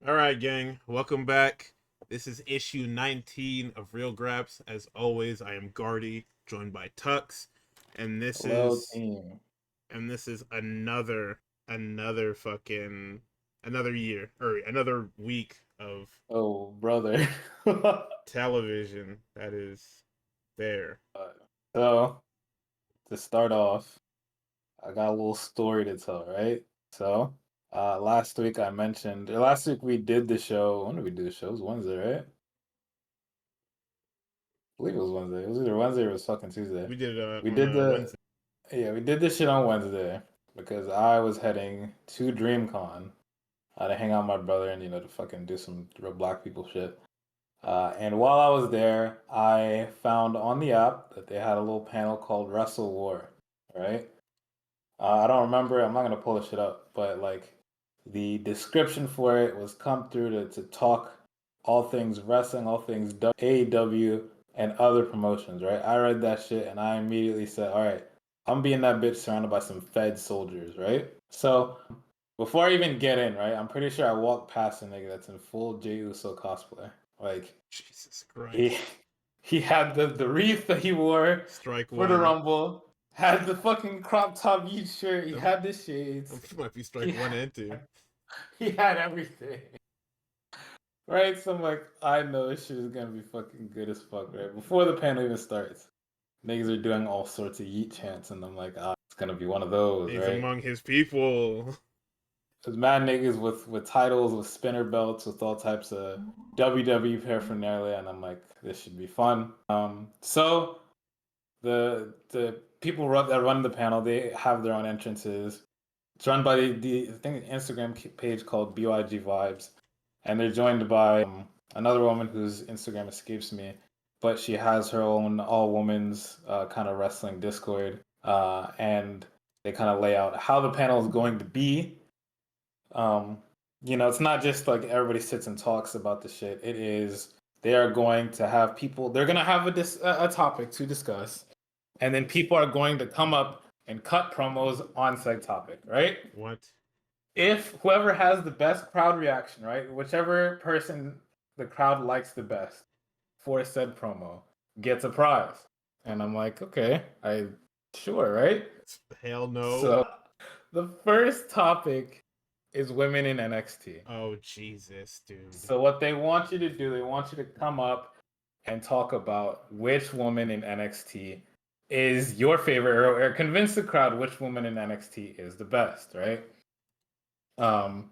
All right, gang. Welcome back. This is issue 19 of Real Graps. As always, I am Gardy, joined by Tux, and this Hello, is team. another fucking another year or another week of Oh, brother. television that is there. So, to start off, I got a little story to tell, right? So, last week we did the show. When did we do the show? It was Wednesday, right? I believe it was Wednesday. It was either Wednesday or it was fucking Tuesday. We did it We on did the, Wednesday. yeah, we did this shit on Wednesday because I was heading to DreamCon to hang out with my brother and, to fucking do some real black people shit. And while I was there, I found on the app that they had a little panel called Wrestle War, right? I don't remember. I'm not gonna pull this shit up, but like the description for it was come through to talk all things wrestling, all things AEW, and other promotions, right? I read that shit and I immediately said, all right, I'm being that bitch surrounded by some Fed soldiers, right? So before I even get in, right, I'm pretty sure I walked past a nigga that's in full Jey Uso cosplay. Like Jesus he Christ. he had the wreath that he wore Strike for the one. Rumble, had the fucking crop top yeet shirt, he That had the shades, might be he strike one had, and two. he had everything. Right? So I'm like, I know this shit is gonna be fucking good as fuck, right? Before the panel even starts. Niggas are doing all sorts of yeet chants, and I'm like, it's gonna be one of those, He's right? among his people. There's mad niggas with titles, with spinner belts, with all types of WWE paraphernalia, and I'm like, this should be fun. So the people that run the panel, they have their own entrances. It's run by the I think an Instagram page called BYG Vibes, and they're joined by another woman whose Instagram escapes me, but she has her own all women's kind of wrestling Discord, and they kind of lay out how the panel is going to be. Um, it's not just like everybody sits and talks about the shit. It is they are going to have people. They're gonna have a topic to discuss, and then people are going to come up and cut promos on said topic, right? What? If whoever has the best crowd reaction, right, whichever person the crowd likes the best for said promo gets a prize. And I'm like, okay, I sure, right? Hell no. So the first topic is women in NXT. Oh, Jesus, dude. So what they want you to do, they want you to come up and talk about which woman in NXT is your favorite, or convince the crowd which woman in NXT is the best, right? Um,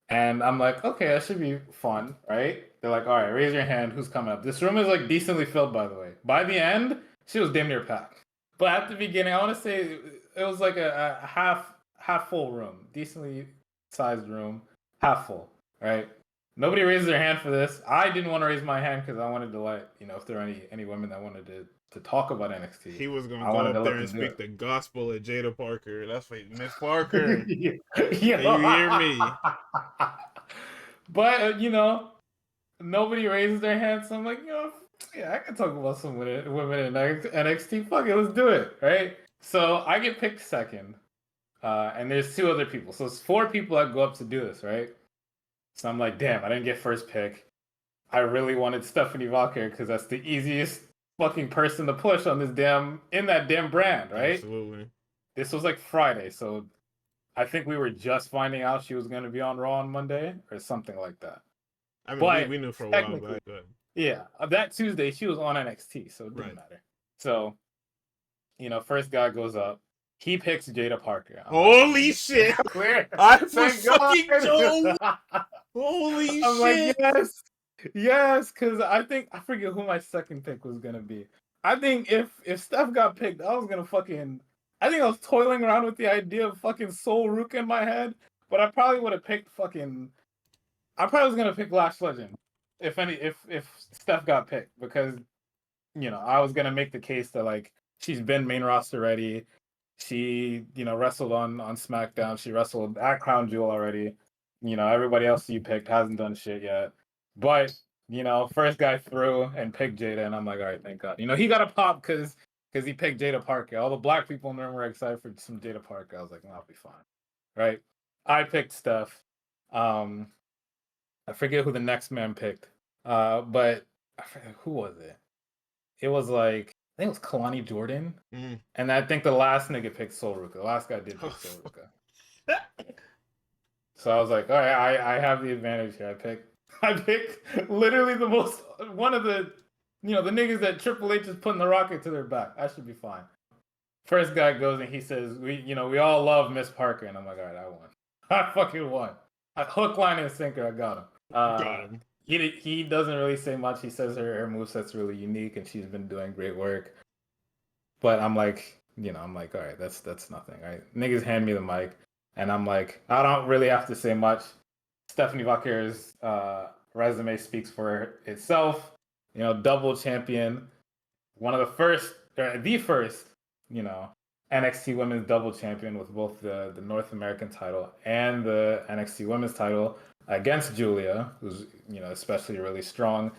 and I'm like, okay, that should be fun, right? They're like, all right, raise your hand. Who's coming up? This room is like decently filled, by the way. By the end, she was damn near packed. But at the beginning, I want to say it was like a half full room, decently sized room, half full, right? Nobody raised their hand for this. I didn't want to raise my hand because I wanted to let if there are any women that wanted to talk about NXT, He was gonna I go wanted to up there let and them do speak it. the gospel of Jada Parker. That's what Miss Parker. Can Yo. you hear me? But nobody raised their hand, so I'm like, yeah, I can talk about some women in NXT. Fuck it, let's do it, right? So I get picked second, and there's two other people, so it's four people that go up to do this, right? So I'm like, damn, I didn't get first pick. I really wanted Stephanie Valkyrie because that's the easiest fucking person to push on in that damn brand, right? Absolutely. This was like Friday, so I think we were just finding out she was going to be on Raw on Monday or something like that. I mean, we, But we knew for a while technically, back, but yeah, that Tuesday she was on NXT, so it didn't right. matter. So, first guy goes up. He picks Jada Parker. I'm like, Holy shit! clear. I was Thank God. fucking Joe. Holy I'm like, shit! yes, because I forget who my second pick was gonna be. I think if Steph got picked, I was gonna fucking. I think I was toiling around with the idea of fucking Soul Rook in my head, but I probably would have picked fucking. I probably was gonna pick Lash Legend if Steph got picked because I was gonna make the case that like she's been main roster ready. She wrestled on SmackDown. She wrestled at Crown Jewel already. Everybody else you picked hasn't done shit yet. But first guy through and picked Jada, and I'm like, all right, thank God. He got a pop because he picked Jada Parker. All the black people in the room were excited for some Jada Parker. I was like, I'll be fine, right? I picked Steph. Um, I forget who the next man picked. But I forget who was it. It was like I think it was Kalani Jordan, and I think the last nigga picked Sol Ruka. The last guy did pick Sol Ruka. So I was like, all right, I have the advantage here. I picked literally one of the the niggas that Triple H is putting the rocket to their back. I should be fine. First guy goes and he says, we all love Miss Parker, and I'm like, all right, I won. I fucking won. I hook, line, and sinker. I got him. Got him. He doesn't really say much. He says her moveset's really unique and she's been doing great work. But I'm like, all right, that's nothing. Right? Niggas hand me the mic, and I'm like, I don't really have to say much. Stephanie Vaquer's resume speaks for itself. Double champion, one of the first, NXT Women's double champion with both the North American title and the NXT Women's title against Julia, who's especially really strong.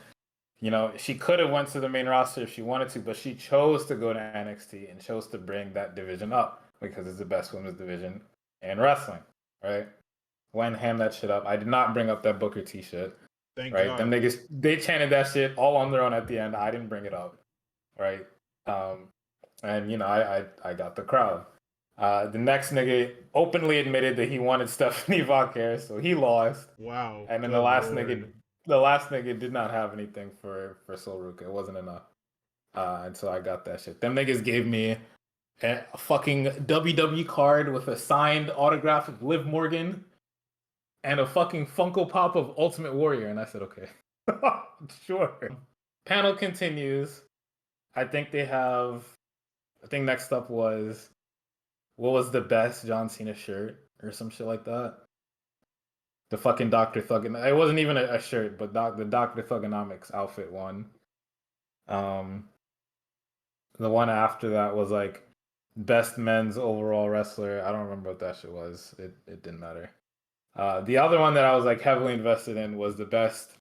She could have went to the main roster if she wanted to, but she chose to go to NXT and chose to bring that division up because it's the best women's division in wrestling, right? Went and ham that shit up. I did not bring up that Booker T shit, Thank right? God. Them niggas, they chanted that shit all on their own at the end. I didn't bring it up, right? And I got the crowd. The next nigga openly admitted that he wanted Stephanie Vaquer, so he lost. Wow. And then the last nigga did not have anything for Sol Ruka. It wasn't enough. And so I got that shit. Them niggas gave me a fucking WWE card with a signed autograph of Liv Morgan and a fucking Funko Pop of Ultimate Warrior. And I said, okay, sure. Panel continues. I think next up was, what was the best John Cena shirt or some shit like that? The fucking Dr. Thuggin. It wasn't even a shirt, but the Dr. Thuganomics outfit won. The one after that was like best men's overall wrestler. I don't remember what that shit was. It didn't matter. The other one that I was like heavily invested in was the best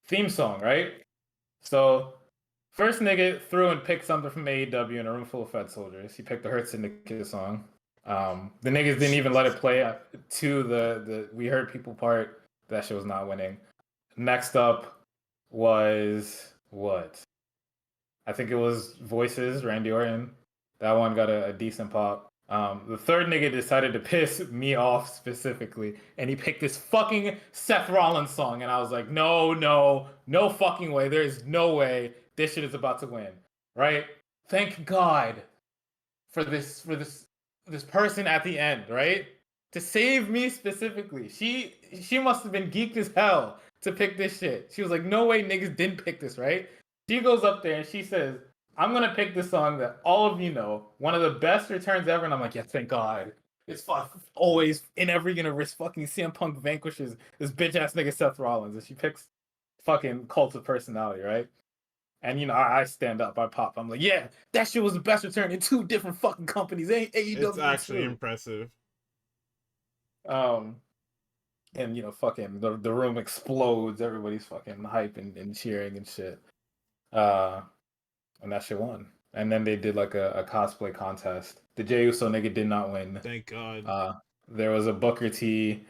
theme song, right? So first nigga threw and picked something from AEW in a room full of Fed soldiers. He picked the Hurt Syndicate song. The niggas didn't even let it play to the We Heard People part. That shit was not winning. Next up was what? I think it was Voices, Randy Orton. That one got a decent pop. The third nigga decided to piss me off specifically, and he picked this fucking Seth Rollins song, and I was like, no fucking way. There is no way this shit is about to win, right? Thank God for this person at the end, right? To save me specifically. She must have been geeked as hell to pick this shit. She was like, no way niggas didn't pick this, right? She goes up there and she says, I'm gonna pick this song that all of you know, one of the best returns ever, and I'm like, yeah, thank God. It's always in every universe fucking CM Punk vanquishes this bitch ass nigga Seth Rollins, and she picks fucking Cult of Personality, right? And I stand up, I pop. I'm like, yeah, that shit was the best return in 2 different fucking companies. AEW. It's actually impressive. And fucking the room explodes. Everybody's fucking hype and cheering and shit. And that shit won. And then they did like a cosplay contest. The Jey Uso nigga did not win. Thank God. There was a Booker T,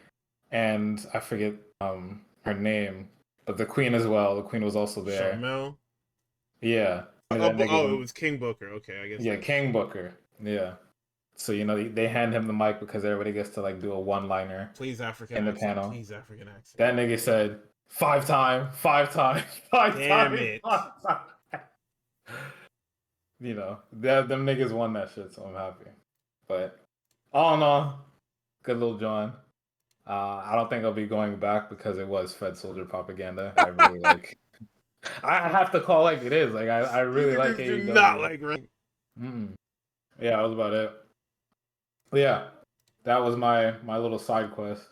and I forget her name, but the Queen as well. The Queen was also there. Sharmell. Yeah. It was King Booker. Okay, I guess. Yeah, King Booker. Yeah. So they hand him the mic because everybody gets to like do a one-liner. Please African in the accent. panel. Please African accent. That nigga said 5 times. Damn it. 5 times. Them niggas won that shit, so I'm happy. But all in all, good little John. I don't think I'll be going back because it was Fed soldier propaganda. I really like. I have to call like it is. Like I really like AEW. AEW. Not like right. Yeah, that was about it. But yeah, that was my little side quest.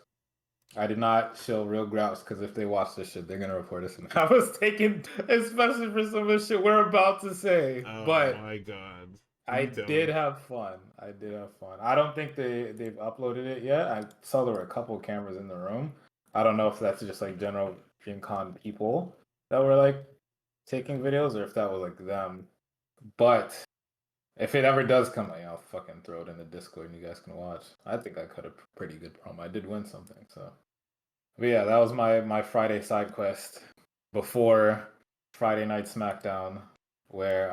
I did not show Real Graps because if they watch this shit, they're gonna report us. I was taking, especially for some of the shit we're about to say. Oh but my God. I did have fun. I don't think they've uploaded it yet. I saw there were a couple of cameras in the room. I don't know if that's just like general Gen Con people that were like taking videos or if that was like them. But if it ever does come out, I'll fucking throw it in the Discord and you guys can watch. I think I cut a pretty good promo. I did win something, so But yeah, that was my Friday side quest before Friday Night SmackDown, where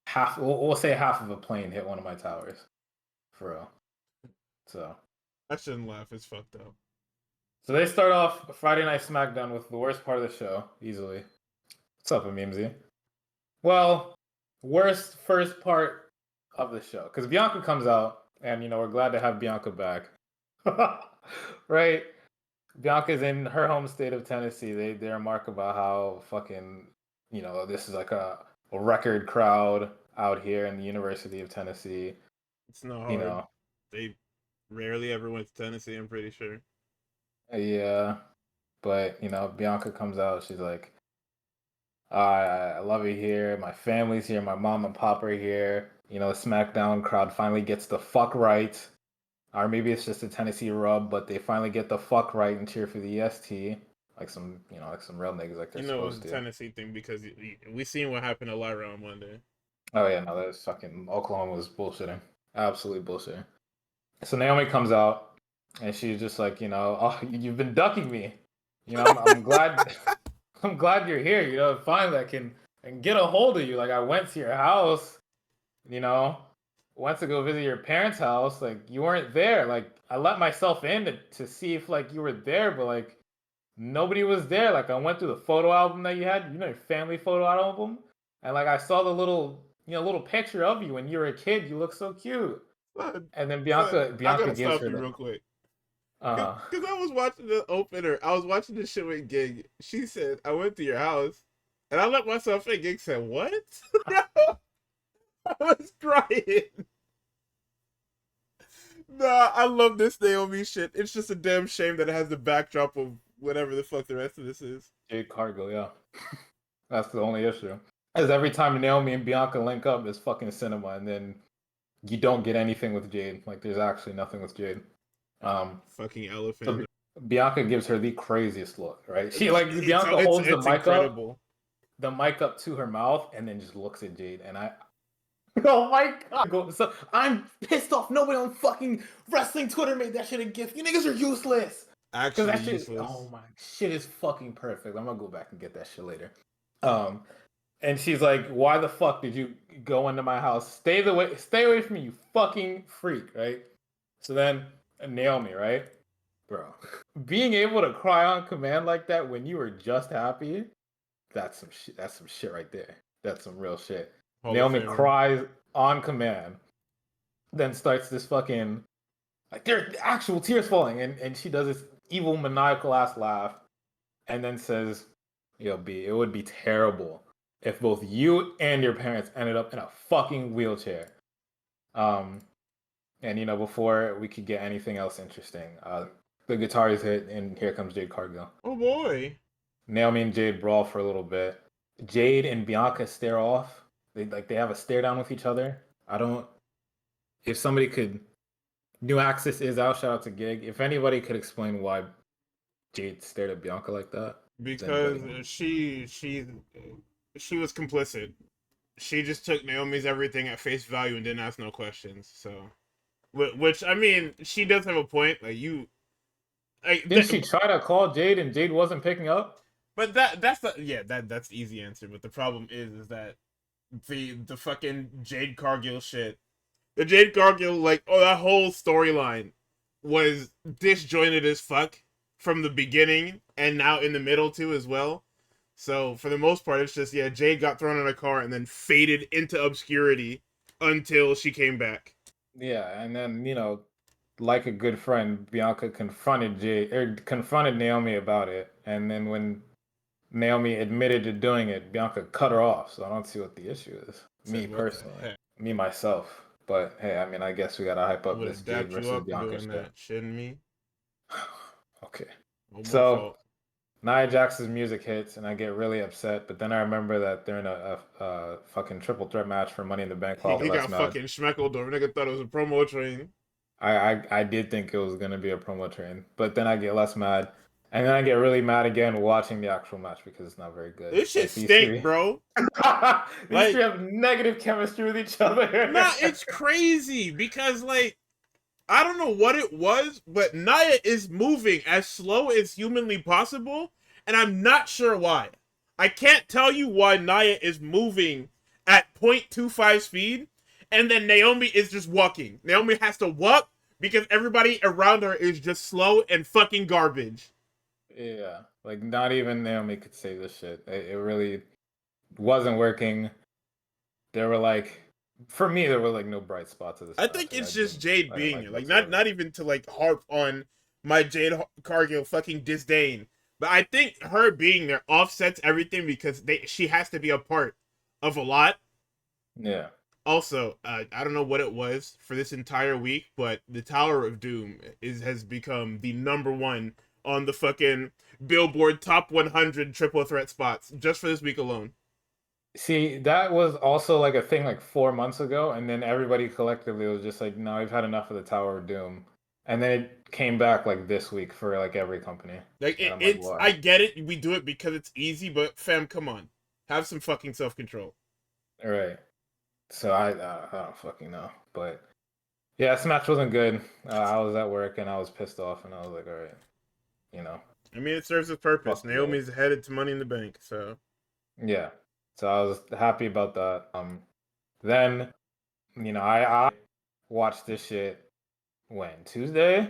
half we'll say half of a plane hit one of my towers, for real. So I shouldn't laugh. It's fucked up. so they start off Friday Night SmackDown with the worst part of the show, easily. What's up, Mimsy? Well, worst first part of the show because Bianca comes out, and we're glad to have Bianca back, right? Bianca's in her home state of Tennessee. They remark about how fucking this is like a record crowd out here in the University of Tennessee. It's not You hard. know, They rarely ever went to Tennessee. I'm pretty sure. yeah, but Bianca comes out. She's like, I love it here. My family's here. My mom and pop are here. The SmackDown crowd finally gets the fuck right. Or maybe it's just a Tennessee rub, but they finally get the fuck right and cheer for the EST. Like some real niggas like they're You know, it was supposed a to. Tennessee thing because we seen what happened to Lyra on Monday. Oh yeah, no, that was fucking Oklahoma was bullshitting. Absolutely bullshitting. So Naomi comes out and she's just like, oh, you've been ducking me. I'm glad I'm glad you're here. Finally I can get a hold of you. Like I went to your house, you know, went to go visit your parents' house. Like you weren't there. Like I let myself in to see if like you were there, but like nobody was there. Like I went through the photo album that you had, your family photo album, and like I saw the little picture of you when you were a kid. You look so cute. Son, And then son, I Bianca gotta gives stop her you the real quick. Cause, uh 'cause I was watching the opener. I was watching this shit with Gig. She said, I went to your house and I let myself in. Gig said, what? I was crying. Nah, I love this Naomi shit. It's just a damn shame that it has the backdrop of whatever the fuck the rest of this is. Jade Cargill. Yeah, that's the only issue. As every time Naomi and Bianca link up, is fucking cinema, and then you don't get anything with Jade. Like there's actually nothing with Jade. Fucking So elephant. Bianca gives her the craziest look, right? She like It's Bianca it's holds it's incredible. the mic up to her mouth, and then just looks at Jade, and I. Oh my god! So I'm pissed off. Nobody on fucking wrestling Twitter made that shit a gift. You niggas are useless. Cause Actually that shit, useless. oh my shit is fucking perfect. I'm gonna go back and get that shit later. Um, and she's like, "Why the fuck did you go into my house? Stay away from me, you fucking freak!" Right? So then Naomi, right, bro, being able to cry on command like that when you were just happy, that's some shit. That's some shit right there. That's some real shit. Hall of Naomi Famer. cries on command, then starts this fucking like there are actual tears falling, and she does this evil maniacal ass laugh, and then says, "Yo, B, it would be terrible if both you and your parents ended up in a fucking wheelchair." Um, and before we could get anything else interesting, the guitar is hit, and here comes Jade Cargill. Oh boy. Naomi and Jade brawl for a little bit. Jade and Bianca stare off. They have a stare down with each other. I don't. If somebody could, New Axis is out. Shout out to Gig. If anybody could explain why Jade stared at Bianca like that, is Because anybody? she was complicit. She just took Naomi's everything at face value and didn't ask no questions. So, which I mean, she does have a point. Like you, Didn't she try to call Jade and Jade wasn't picking up? but that's the yeah that's the easy answer. But the problem is that the fucking Jade Cargill shit. The Jade Cargill like that whole storyline was disjointed as fuck from the beginning and now in the middle too as well. So for the most part, it's just Jade got thrown in a car and then faded into obscurity until she came back. Yeah, and then like a good friend, Bianca confronted Naomi about it, and then when Naomi admitted to doing it, Bianca cut her off. So I don't see what the issue is. Me Said what the personally, heck? me myself. But hey, I mean, I guess we gotta hype I up would this have Jade dapped you versus up for Bianca doing shit. that, shouldn't me? Okay. No more So fault. Nia Jax's music hits, and I get really upset. But then I remember that they're in a fucking triple threat match for Money in the Bank. So I get He less got mad. fucking schmeckled over. Nigga thought it was a promo train. I did think it was gonna be a promo train, but then I get less mad, and then I get really mad again watching the actual match because it's not very good. This shit Like these stink, three, bro. these three Like, have negative chemistry with each nah, other. it's crazy because like I don't know what it was, but Nia is moving as slow as humanly possible, and I'm not sure why. I can't tell you why Nia is moving at 0.25 speed, and then Naomi is just walking. Naomi has to walk because everybody around her is just slow and fucking garbage. Yeah, like not even Naomi could say this shit. It really wasn't working. There were like, for me, there were like no bright spots of this I match. think Like it's just Jade I didn't being like it. it Like whatsoever. not even to like harp on my Jade Cargill fucking disdain, but I think her being there offsets everything because she has to be a part of a lot. Yeah. Also, I don't know what it was for this entire week, but the Tower of Doom has become the number one on the fucking Billboard Top 100 triple threat spots just for this week alone. See, that was also like a thing like 4 months ago, and then everybody collectively was just like, "No, we've had enough of the Tower of Doom," and then it came back like this week for like every company, Like and I'm like, it's, "Why?" I get it, we do it because it's easy, but fam, come on, have some fucking self control. All right. So I don't fucking know, but yeah, this match wasn't good. I was at work and I was pissed off, and I was like, "All right, you know, I mean, it serves its purpose. fuck you guys." Naomi's headed to Money in the Bank, so Yeah. So I was happy about that. Then I watched this shit when Tuesday.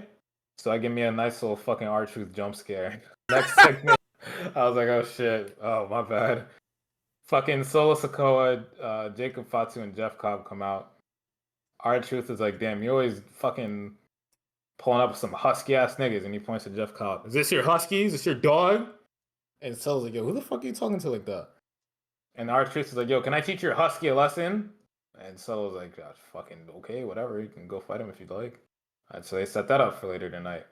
So I give me a nice little fucking R-Truth jump scare. Next segment, I was like, oh shit, oh my bad. Fucking Solo Sokoa, Jacob Fatu, and Jeff Cobb come out. R-Truth is like, damn, you always fucking pulling up with some husky ass niggas, and he points to Jeff Cobb. Is this your husky? Is this your dog? And Solo's like, yo, who the fuck are you talking to like that? And R-Truth is like, yo, can I teach your husky a lesson? And Solo's like, God, fucking okay, whatever. You can go fight him if you'd like. So they set that up for later tonight.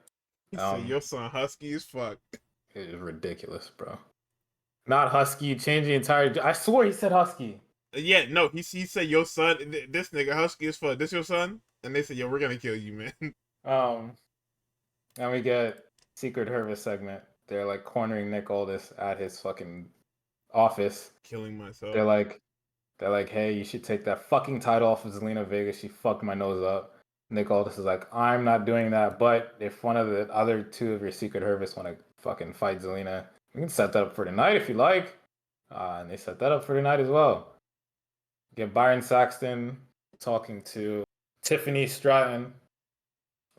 he said, Um, "Your son husky as fuck." it is ridiculous, bro. Not husky. Change the entire. I swear he said husky. Yeah, no, he said your son. This nigga husky as fuck. This your son? And they said, "Yo, we're gonna kill you, man." Um, and we get Secret Hervis segment. They're like cornering Nick Aldis at his fucking office. Killing myself. They're like, they're like, hey, you should take that fucking title off of Zelina Vega. She fucked my nose up. Nick Aldis is like, I'm not doing that. But if one of the other two of your Secret Hervis want to fucking fight Zelina, we can set that up for tonight if you like. And they set that up for tonight as well. Get Byron Saxton talking to Tiffany Stratton,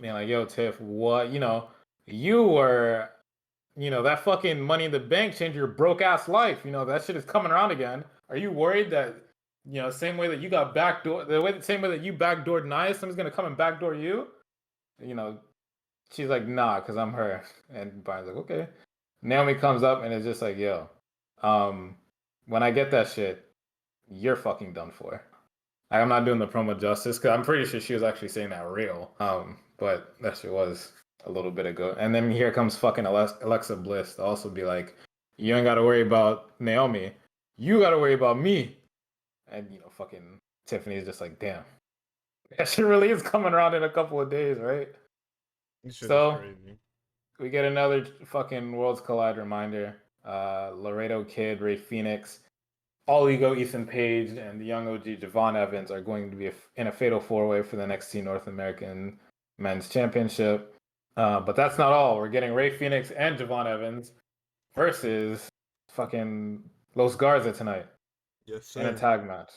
being like, yo, Tiff, what, you were, that fucking Money in the Bank changed your broke ass life. That shit is coming around again. Are you worried that, same way that you got backdoor, same way that you backdoored Nia, someone's gonna come and backdoor you? You know, she's like, nah, because I'm her. And Byron's like, okay. Naomi comes up and is just like, yo, when I get that shit, you're fucking done for. I'm not doing the promo justice because I'm pretty sure she was actually saying that real. But that shit was a little bit ago. And then here comes fucking Alexa Bliss to also be like, you ain't got to worry about Naomi. You got to worry about me. And, fucking Tiffany is just like, damn. That shit really is coming around in a couple of days, right? This shit is So crazy. we get another fucking Worlds Collide reminder. Laredo Kid, Ray Phoenix, All Ego, Ethan Page, and the young OG Javon Evans are going to be in a fatal four-way for the NXT North American Men's Championship. But that's not all. We're getting Ray Phoenix and Javon Evans versus fucking Los Garza tonight Yes, in a sir. tag match.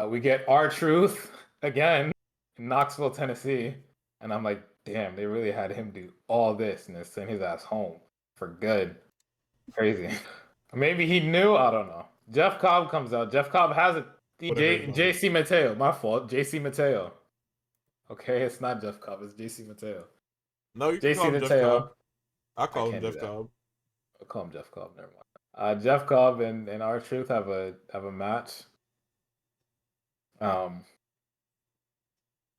We get R-Truth again in Knoxville, Tennessee. And I'm like, damn, they really had him do all this and then send his ass home for good. Crazy. Maybe he knew. I don't know. Jeff Cobb comes out. Jeff Cobb has a Would have heard about it. JC Mateo. My fault. JC Mateo. Okay, it's not Jeff Cobb. It's JC Mateo. No, you can call JC him Jeff Cobb. Mateo. I I call him can't do Jeff that. Cobb. I'll call him Jeff Cobb. Never mind. Jeff Cobb and R-Truth have a match. Um,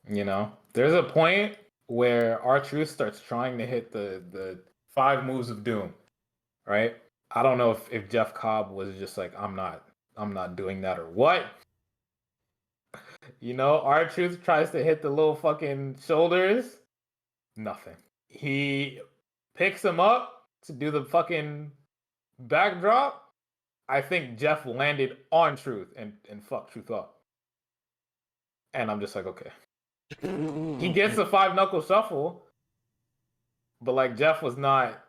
there's a point where R-Truth starts trying to hit the 5 moves of doom, right? I don't know if Jeff Cobb was just like, I'm not doing that or what. R-Truth tries to hit the little fucking shoulders. Nothing. He picks him up to do the fucking backdrop. I think Jeff landed on Truth and fucked Truth up. And I'm just like, okay. He gets the 5-knuckle shuffle, but like Jeff was not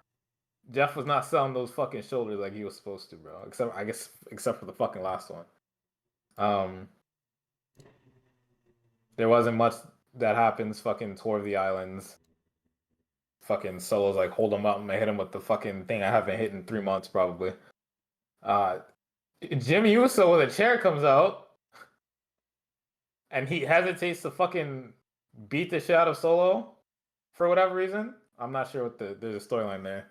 selling those fucking shoulders like he was supposed to, bro. Except for the fucking last one. There wasn't much that happens. Fucking tour of the islands. Fucking Solo's like, hold him up. I'm gonna hit him with the fucking thing I haven't hit in 3 months probably. Jimmy Uso with a chair comes out, and he hesitates to fucking beat the shit out of Solo for whatever reason. I'm not sure what there's a storyline there.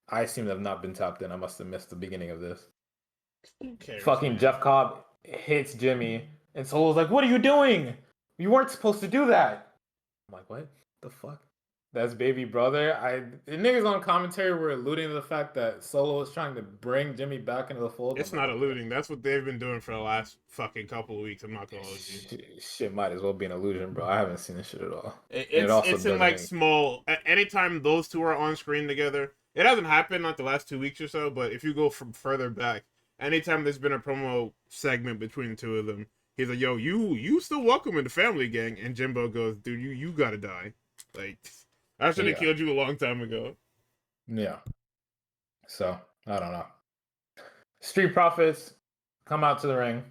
I seem to have not been tapped in. I must have missed the beginning of this. Who cares, Fucking man? Jeff Cobb hits Jimmy, and Solo's like, "What are you doing? You weren't supposed to do that." I'm like, "What the fuck?" That's baby brother. The niggas on commentary were alluding to the fact that Solo was trying to bring Jimmy back into the fold. It's I'm not like, alluding. That's what they've been doing for the last fucking couple of weeks. I'm not gonna hold you. Shit might as well be an illusion, bro. I haven't seen this shit at all. It also It's in doesn't like make... small. Anytime those two are on screen together, it hasn't happened like the last 2 weeks or so. But if you go from further back, anytime there's been a promo segment between the two of them, he's like, "Yo, you still welcome in the family gang," and Jimbo goes, "Dude, you gotta die. Like, I should have killed you a long time ago." Yeah. So I don't know. Street Profits come out to the ring.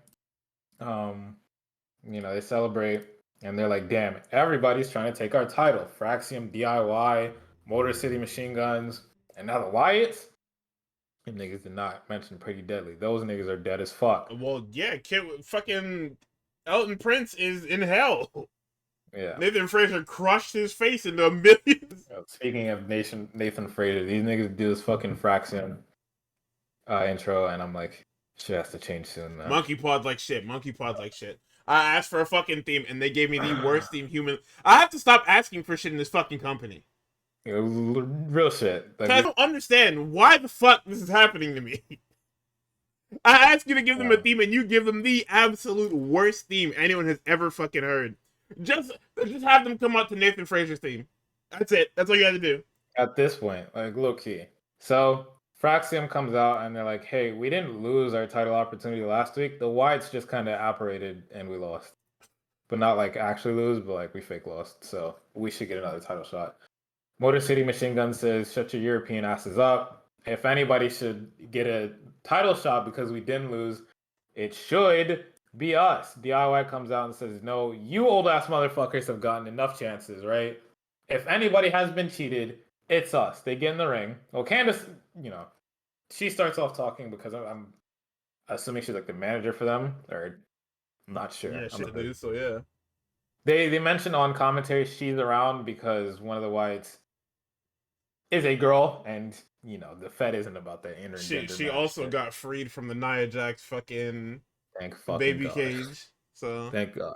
They celebrate, and they're like, "Damn, everybody's trying to take our title." Fraxium, DIY, Motor City Machine Guns, and now the Wyatts. Them niggas did not mention Pretty Deadly. Those niggas are dead as fuck. Well, yeah, fucking Elton Prince is in hell. Yeah. Nathan Fraser crushed his face into millions. Speaking of Nathan Fraser, these niggas do this fucking Fraxium intro, and I'm like, shit has to change soon, man. Monkey Pod like shit. Monkey Pod like shit. I asked for a fucking theme, and they gave me the worst theme human. I have to stop asking for shit in this fucking company. Real shit. Like, I don't understand why the fuck this is happening to me. I ask you to give them a theme, and you give them the absolute worst theme anyone has ever fucking heard. Just have them come out to Nathan Fraser's theme. That's it. That's all you got to do. At this point, like, low key. So Fraxium comes out, and they're like, "Hey, we didn't lose our title opportunity last week. The Whites just kind of apparated, and we lost, but not like actually lose, but like we fake lost. So we should get another title shot." Motor City Machine Gun says, "Shut your European asses up. If anybody should get a title shot because we didn't lose, it should be us." DIY comes out and says, "No, you old ass motherfuckers have gotten enough chances, right? If anybody has been cheated, it's us." They get in the ring. Well, Candace, she starts off talking because I'm assuming she's like the manager for them, or I'm not sure. Yeah, she is, so yeah. They mentioned on commentary she's around because one of the Whites is a girl, and the Fed isn't about that intergender. She also got freed from the Nia Jax fucking baby God. cage. So thank God.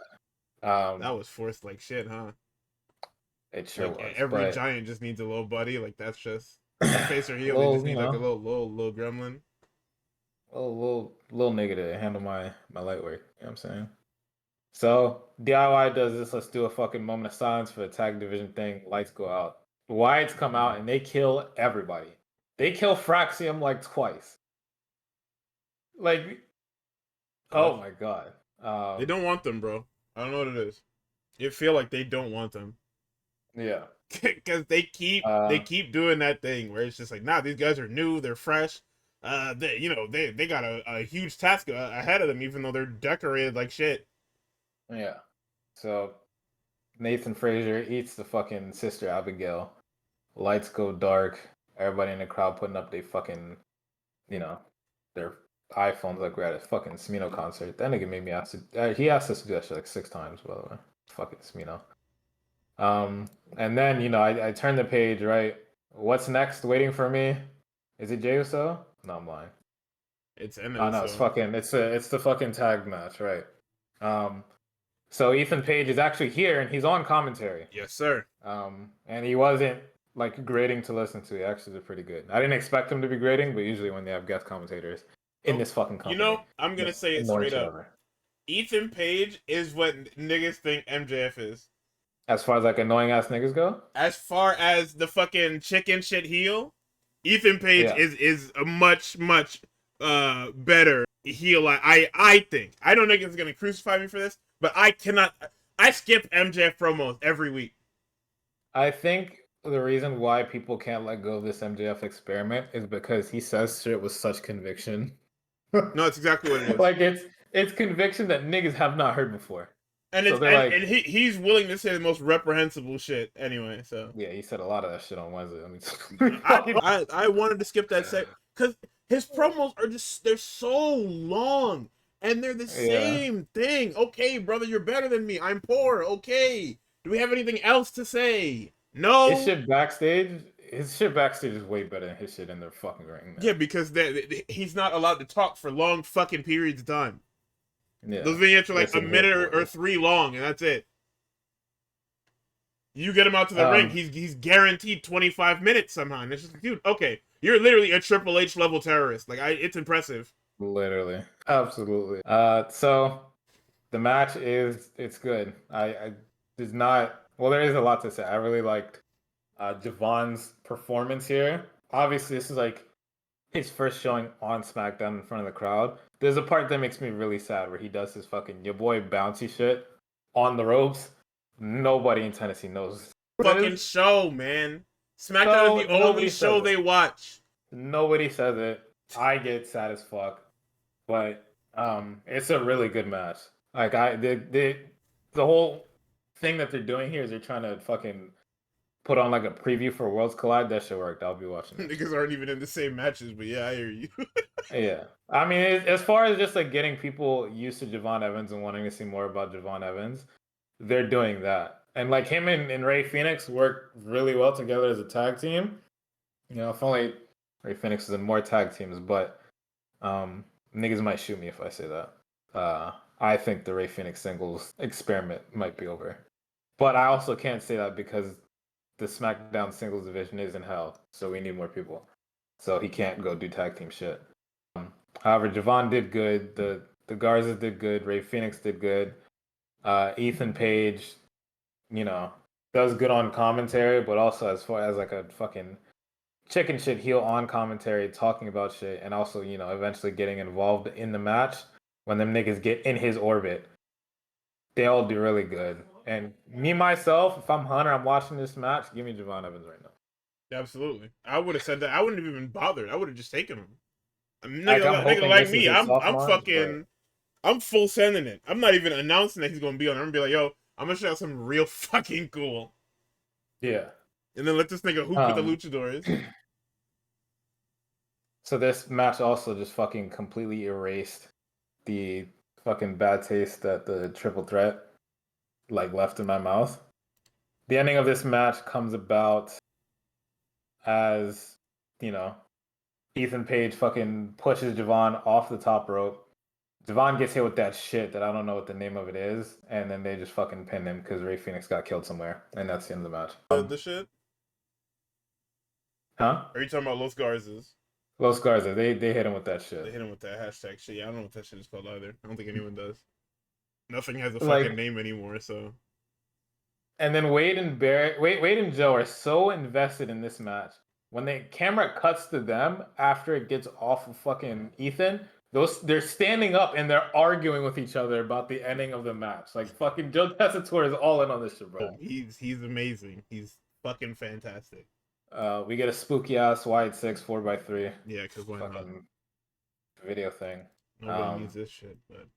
That was forced like shit, huh? It sure like, was. Every giant just needs a little buddy. Like that's just face or heel. They just need like a little gremlin. Little nigga to handle my light work. You know what I'm saying? So DIY does this. Let's do a fucking moment of silence for the tag division thing. Lights go out. The Wyatts come out and they kill everybody. They kill Fraxium like twice. Like, oh my god. They don't want them, bro. I don't know what it is. You feel like they don't want them. Yeah. Because they keep doing that thing where it's just like, nah, these guys are new, they're fresh. They got a huge task ahead of them, even though they're decorated like shit. Yeah. So Nathan Fraser eats the fucking Sister Abigail. Lights go dark. Everybody in the crowd putting up their fucking, their iPhones like we're at a fucking Smino concert. That nigga made me ask to. He asked us to do that shit like 6 times, by the way. Fucking Smino. And then I turn the page, right? What's next? Waiting for me? Is it Jey Uso? No, I'm lying. It's Ennis. Oh no, it's the fucking tag match, right? So Ethan Page is actually here and he's on commentary. Yes, sir. And he wasn't like grating to listen to. He actually did pretty good. I didn't expect him to be grating, but usually when they have guest commentators in this fucking company, I'm gonna say it straight up. Ethan Page is what niggas think MJF is. As far as like annoying ass niggas go? As far as the fucking chicken shit heel, Ethan Page is a much better heel. I think. I know niggas gonna crucify me for this, but I cannot. I skip MJF promos every week. I think the reason why people can't let go of this MJF experiment is because he says shit with such conviction. No, that's exactly what it is. Like it's conviction that niggas have not heard before. And So it's they're like, and he's willing to say the most reprehensible shit anyway. So yeah, he said a lot of that shit on Wednesday. I mean, I wanted to skip that set because his promos are they're so long and they're the yeah. same thing. Okay, brother, you're better than me. I'm poor. Okay. Do we have anything else to say? No. His shit backstage is way better than his shit in the fucking ring, man. Yeah, because he's not allowed to talk for long fucking periods of time. Yeah. Those vignettes are like a Listen minute here, or boys. 3 long, and that's it. You get him out to the ring, he's guaranteed 25 minutes somehow. And it's just, dude, okay, you're literally a Triple H level terrorist. Like, it's impressive. Literally, absolutely. So the match it's good. I there's not well, there is a lot to say. I really liked Javon's performance here. Obviously, this is like his first showing on SmackDown in front of the crowd. There's a part that makes me really sad where he does his fucking your boy bouncy shit on the ropes. Nobody in Tennessee knows what it Fucking is. show, man. SmackDown So is the only show they watch. Nobody says it. I get sad as fuck, but it's a really good match. Like the whole thing that they're doing here is they're trying to fucking put on like a preview for Worlds Collide. That shit worked. I'll be watching it. Niggas aren't even in the same matches, but yeah, I hear you. Yeah, I mean, as far as just like getting people used to Javon Evans and wanting to see more about Javon Evans, they're doing that. And like him and Ray Phoenix work really well together as a tag team. You know, if only Ray Phoenix is in more tag teams, but niggas might shoot me if I say that. I think the Ray Phoenix singles experiment might be over. But I also can't say that because the SmackDown singles division is in hell, so we need more people. So he can't go do tag team shit. However, Javon did good. The Garza did good. Ray Phoenix did good. Ethan Page, you know, does good on commentary, but also as far as like a fucking chicken shit heel on commentary, talking about shit, and also, you know, eventually getting involved in the match when them niggas get in his orbit. They all do really good. And me, myself, if I'm Hunter, I'm watching this match, give me Javon Evans right now. Absolutely. I would have said that. I wouldn't have even bothered. I would have just taken him. Like, I'm Nigga hoping like this is me, his I'm soft launch, fucking, I'm full sending it. I'm not even announcing that he's gonna be on. I'm gonna be like, yo, I'm gonna show out something real fucking cool. Yeah. And then let this nigga hoop with the luchadors. So this match also just fucking completely erased the fucking bad taste that the triple threat like left in my mouth. The ending of this match comes about as, you know, Ethan Page fucking pushes Javon off the top rope. Javon gets hit with that shit that I don't know what the name of it is, and then they just fucking pin him because Ray Phoenix got killed somewhere, and that's the end of the match. The shit? Huh? Are you talking about Los Garzas? Los Garza, they hit him with that shit. They hit him with that hashtag shit. Yeah, I don't know what that shit is called either. I don't think anyone does. Nothing has a fucking name anymore, so. And then Wade and Joe are so invested in this match. When the camera cuts to them after it gets off of fucking Ethan, they're standing up and they're arguing with each other about the ending of the match. Like fucking Joe Tessitore is all in on this shit, bro. He's amazing. He's fucking fantastic. We get a spooky ass Wyatt 6 4x3. Yeah, because why not? Video thing. Nobody needs this shit, but.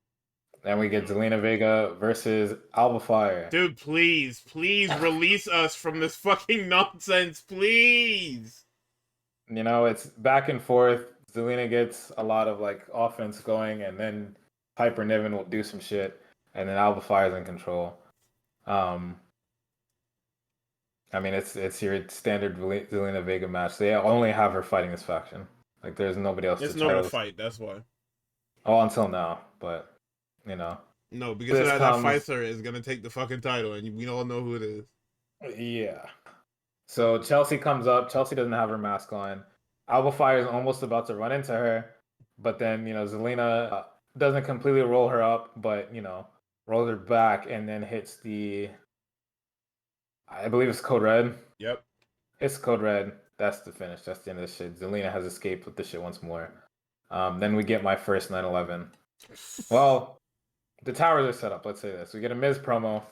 Then we get Zelina Vega versus Alba Fire. Dude, please release us from this fucking nonsense, please. You know, it's back and forth. Zelina gets a lot of like offense going, and then Piper Niven will do some shit, and then Alba Fire's in control. I mean, it's your standard Zelina Vega match. They only have her fighting this faction. Like, there's nobody else. There's no one to fight. That's why. Oh, until now, but you know. No, because that fighter is gonna take the fucking title, and we all know who it is. Yeah. So Chelsea comes up. Chelsea doesn't have her mask on. Alba Fire is almost about to run into her, but then, you know, Zelina doesn't completely roll her up, but, you know, rolls her back and then hits I believe it's Code Red. Yep. It's Code Red. That's the finish. That's the end of the shit. Zelina has escaped with the shit once more. Then we get my first 9/11. Well, the towers are set up. Let's say this. We get a Miz promo.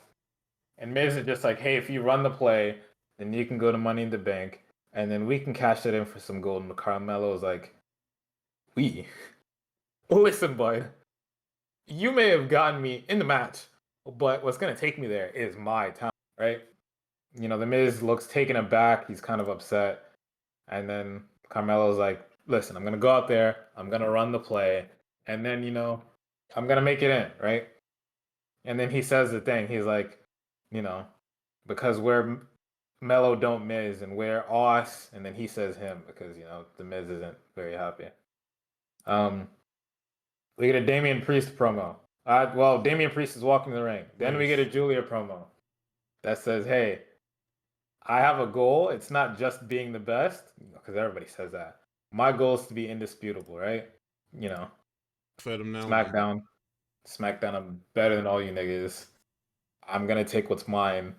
And Miz is just like, hey, if you run the play, then you can go to Money in the Bank, and then we can cash it in for some gold. And Carmelo is like, we. Listen, bud, you may have gotten me in the match, but what's going to take me there is my time, right? You know, the Miz looks taken aback. He's kind of upset. And then Carmelo's like, listen, I'm going to go out there. I'm going to run the play. And then, you know, I'm going to make it in, right? And then he says the thing. He's like, you know, because we're Mello don't Miz and we're us. And then he says him because, you know, the Miz isn't very happy. We get a Damian Priest promo. Well, Damian Priest is walking the ring. Then we get a Julia promo that says, hey, I have a goal. It's not just being the best, because everybody says that. My goal is to be indisputable, right? You know, Fed him now. SmackDown, I'm better than all you niggas. I'm gonna take what's mine.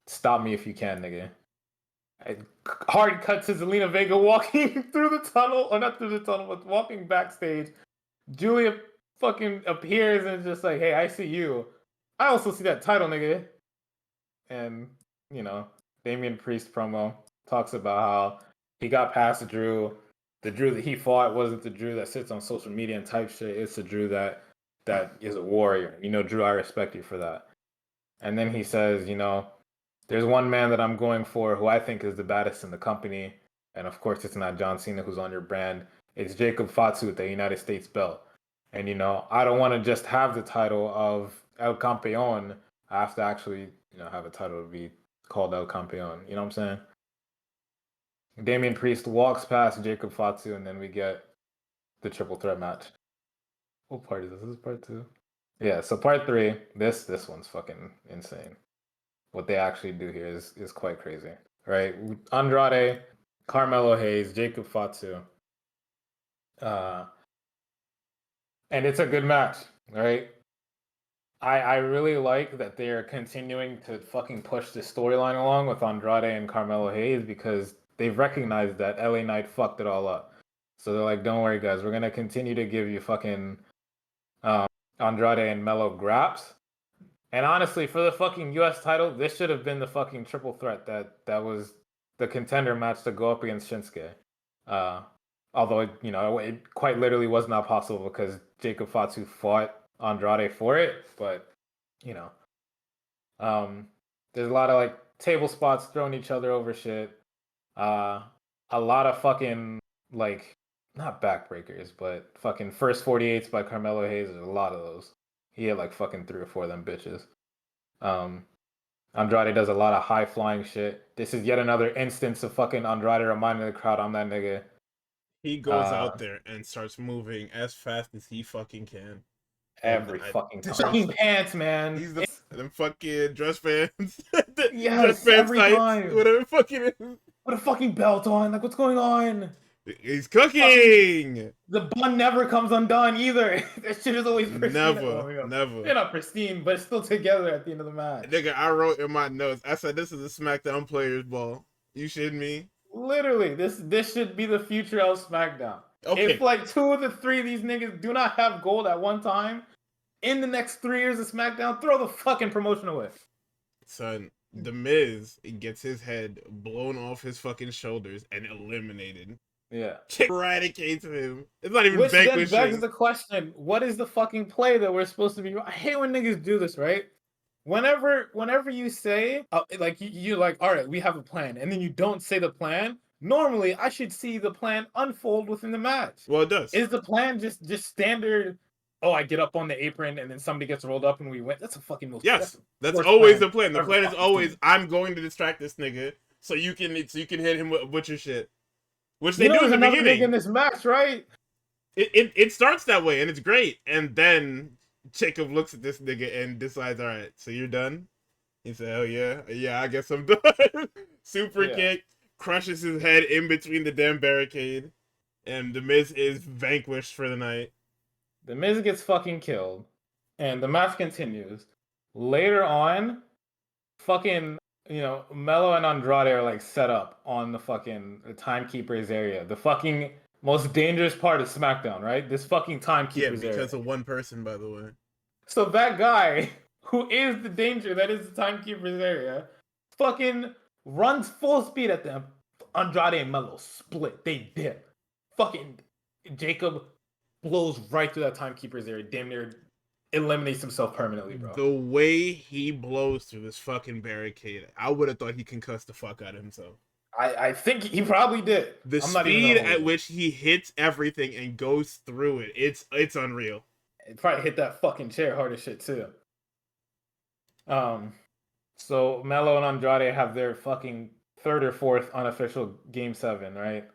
Stop me if you can, nigga. Hard cut to Zelina Vega walking through the tunnel, or not through the tunnel, but walking backstage. Julia fucking appears and is just like, hey, I see you. I also see that title, nigga. And, you know, Damian Priest promo talks about how he got past Drew. The Drew that he fought wasn't the Drew that sits on social media and type shit. It's the Drew that is a warrior. You know, Drew, I respect you for that. And then he says, you know, there's one man that I'm going for who I think is the baddest in the company. And of course, it's not John Cena who's on your brand. It's Jacob Fatu with the United States belt. And, you know, I don't want to just have the title of El Campeon. I have to actually, you know, have a title to be called El Campeon. You know what I'm saying? Damian Priest walks past Jacob Fatu, and then we get the triple threat match. What part is this? This is part 2. Yeah, so part 3, this one's fucking insane. What they actually do here is quite crazy. Right? Andrade, Carmelo Hayes, Jacob Fatu. And it's a good match, right? I really like that they're continuing to fucking push the storyline along with Andrade and Carmelo Hayes because they've recognized that LA Knight fucked it all up. So they're like, don't worry, guys. We're going to continue to give you fucking Andrade and Melo Graps. And honestly, for the fucking US title, this should have been the fucking triple threat that was the contender match to go up against Shinsuke. Although, you know, it quite literally was not possible because Jacob Fatu fought Andrade for it. But, you know, there's a lot of, like, table spots throwing each other over shit. A lot of fucking, like, not backbreakers, but fucking first 48s by Carmelo Hayes. There's a lot of those. He had, like, fucking 3 or 4 of them bitches. Andrade does a lot of high-flying shit. This is yet another instance of fucking Andrade reminding the crowd, I'm that nigga. He goes out there and starts moving as fast as he fucking can. Every fucking pants, man. He's them fucking dress pants. Yes, dress pants every tights, time. whatever fucking is. Put a fucking belt on. Like, what's going on? He's cooking. The bun never comes undone either. That shit is always pristine. Never. They're not pristine, but it's still together at the end of the match. Nigga, I wrote in my notes. I said this is a SmackDown players ball. You shitting me? Literally, this should be the future of SmackDown. Okay. If like 2 of the 3 of these niggas do not have gold at one time, in the next 3 years of SmackDown, throw the fucking promotion away. Son, The Miz gets his head blown off his fucking shoulders and eliminated. Yeah. Eradicates him. It's not even Which vanquishing. then begs the question, what is the fucking play that we're supposed to be... I hate when niggas do this, right? Whenever you say, like, you're like, all right, we have a plan, and then you don't say the plan, normally I should see the plan unfold within the match. Well, it does. Is the plan just standard, oh, I get up on the apron, and then somebody gets rolled up and we win? That's a fucking most... Yes, that's always the plan. The plan is always, I'm going to distract this nigga so you can hit him with your shit. Which they do in the beginning. In this match, right? It starts that way, and it's great. And then Jacob looks at this nigga and decides, all right, so you're done? He said, oh, yeah. Yeah, I guess I'm done. Super kick, crushes his head in between the damn barricade, and The Miz is vanquished for the night. The Miz gets fucking killed, and the match continues. Later on, fucking... You know, Melo and Andrade are like set up on the fucking timekeeper's area. The fucking most dangerous part of SmackDown, right? This fucking timekeeper's area. Yeah, because of one person, by the way. So that guy who is the danger that is the timekeeper's area, fucking runs full speed at them. Andrade and Melo split. They dip. Fucking Jacob blows right through that timekeeper's area. Damn near eliminates himself permanently, bro. The way he blows through this fucking barricade, I would have thought he concussed the fuck out of himself. I think he probably did. The speed at which he hits everything and goes through it, it's unreal. It probably hit that fucking chair hard as shit too. So Melo and Andrade have their fucking third or fourth unofficial game 7, right?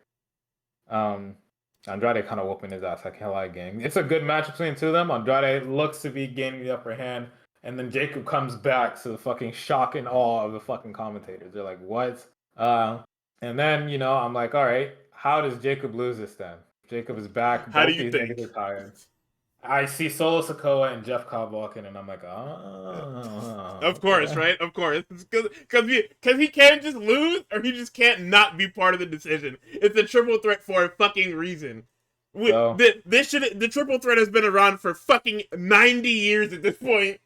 Andrade kind of whooping his ass. I can't lie, gang. It's a good match between the two of them. Andrade looks to be gaining the upper hand, and then Jacob comes back to the fucking shock and awe of the fucking commentators. They're like, "What?" And then I'm like, "All right, how does Jacob lose this then?" Jacob is back. How do you think? Niggas are tired. I see Solo Sikoa and Jeff Cobb walking, and I'm like, oh. Of course, right? Of course. Because he can't just lose, or he just can't not be part of the decision. It's a triple threat for a fucking reason. The triple threat has been around for fucking 90 years at this point.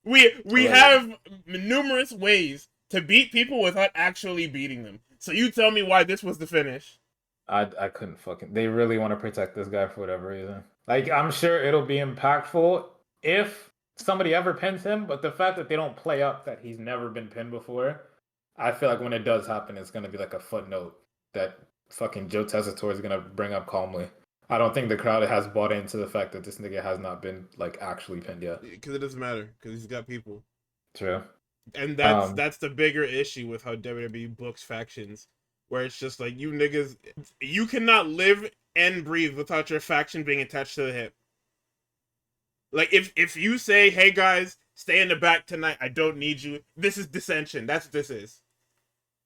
We have numerous ways to beat people without actually beating them. So you tell me why this was the finish. I couldn't fucking... They really want to protect this guy for whatever reason. Like, I'm sure it'll be impactful if somebody ever pins him, but the fact that they don't play up that he's never been pinned before, I feel like when it does happen, it's going to be like a footnote that fucking Joe Tessitore is going to bring up calmly. I don't think the crowd has bought into the fact that this nigga has not been, like, actually pinned yet. Because it doesn't matter, because he's got people. True. And that's the bigger issue with how WWE books factions, where it's just like, you niggas, you cannot live and breathe without your faction being attached to the hip. Like, if you say, hey guys, stay in the back tonight, I don't need you, this is dissension. That's what this is.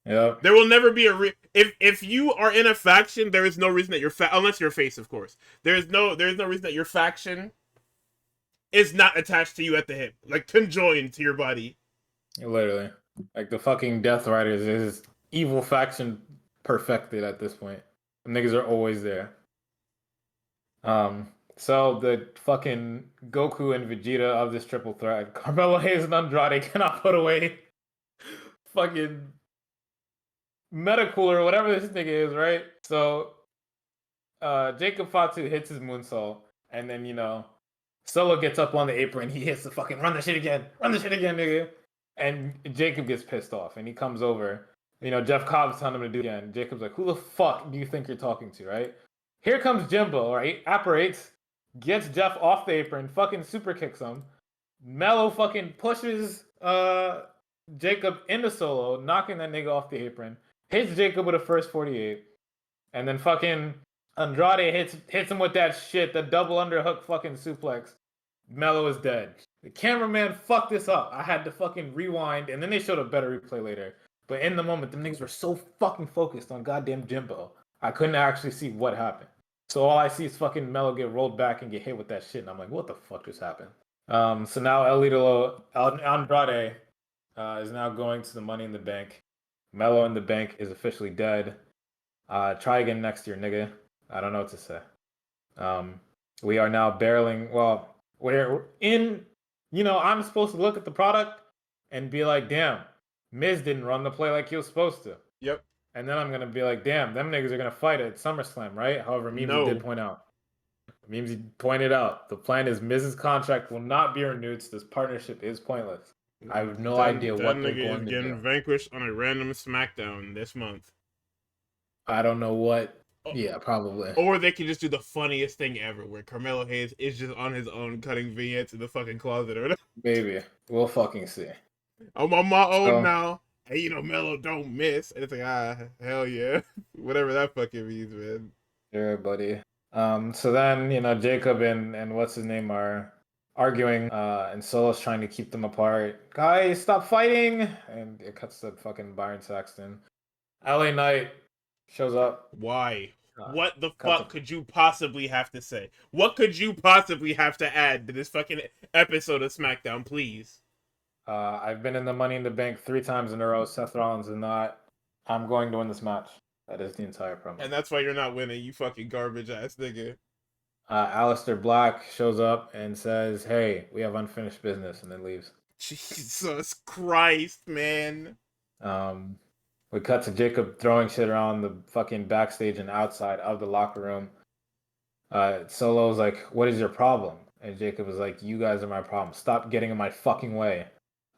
Yeah. There will never be if you are in a faction, there is no reason that unless you're a face, of course. There's no reason that your faction is not attached to you at the hip, like conjoined to your body. Literally. Like the fucking Death Riders is evil faction perfected at this point. The niggas are always there. So the fucking Goku and Vegeta of this triple threat, Carmelo Hayes and Andrade cannot put away fucking Metacooler or whatever this nigga is, right? So Jacob Fatu hits his moonsault, and then Solo gets up on the apron, he hits the fucking run the shit again, nigga. And Jacob gets pissed off, and he comes over. Jeff Cobb's telling him to do it again. Jacob's like, who the fuck do you think you're talking to, right? Here comes Jimbo, right? Apparates, gets Jeff off the apron, fucking super kicks him. Melo fucking pushes Jacob into Solo, knocking that nigga off the apron. Hits Jacob with a first 48. And then fucking Andrade hits him with that shit, the double underhook fucking suplex. Melo is dead. The cameraman fucked this up. I had to fucking rewind, and then they showed a better replay later. But in the moment, them niggas were so fucking focused on goddamn Jimbo, I couldn't actually see what happened. So all I see is fucking Melo get rolled back and get hit with that shit, and I'm like, what the fuck just happened? So now Andrade is now going to the Money in the Bank. Melo in the Bank is officially dead. Try again next year, nigga. I don't know what to say. We are now barreling. Well, we're in. I'm supposed to look at the product and be like, damn, Miz didn't run the play like he was supposed to. Yep. And then I'm gonna be like, damn, them niggas are gonna fight at SummerSlam, right? However, Memes did point out. Memes pointed out the plan is Miz's contract will not be renewed, so this partnership is pointless. I have no idea what they're going to do. Getting vanquished on a random SmackDown this month. I don't know what. Yeah, probably. Or they can just do the funniest thing ever, where Carmelo Hayes is just on his own cutting vignettes in the fucking closet or whatever. Maybe. We'll fucking see. I'm on my own now. Hey, Melo don't miss. And it's like, hell yeah. Whatever that fucking means, man. Sure, buddy. So then, Jacob and what's his name are arguing, and Solo's trying to keep them apart. Guys, stop fighting! And it cuts to fucking Byron Saxton. LA Knight shows up. Why? What the fuck could you possibly have to say? What could you possibly have to add to this fucking episode of SmackDown, please? I've been in the Money in the Bank 3 times in a row. Seth Rollins is not. I'm going to win this match. That is the entire promo. And that's why you're not winning, you fucking garbage ass nigga. Aleister Black shows up and says, hey, we have unfinished business, and then leaves. Jesus Christ, man. We cut to Jacob throwing shit around the fucking backstage and outside of the locker room. Solo's like, "What is your problem?" And Jacob is like, "You guys are my problem. Stop getting in my fucking way."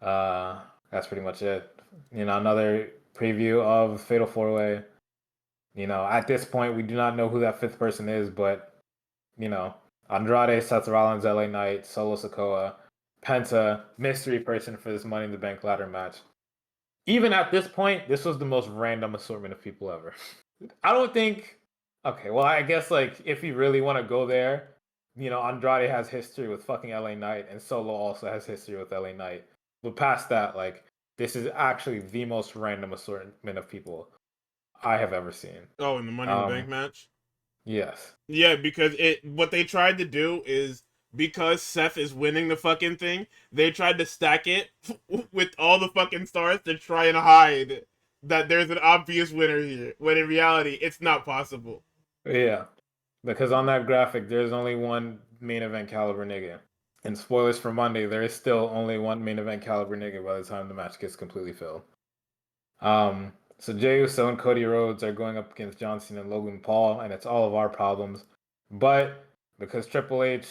That's pretty much it. Another preview of Fatal 4-Way. At this point, we do not know who that fifth person is, but Andrade, Seth Rollins, LA Knight, Solo Sikoa, Penta, mystery person for this Money in the Bank ladder match. Even at this point, this was the most random assortment of people ever. I don't think. Okay, well, I guess if you really want to go there, Andrade has history with fucking LA Knight, and Solo also has history with LA Knight. But past that, this is actually the most random assortment of people I have ever seen. Oh, in the Money in the Bank match? Yes. Yeah, because what they tried to do is, because Seth is winning the fucking thing, they tried to stack it with all the fucking stars to try and hide that there's an obvious winner here, when in reality, it's not possible. Yeah, because on that graphic, there's only one main event caliber nigga. And spoilers for Monday, there is still only one main event caliber nigga by the time the match gets completely filled. So Jey Uso and Cody Rhodes are going up against John Cena and Logan Paul, and it's all of our problems. But because Triple H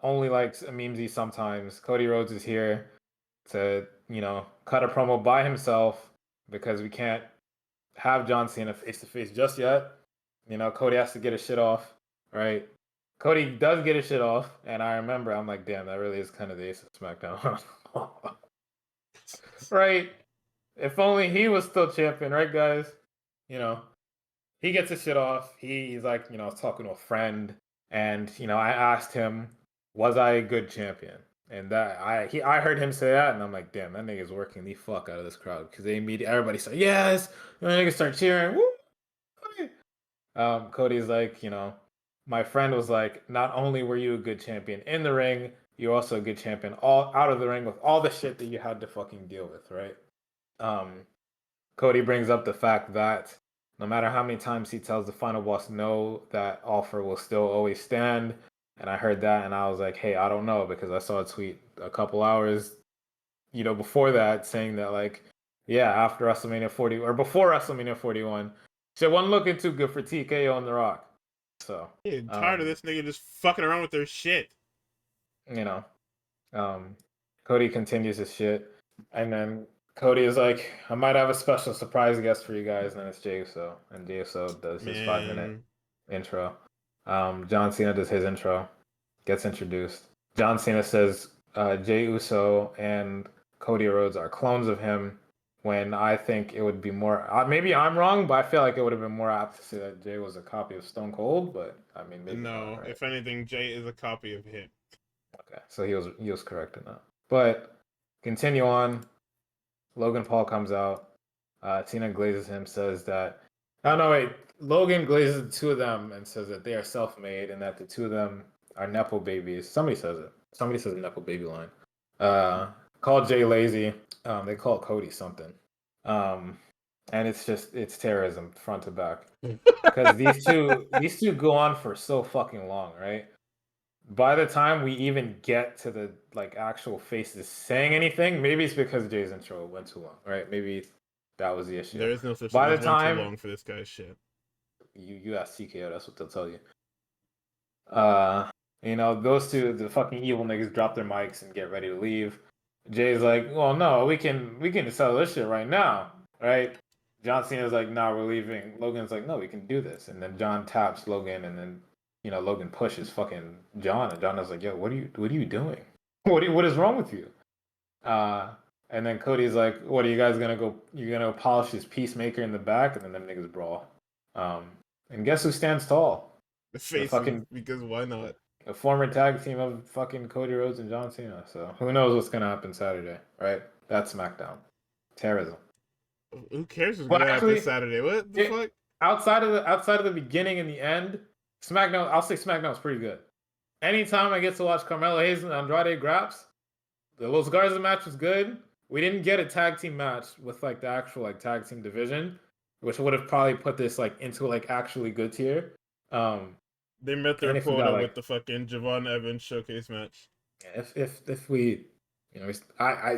only likes a memesy sometimes, Cody Rhodes is here to, cut a promo by himself because we can't have John Cena face to face just yet. Cody has to get his shit off, right? Cody does get his shit off, and I remember I'm like, damn, that really is kind of the ace of SmackDown. Right? If only he was still champion, right, guys? He gets his shit off. He's like, talking to a friend, and I asked him, was I a good champion? And that I heard him say that, and I'm like, damn, that nigga's working the fuck out of this crowd because everybody said yes, and the niggas start cheering. Woo! Cody's like, my friend was like, not only were you a good champion in the ring, you're also a good champion all out of the ring with all the shit that you had to fucking deal with, right? Cody brings up the fact that no matter how many times he tells the final boss no, that offer will still always stand. And I heard that and I was like, hey, I don't know, because I saw a tweet a couple hours, before that saying that yeah, after WrestleMania 40 or before WrestleMania 41, shit wasn't looking too good for TKO and The Rock. So Yeah, tired of this nigga just fucking around with their shit. you know, Cody continues his shit, and then Cody is like, I might have a special surprise guest for you guys, and then it's Jey Uso, and Jey Uso does his 5-minute intro. John Cena does his intro, gets introduced. John Cena says Jey Uso and Cody Rhodes are clones of him, when I think it would be more, maybe I'm wrong, but I feel like it would have been more apt to say that Jey was a copy of Stone Cold, but I mean, maybe No, not, right? if anything, Jay is a copy of him. Okay, so he was correct in that. But continue on. Logan Paul comes out. Tina glazes him, says that. Oh no, wait. Logan glazes the two of them and says that they are self-made and that the two of them are nepo babies. Somebody says it. Somebody says a nepo baby line. Call Jay lazy. They call Cody something. And it's terrorism front to back because these two go on for so fucking long, right? By the time we even get to the actual faces saying anything, maybe it's because Jay's intro went too long, right? Maybe that was the issue. There is no such thing By as the one too time long for this guy's shit. you ask TKO, that's what they'll tell you. Those two, the fucking evil niggas, drop their mics and get ready to leave. Jay's like, well, no, we can settle this shit right now, right? John Cena's like, nah, we're leaving. Logan's like, no, we can do this. And then John taps Logan, and then Logan pushes fucking John, and John is like, yo, what are you doing? What is wrong with you? And then Cody's like, what are you guys gonna go? You're gonna polish his peacemaker in the back, and then them niggas brawl. And guess who stands tall? The The faces, fucking because why not? a former tag team of fucking Cody Rhodes and John Cena. So who knows what's gonna happen Saturday, right? That's SmackDown. Terrorism. Who cares what's Well, gonna happen actually, Saturday? What the fuck? outside of the beginning and the end, SmackDown. I'll say SmackDown's pretty good. Anytime I get to watch Carmelo Hayes and Andrade Graps, the Los Garza match was good. We didn't get a tag team match with the actual tag team division, which would have probably put this into actually good tier. They met their And if we got quota with the fucking Javon Evans showcase match. if we You know, this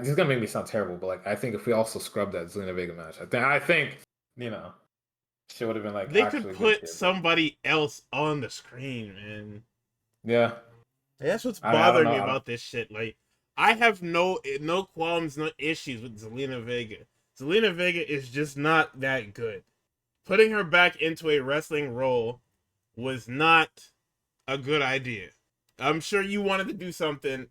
is gonna make me sound terrible, but like I think if we also scrubbed that Zelina Vega match, I think you know she would have been like They could actually good put here. But somebody else on the screen, man. yeah, That's what's I mean I don't bothering know. me about this shit. Like, I have no qualms, no issues with Zelina Vega. Zelina Vega is just not that good. Putting her back into a wrestling role was not a good idea. I'm sure you wanted to do something.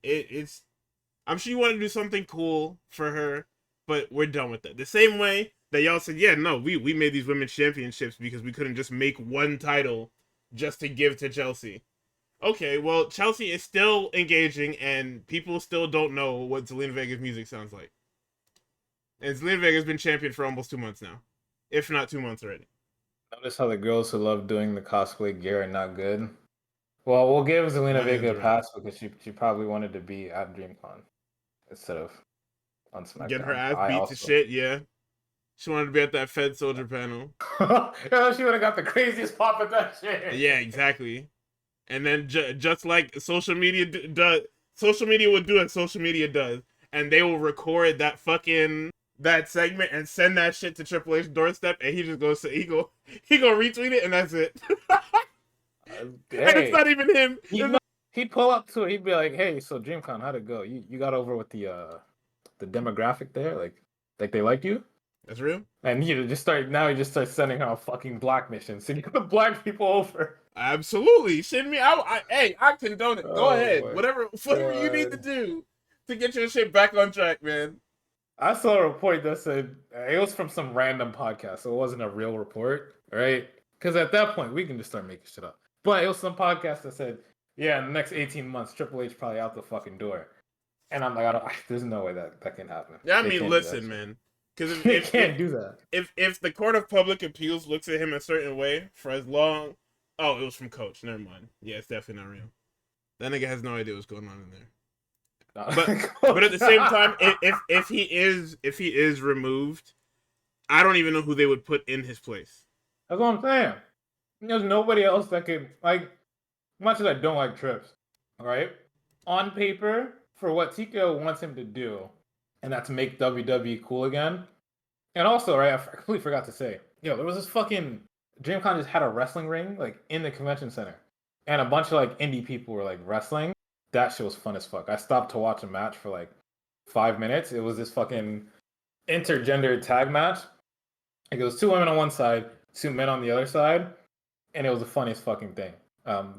I'm sure you wanted to do something cool for her, but we're done with that. The same way that y'all said, yeah, no, we made these women's championships because we couldn't just make one title just to give to Chelsea. Okay, well, Chelsea is still engaging, and people still don't know what Zelina Vega's music sounds like. And Zelina Vega's been champion for almost 2 months now, if not 2 months already. Notice how the girls who love doing the cosplay gear are not good. Well, we'll give Zelina My hands Vega a are up. pass because she probably wanted to be at DreamCon instead of on Getting her SmackDown. ass I beat to also. shit, yeah. She wanted to be at that Fed Soldier panel. Yeah, she would have got the craziest pop at that shit. Yeah, exactly. And then just like social media does, social media will do it. Social media does, and they will record that segment and send that shit to Triple H doorstep, and he just goes to he go retweet it, and that's it. And it's Hey, not even him. he'd pull up to it. He'd be like, "Hey, so DreamCon, how'd it go? You got over with the demographic there? Like they liked you?" That's real. And he just starts sending out fucking black missions. So you got the black people over. Absolutely, send me. Hey, I condone it. Go Oh ahead. my Whatever you need to god. do to get your shit back on track, man. I saw a report that said it was from some random podcast, so it wasn't a real report, right? Because at that point we can just start making shit up. But it was some podcast that said, yeah, in the next 18 months, Triple H probably out the fucking door. And I'm like, there's no way that can happen. Yeah, I They mean, can't do that listen, shit. man. Because They can't do that. if the Court of Public Appeals looks at him a certain way for as long, oh, it was from Coach. Never mind. Yeah, it's definitely not real. That nigga has no idea what's going on in there. But at the same time, if he is removed, I don't even know who they would put in his place. That's what I'm saying. There's nobody else that could like. Much as I don't like Trips, all right. On paper, for what TKO wants him to do, and that's make WWE cool again. And also, right, I completely forgot to say, there was this fucking DreamCon just had a wrestling ring like in the convention center, and a bunch of like indie people were like wrestling. That shit was fun as fuck. I stopped to watch a match for like 5 minutes. It was this fucking intergender tag match. Like it was two women on one side, two men on the other side, and it was the funniest fucking thing.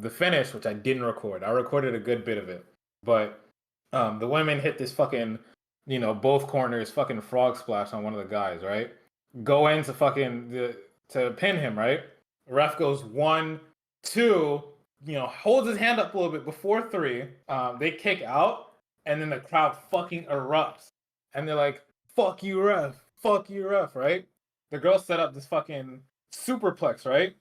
The finish, which I didn't record, I recorded a good bit of it, but the women hit this fucking, both corners fucking frog splash on one of the guys, right? Go into to pin him, right? Ref goes 1, 2, holds his hand up a little bit before 3. They kick out, and then the crowd fucking erupts, and they're like, "Fuck you, ref," right? The girls set up this fucking superplex, right?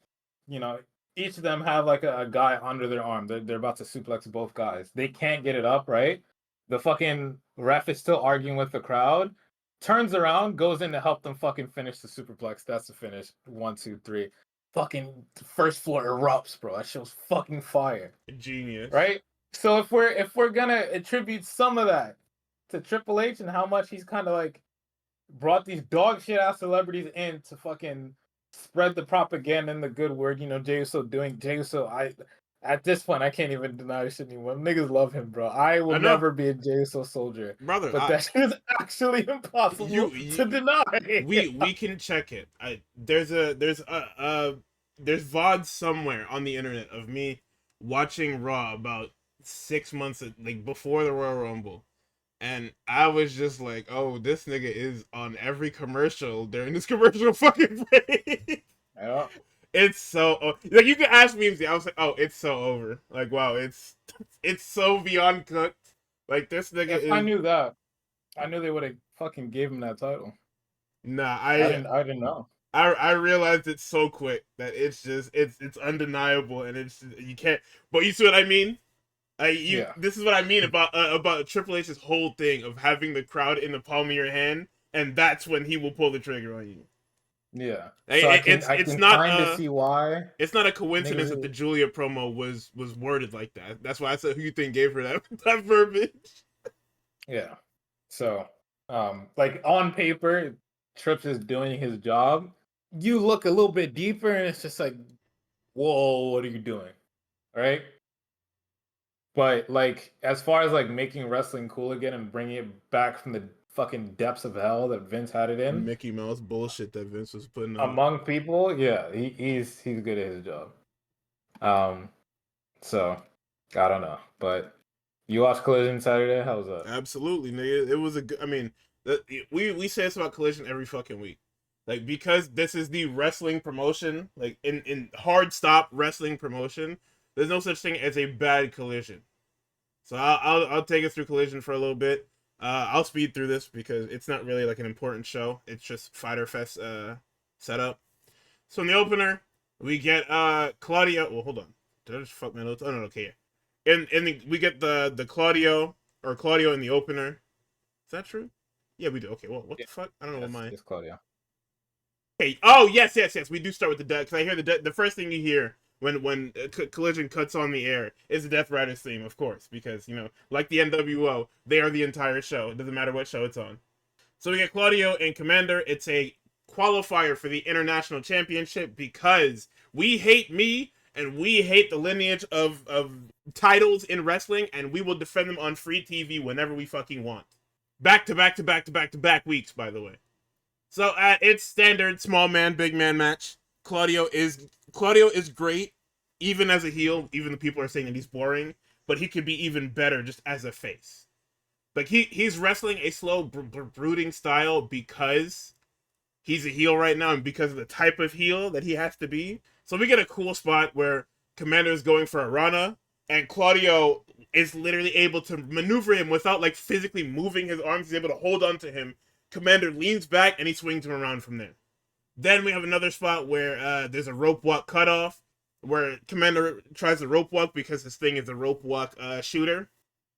You know, each of them have like a guy under their arm. They're about to suplex both guys. They can't get it up, right? The fucking ref is still arguing with the crowd. Turns around, goes in to help them fucking finish the superplex. That's the finish. 1, 2, 3. Fucking first floor erupts, bro. That shit was fucking fire. Genius. Right? So if we're gonna attribute some of that to Triple H and how much he's kind of like brought these dog shit ass celebrities in to fucking spread the propaganda and the good word. Jey Uso doing Jey Uso. At this point I can't even deny this shit anymore. Niggas love him, bro. I will I know, never be a Jey Uso soldier, brother. but that shit is actually impossible to deny. We can check it. There's VOD somewhere on the internet of me watching Raw about 6 months like before the Royal Rumble. And I was just like, oh, this nigga is on every commercial during this commercial fucking break. Yeah. It's so like you can ask me, I was like, oh, it's so over. Like, wow, it's so beyond cooked. Like this nigga If is. I knew that, I knew they would have fucking gave him that title. Nah, I didn't know. I realized it so quick that it's undeniable and you can't. But you see what I mean? Yeah. This is what I mean about Triple H's whole thing of having the crowd in the palm of your hand, and that's when he will pull the trigger on you. Yeah. Like, So I can kind of see why. It's not a coincidence that Niggas, the Julia promo was worded like that. That's why I said who you think gave her that that verbiage. yeah. So, like on paper, Trips is doing his job. You look a little bit deeper, and it's just like, whoa, what are you doing? Right? But like, as far as like making wrestling cool again and bringing it back from the fucking depths of hell that Vince had it in, Mickey Mouse bullshit that Vince was putting out. among people, yeah, he's good at his job. Um, so I don't know, but you watched Collision Saturday? How was that? Absolutely, nigga. It was a good. I mean, we say this about Collision every fucking week, like because this is the wrestling promotion, like in hard stop wrestling promotion. There's no such thing as a bad Collision. So I'll take us through Collision for a little bit. I'll speed through this because it's not really like an important show. It's just Fighter Fest setup. So in the opener, we get Claudio. Well, hold on. Did I just fuck my notes? Oh no, okay. We get the Claudio in the opener. Is that true? Yeah, we do. Okay, well, what Yeah, the fuck? I don't know what my. yes, Claudio. Hey, oh yes, yes, yes. We do start with the death because I hear the first thing you hear when Collision cuts on the air is the Death Riders theme, of course, because like the NWO, they are the entire show. It doesn't matter what show it's on. So we get Claudio and Commander. It's a qualifier for the International Championship because we hate me and we hate the lineage of titles in wrestling, and we will defend them on free TV whenever we fucking want. Back to back to back to back to back weeks, by the way. So it's standard small man, big man match. Claudio is great, even as a heel. Even the people are saying that he's boring, but he could be even better just as a face. Like he's wrestling a slow, brooding style because he's a heel right now, and because of the type of heel that he has to be. So we get a cool spot where Commander is going for a Rana, and Claudio is literally able to maneuver him without like physically moving his arms. He's able to hold on to him. Commander leans back and he swings him around from there. Then we have another spot where there's a rope walk cutoff, where Commander tries to rope walk because his thing is a rope walk shooter.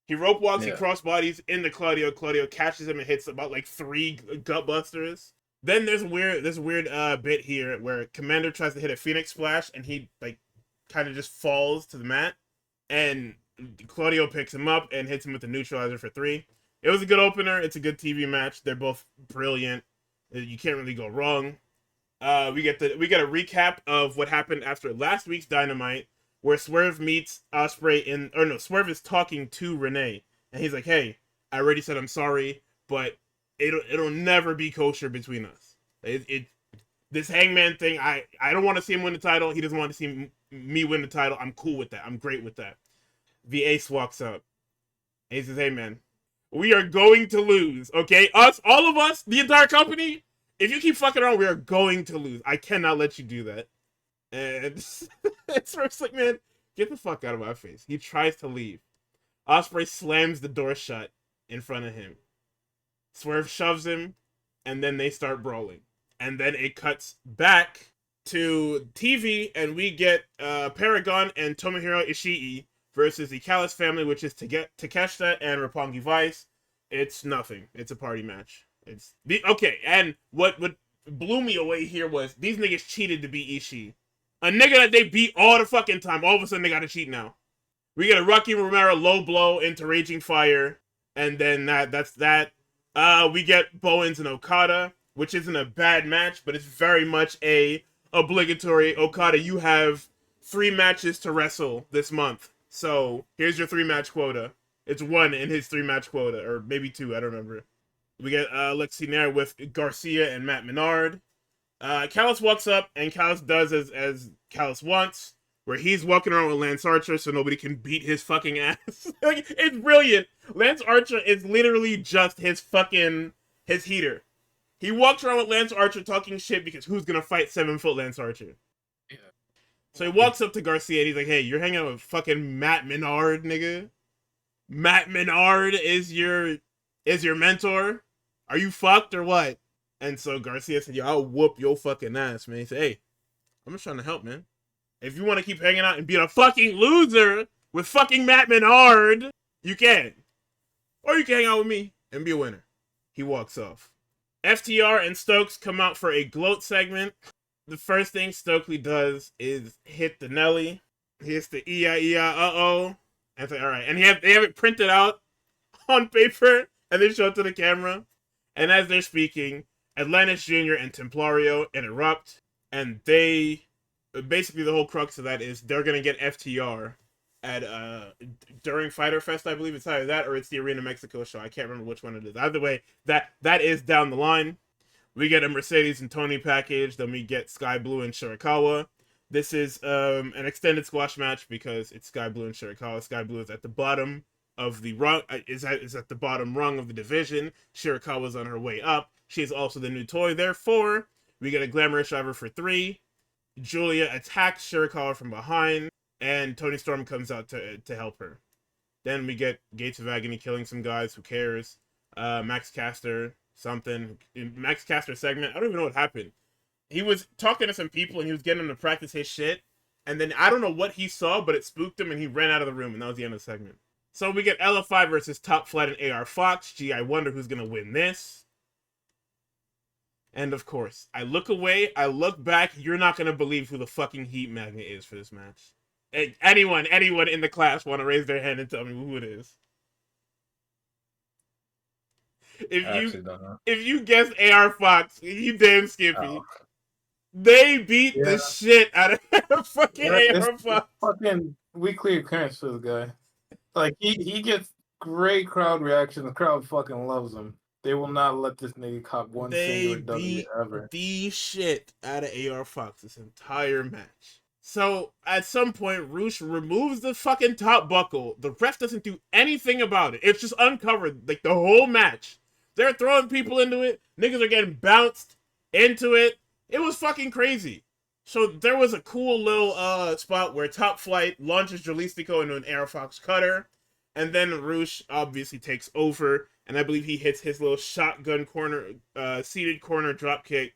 He rope walks, he cross bodies into Claudio. Claudio catches him and hits about like 3 gut busters. Then there's a weird bit here where Commander tries to hit a Phoenix Splash and he like kind of just falls to the mat, and Claudio picks him up and hits him with the neutralizer for 3. It was a good opener. It's a good TV match. They're both brilliant. You can't really go wrong. We get a recap of what happened after last week's Dynamite, where Swerve meets Ospreay Swerve is talking to Renee, and he's like, "Hey, I already said I'm sorry, but it'll never be kosher between us. This Hangman thing, I don't want to see him win the title. He doesn't want to see me win the title. I'm cool with that. I'm great with that." The Ace walks up, and he says, "Hey man, we are going to lose, okay? All of us, the entire company. If you keep fucking around, we are going to lose. I cannot let you do that." And it's like, man, get the fuck out of my face. He tries to leave. Ospreay slams the door shut in front of him. Swerve shoves him, and then they start brawling. And then it cuts back to TV, and we get Paragon and Tomohiro Ishii versus the Callis family, which is Takeshita and Roppongi Vice. It's nothing. It's a party match. Okay, and what blew me away here was these niggas cheated to beat Ishii. A nigga that they beat all the fucking time, all of a sudden they gotta cheat now. We get a Rocky Romero low blow into Raging Fire, and then that's that. We get Bowens and Okada, which isn't a bad match, but it's very much a obligatory. Okada, you have 3 matches to wrestle this month, so here's your 3-match quota. It's 1 in his 3-match quota, or maybe 2, I don't remember. We get Lexi Nair with Garcia and Matt Menard. Callis walks up, and Callis does as Callis wants, where he's walking around with Lance Archer so nobody can beat his fucking ass. Like, it's brilliant. Lance Archer is literally just his heater. He walks around with Lance Archer talking shit because who's gonna fight 7-foot Lance Archer? Yeah. So he walks up to Garcia and he's like, "Hey, you're hanging out with fucking Matt Menard, nigga. Matt Menard is your mentor. Are you fucked or what?" And so Garcia said, "Yo, I'll whoop your fucking ass, man." He said, "Hey, I'm just trying to help, man. If you want to keep hanging out and being a fucking loser with fucking Matt Menard, you can. Or you can hang out with me and be a winner." He walks off. FTR and Stokes come out for a gloat segment. The first thing Stokely does is hit the Nelly. He hits the E-I-E-I, uh-oh. And it's like, all right. And they have it printed out on paper And they show it to the camera. And as they're speaking, Atlantis Jr. and Templario interrupt. And they... Basically, the whole crux of that is they're going to get FTR at during Fyter Fest, I believe. It's either that or it's the Arena Mexico show. I can't remember which one it is. Either way, that is down the line. We get a Mercedes and Tony package. Then we get Sky Blue and Shirakawa. This is an extended squash match because it's Sky Blue and Shirakawa. Sky Blue is at the bottom of the rung. Is at the bottom rung of the division. Shirakawa's on her way up. She is also the new toy. Therefore, we get a glamorous driver for 3. Julia attacks Shirakawa from behind, and Tony Storm comes out to help her. Then we get Gates of Agony killing some guys. Who cares? Max Caster, something. In Max Caster segment, I don't even know what happened. He was talking to some people, and he was getting them to practice his shit. And then I don't know what he saw, but it spooked him, and he ran out of the room, and that was the end of the segment. So we get LFI versus Top Flight and AR Fox. Gee, I wonder who's going to win this. And of course, I look away, I look back, you're not going to believe who the fucking Heat Magnet is for this match. Anyone in the class want to raise their hand and tell me who it is? If you guess AR Fox, you damn Skippy. Oh. They beat the shit out of fucking AR Fox. Fucking weekly occurrence for the guy. Like, he gets great crowd reaction. The crowd fucking loves him. They will not let this nigga cop one singular W ever. The shit out of AR Fox this entire match. So at some point, Roosh removes the fucking top buckle. The ref doesn't do anything about it. It's just uncovered like the whole match. They're throwing people into it. Niggas are getting bounced into it. It was fucking crazy. So there was a cool little spot where Top Flight launches Jalisco into an AR Fox cutter. And then Roosh obviously takes over. And I believe he hits his little shotgun corner, seated corner drop kick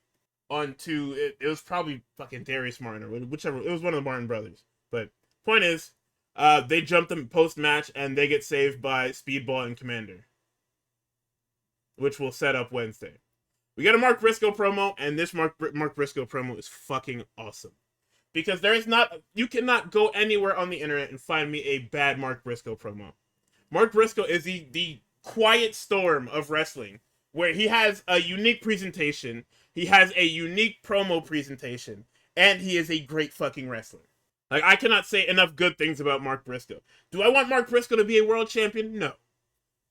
onto it. Was probably fucking Darius Martin or whichever. It was one of the Martin brothers. But point is, they jump them post match and they get saved by Speedball and Commander, which will set up Wednesday. We got a Mark Briscoe promo, and this Mark Briscoe promo is fucking awesome because you cannot go anywhere on the internet and find me a bad Mark Briscoe promo. Mark Briscoe is the quiet storm of wrestling, where he has a unique presentation, he has a unique promo presentation, and he is a great fucking wrestler. Like, I cannot say enough good things about Mark Briscoe. Do I want Mark Briscoe to be a world champion? No.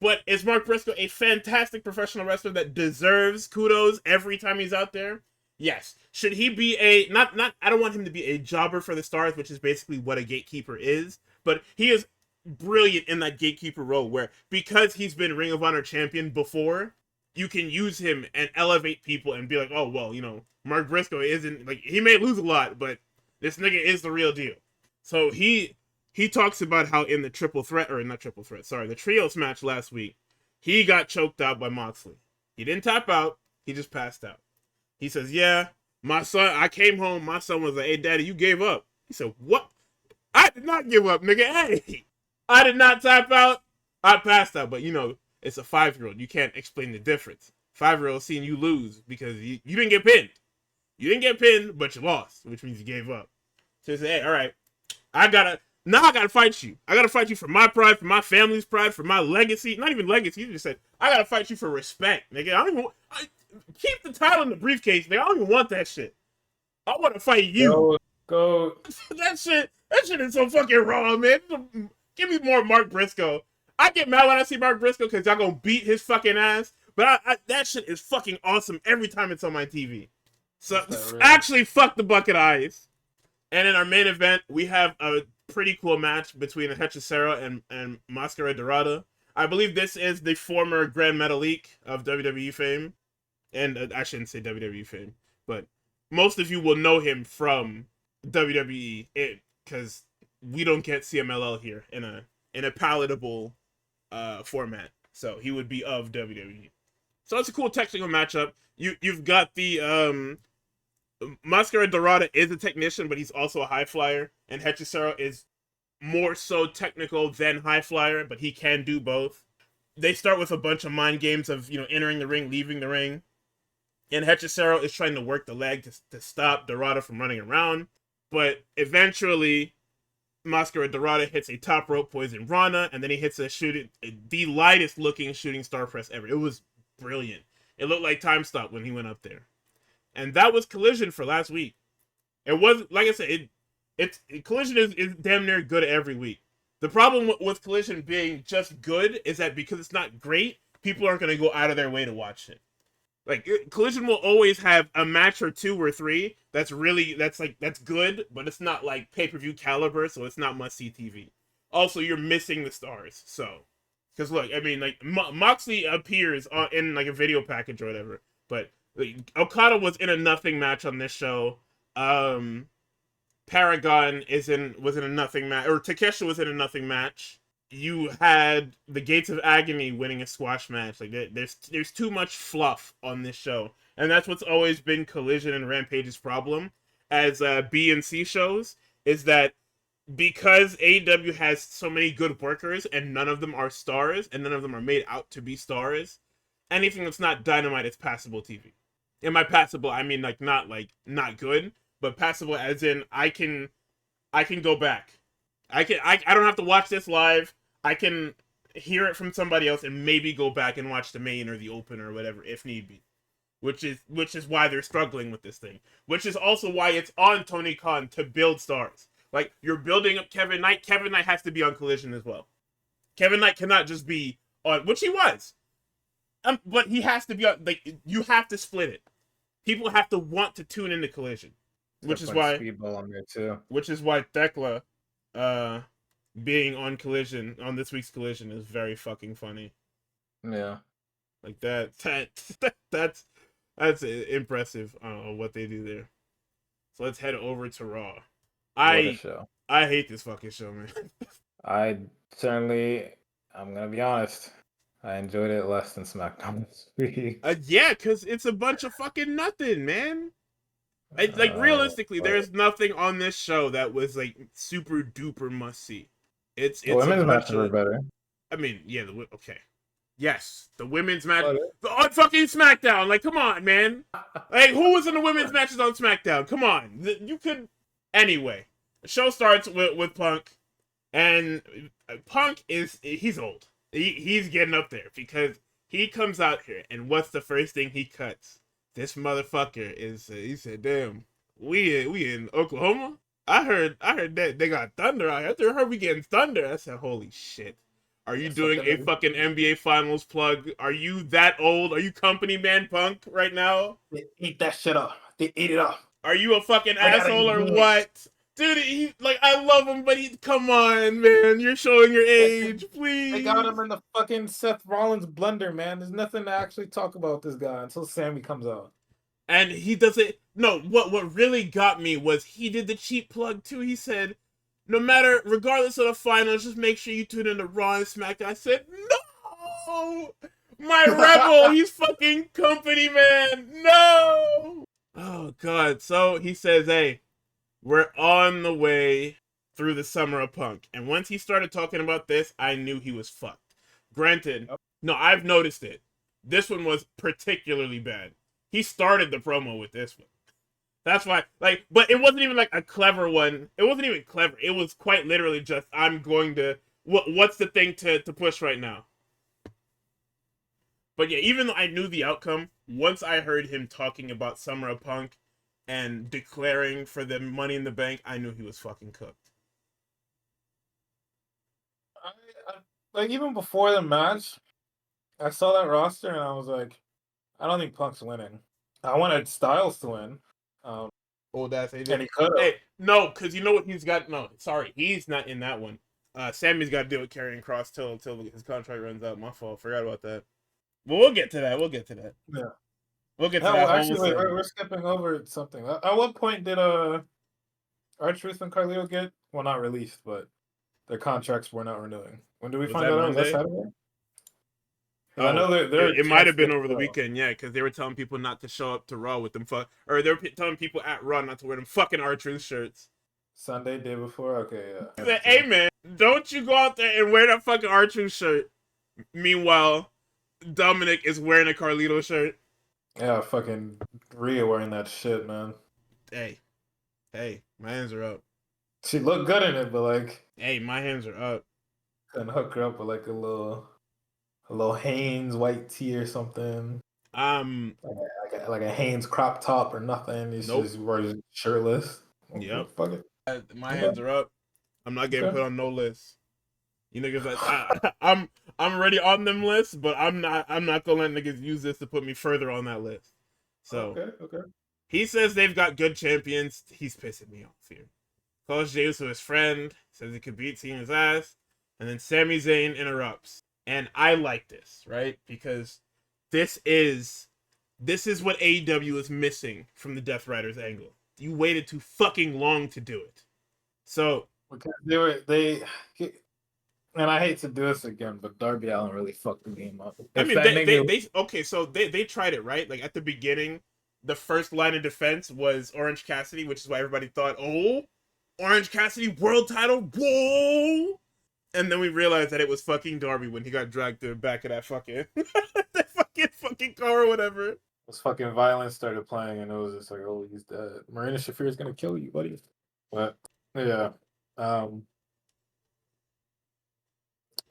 But is Mark Briscoe a fantastic professional wrestler that deserves kudos every time he's out there? Yes. Should he be I don't want him to be a jobber for the Stars, which is basically what a gatekeeper is, but he is brilliant in that gatekeeper role where, because he's been Ring of Honor champion before, you can use him and elevate people and be like, oh, well, Mark Briscoe isn't, like, he may lose a lot, but this nigga is the real deal. So he talks about how in the the trios match last week, he got choked out by Moxley. He didn't tap out, he just passed out. He says, yeah, my son, I came home, my son was like, hey, daddy, you gave up. He said, what? I did not give up, nigga. Hey, I did not tap out. I passed out. But, it's a 5-year-old. You can't explain the difference. 5-year-old seeing you lose because you didn't get pinned. You didn't get pinned, but you lost, which means you gave up. So he said, hey, all right, I gotta fight you. I gotta fight you for my pride, for my family's pride, for my legacy. Not even legacy. He just said, I gotta fight you for respect, nigga. Keep the title in the briefcase, nigga. I don't even want that shit. I want to fight you. Go. That shit is so fucking wrong, man. Give me more Mark Briscoe. I get mad when I see Mark Briscoe because y'all gonna beat his fucking ass. But that shit is fucking awesome every time it's on my TV. So actually, fuck the bucket eyes. And in our main event, we have a pretty cool match between Hechicero and Mascara Dorada. I believe this is the former Grand Metalik of WWE fame. And I shouldn't say WWE fame, but most of you will know him from WWE because we don't get CMLL here in a palatable format. So he would be of WWE. So it's a cool technical matchup. You've got the Mascara Dorada is a technician, but he's also a high flyer, and Hechicero is more so technical than high flyer, but he can do both. They start with a bunch of mind games of entering the ring, leaving the ring. And Hechicero is trying to work the leg to stop Dorada from running around. But eventually, Mascara Dorada hits a top rope poison Rana, and then he hits the lightest looking shooting star press ever. It was brilliant. It looked like time stop when he went up there. And that was Collision for last week. It was, like I said, Collision is damn near good every week. The problem with Collision being just good is that because it's not great, people aren't going to go out of their way to watch it. Like, Collision will always have a match or 2 or 3 that's good, but it's not like pay-per-view caliber, so it's not must-see TV. Also, you're missing the stars, so. Because look, I mean, like, Moxley appears in like a video package or whatever, but like, Okada was in a nothing match on this show. Paragon was in a nothing match, or Takeshita was in a nothing match. You had the Gates of Agony winning a squash match. Like, there's too much fluff on this show, and that's what's always been Collision and Rampage's problem as B and C shows, is that because AEW has so many good workers and none of them are stars and none of them are made out to be stars, anything that's not Dynamite is passable TV. And by passable, I mean like not good, but passable as in I can go back. I don't have to watch this live. I can hear it from somebody else and maybe go back and watch the main or the open or whatever if need be. Which is why they're struggling with this thing. Which is also why it's on Tony Khan to build stars. Like, you're building up Kevin Knight. Kevin Knight has to be on Collision as well. Kevin Knight cannot just be on, which he was. But he has to be on, like, you have to split it. People have to want to tune into Collision. Which is why Speedball on there too. Which is why Thekla being on Collision, on this week's Collision, is very fucking funny. Yeah. Like that's impressive what they do there. So let's head over to Raw. I hate this fucking show, man. I'm gonna be honest, I enjoyed it less than SmackDown this week. Yeah, because it's a bunch of fucking nothing, man. Like, realistically, there's nothing on this show that was like super duper must see. It's the women's matches were better. I mean, yeah, okay. Yes, the women's match on fucking SmackDown. Like, come on, man. Like, who was in the women's matches on SmackDown? Come on, you could. Anyway, the show starts with Punk, and Punk he's old. He's getting up there because he comes out here, and what's the first thing he cuts? This motherfucker is. He said, "Damn, we in Oklahoma. I heard that they got thunder out here. I heard we getting thunder." I said, "Holy shit." Are you doing a fucking NBA Finals plug? Are you that old? Are you company man Punk right now? They eat that shit up. They eat it up. Are you a fucking asshole or what? Dude, I love him, but come on, man. You're showing your age, please. They got him in the fucking Seth Rollins blender, man. There's nothing to actually talk about this guy until Sammy comes out. And he does it. No, what really got me was he did the cheap plug, too. He said, regardless of the finals, just make sure you tune in to Raw and SmackDown. I said, no! My Rebel, he's fucking company, man! No! Oh, God. So he says, hey, we're on the way through the summer of Punk. And once he started talking about this, I knew he was fucked. Granted, no, I've noticed it. This one was particularly bad. He started the promo with this one. That's why, but it wasn't even like a clever one. It wasn't even clever. It was quite literally just, I'm going to, what's the thing to push right now? But yeah, even though I knew the outcome, once I heard him talking about Summer of Punk and declaring for the Money in the Bank, I knew he was fucking cooked. Like, even before the match, I saw that roster and I was like, I don't think Punk's winning. I wanted Styles to win. Old ass AJ. And he could have. Hey, no, because you know what he's got? No, sorry, he's not in that one. Sammy's got to deal with Karrion Kross till his contract runs out. My fault. Forgot about that. Well, we'll get to that. Yeah. We'll get to that. Well, actually, we're skipping over something. At what point did R-Truth and Carlito get, well, not released, but their contracts were not renewing? When did we find that out? Was that Saturday? I know it might have been over the weekend, yeah, because they were telling people not to show up to Raw with them or they were telling people at Raw not to wear them fucking R-Truth shirts. Sunday, day before? Okay, yeah. Said, hey, man, don't you go out there and wear that fucking R-Truth shirt. Meanwhile, Dominic is wearing a Carlito shirt. Yeah, fucking Rhea wearing that shit, man. Hey, my hands are up. She looked good in it, but like Hey, my hands are up. couldn't hook her up with like a little Hanes white tee or something. Um, Like a Hanes crop top or nothing. It's nope. just we're just shirtless. Okay, Yep. fuck it. My Okay. hands are up. I'm not getting Okay. put on no list. You niggas, I'm already on them lists, but I'm not gonna let niggas use this to put me further on that list. So Okay. Okay. he says they've got good champions. He's pissing me off here. Calls Jey Uso his friend, says he could beat Cena's ass, and then Sami Zayn interrupts. And I like this, right? Because this is what AEW is missing from the Death Riders angle. You waited too fucking long to do it. So Because and I hate to do this again, but Darby Allin really fucked the game up. I If mean, that made me they okay, so they tried it, right? Like at the beginning, the first line of defense was Orange Cassidy, which is why everybody thought, oh, Orange Cassidy world title, whoa. And then we realized that it was fucking Darby when he got dragged to the back of that fucking that fucking car or whatever. this fucking violence started playing, and it was just like, oh, he's dead. Marina Shafir is gonna kill you, buddy. But yeah, them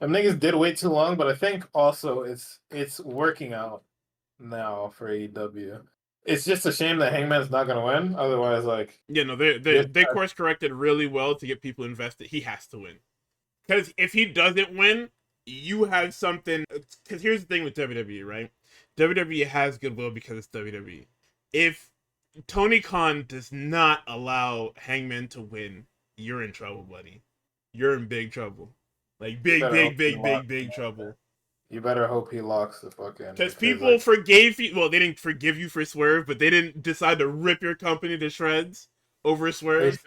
niggas did wait too long, but I think also it's working out now for AEW. It's just a shame that Hangman's not gonna win. Otherwise, like Yeah, no, they course corrected really well to get people invested. He has to win. Because if he doesn't win, you have something. Because here's the thing with WWE, right? WWE has goodwill because it's WWE. If Tony Khan does not allow Hangman to win, you're in trouble, buddy. You're in big trouble. Like big trouble. you better hope he locks the fuck in. Because Because people like forgave you. Well, they didn't forgive you for Swerve, but they didn't decide to rip your company to shreds over Swerve.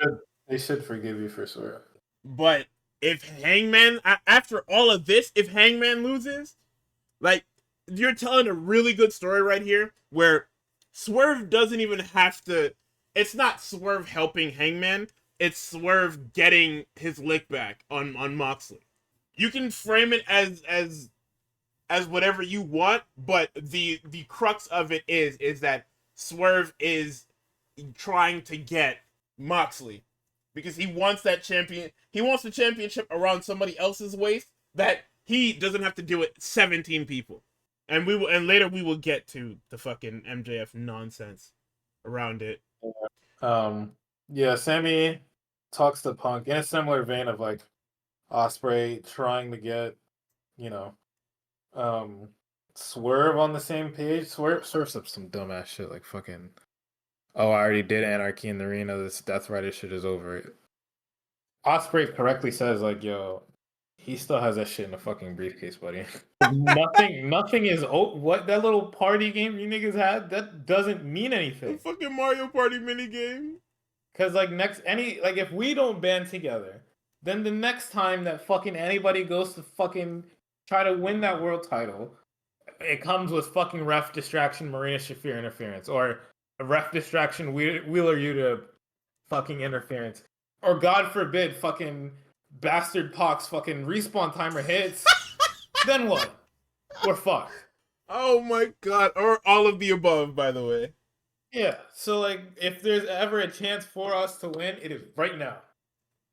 they should forgive you for swear. But if Hangman, after all of this, if Hangman loses, like, you're telling a really good story right here where Swerve doesn't even have to. It's not Swerve helping Hangman, it's Swerve getting his lick back on Moxley. You can frame it as whatever you want, but the crux of it is that Swerve is trying to get Moxley because he wants that champion. He wants the championship around somebody else's waist that he doesn't have to deal with 17 people. And we will, and later we will get to the fucking MJF nonsense around it. Yeah, Sammy talks to Punk in a similar vein of like Osprey trying to get, you know, Swerve on the same page. Swerve's up some dumbass shit like fucking. Oh, I already did Anarchy in the Arena. This Death Rider shit is over. Osprey correctly says like, "Yo, he still has that shit in the fucking briefcase, buddy." Nothing is. Oh, what that little party game you niggas had that doesn't mean The anything. fucking Mario Party minigame. Cause like if we don't band together, then the next time that fucking anybody goes to fucking try to win that world title, it comes with fucking ref distraction, Marina Shafir interference, or a ref distraction, Wheeler Yuta fucking interference, or God forbid, fucking bastard Pox fucking respawn timer hits. Then what? We're fucked. Oh my god. Or all of the above, by the way. Yeah. So like, if there's ever a chance for us to win, it is right now.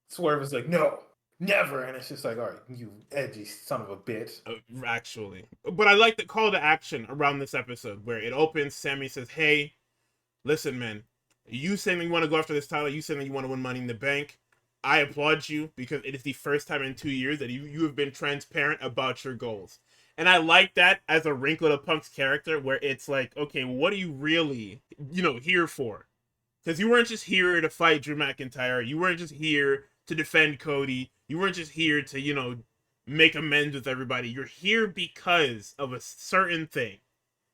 Swerve is like, no, never, and it's just like, all right, you edgy son of a bitch. Actually. But I like the call to action around this episode where it opens. Sammy says, hey, listen, man, you saying you want to go after this title, you saying that you want to win Money in the Bank. I applaud you because it is the first time in 2 years that you have been transparent about your goals. And I like that as a wrinkle to Punk's character where it's like, okay, what are you really, here for? Because you weren't just here to fight Drew McIntyre. You weren't just here to defend Cody. You weren't just here to, make amends with everybody. You're here because of a certain thing.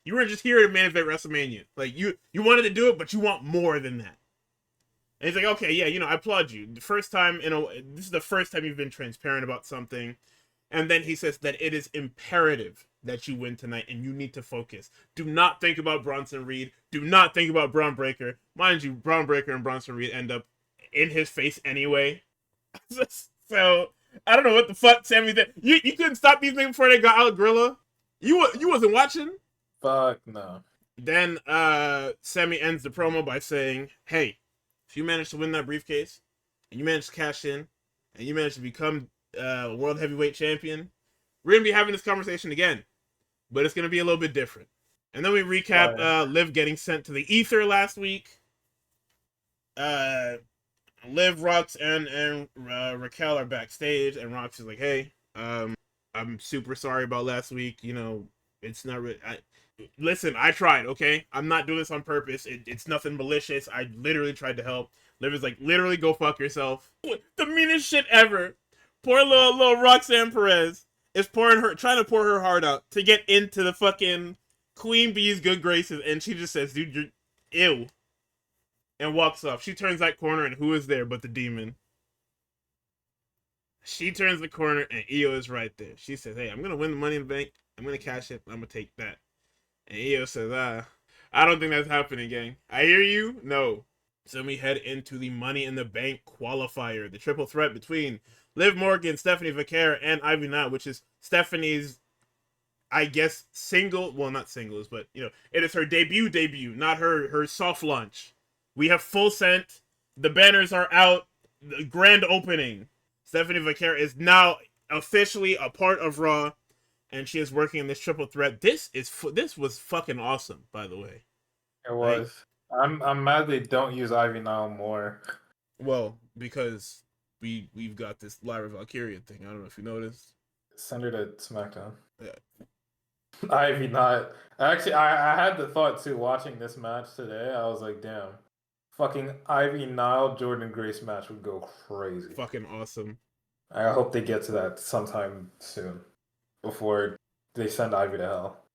You weren't just here to main event WrestleMania. Like, you wanted to do it, but you want more than that. And he's like, okay, yeah, I applaud you. This is the first time you've been transparent about something. And then he says that it is imperative that you win tonight and you need to focus. Do not think about Bronson Reed. Do not think about Braun Breaker. Mind you, Braun Breaker and Bronson Reed end up in his face anyway. So, I don't know what the fuck Sammy did. You couldn't stop these niggas before they got out of Gorilla? You wasn't watching? Fuck no. Then Sammy ends the promo by saying, hey, if you manage to win that briefcase, and you manage to cash in, and you manage to become world heavyweight champion, we're gonna be having this conversation again, but it's gonna be a little bit different. And then we recap Right. Liv getting sent to the ether last week. Liv, Rox, and Raquel are backstage, and Rox is like, "Hey, I'm super sorry about last week. You know, it's not really. Listen, I tried. Okay, I'm not doing this on purpose. It's nothing malicious. I literally tried to help." Liv is like, "Literally, go fuck yourself." The meanest shit ever. Poor little Roxanne Perez is trying to pour her heart out to get into the fucking Queen Bee's good graces, and she just says, "Dude, you're ew," and walks off. She turns that corner, and who is there but the demon? She turns the corner, and Io is right there. She says, "Hey, I'm gonna win the Money in the Bank. I'm gonna cash it. I'm gonna take that." And Io says, I don't think that's happening, gang. I hear you. No. So we head into the Money in the Bank qualifier, the triple threat between Liv Morgan, Stephanie Vaquer, and Ivy Nile, which is Stephanie's, I guess, single. Well, not singles, but you know, it is her debut, not her soft launch. We have full sent. The banners are out. The grand opening. Stephanie Vaquer is now officially a part of Raw, and she is working in this triple threat. This was fucking awesome, by the way. It Like, was. I'm mad they don't use Ivy now more. well, because we've got this Lyra Valkyria thing. I don't know if you noticed. Send her to SmackDown. Yeah. Ivy not. Actually, I had the thought too watching this match today. I was like, damn, fucking Ivy Nile Jordan Grace match would go crazy. Fucking awesome. I hope they get to that sometime soon before they send Ivy to hell,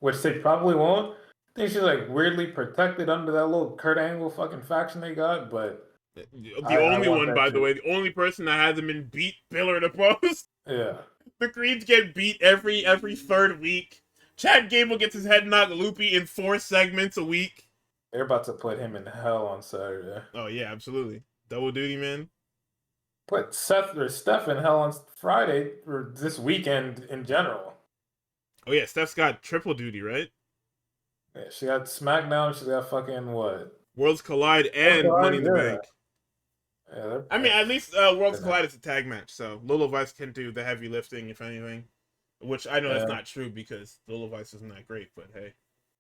which they probably won't. I think she's like weirdly protected under that little Kurt Angle fucking faction they got, but The I only want one, that by the too. way, the only person that hasn't been beat pillar to post. Yeah. The Creeds get beat every third week. Chad Gable gets his head knocked loopy in 4 segments a week. They're about to put him in hell on Saturday. Oh yeah, absolutely. Double duty, man. Put Seth or Steph in hell on Friday or this weekend in general. Oh yeah, Steph's got triple duty, right? Yeah, she got SmackDown. She's got fucking what? Worlds Collide Oh and Money God, in the yeah. Bank. Yeah, I mean, at least Worlds Collide is a tag match, so Lolo Vice can do the heavy lifting, if anything. Which I know that's not true because Lolo Vice isn't that great, but hey.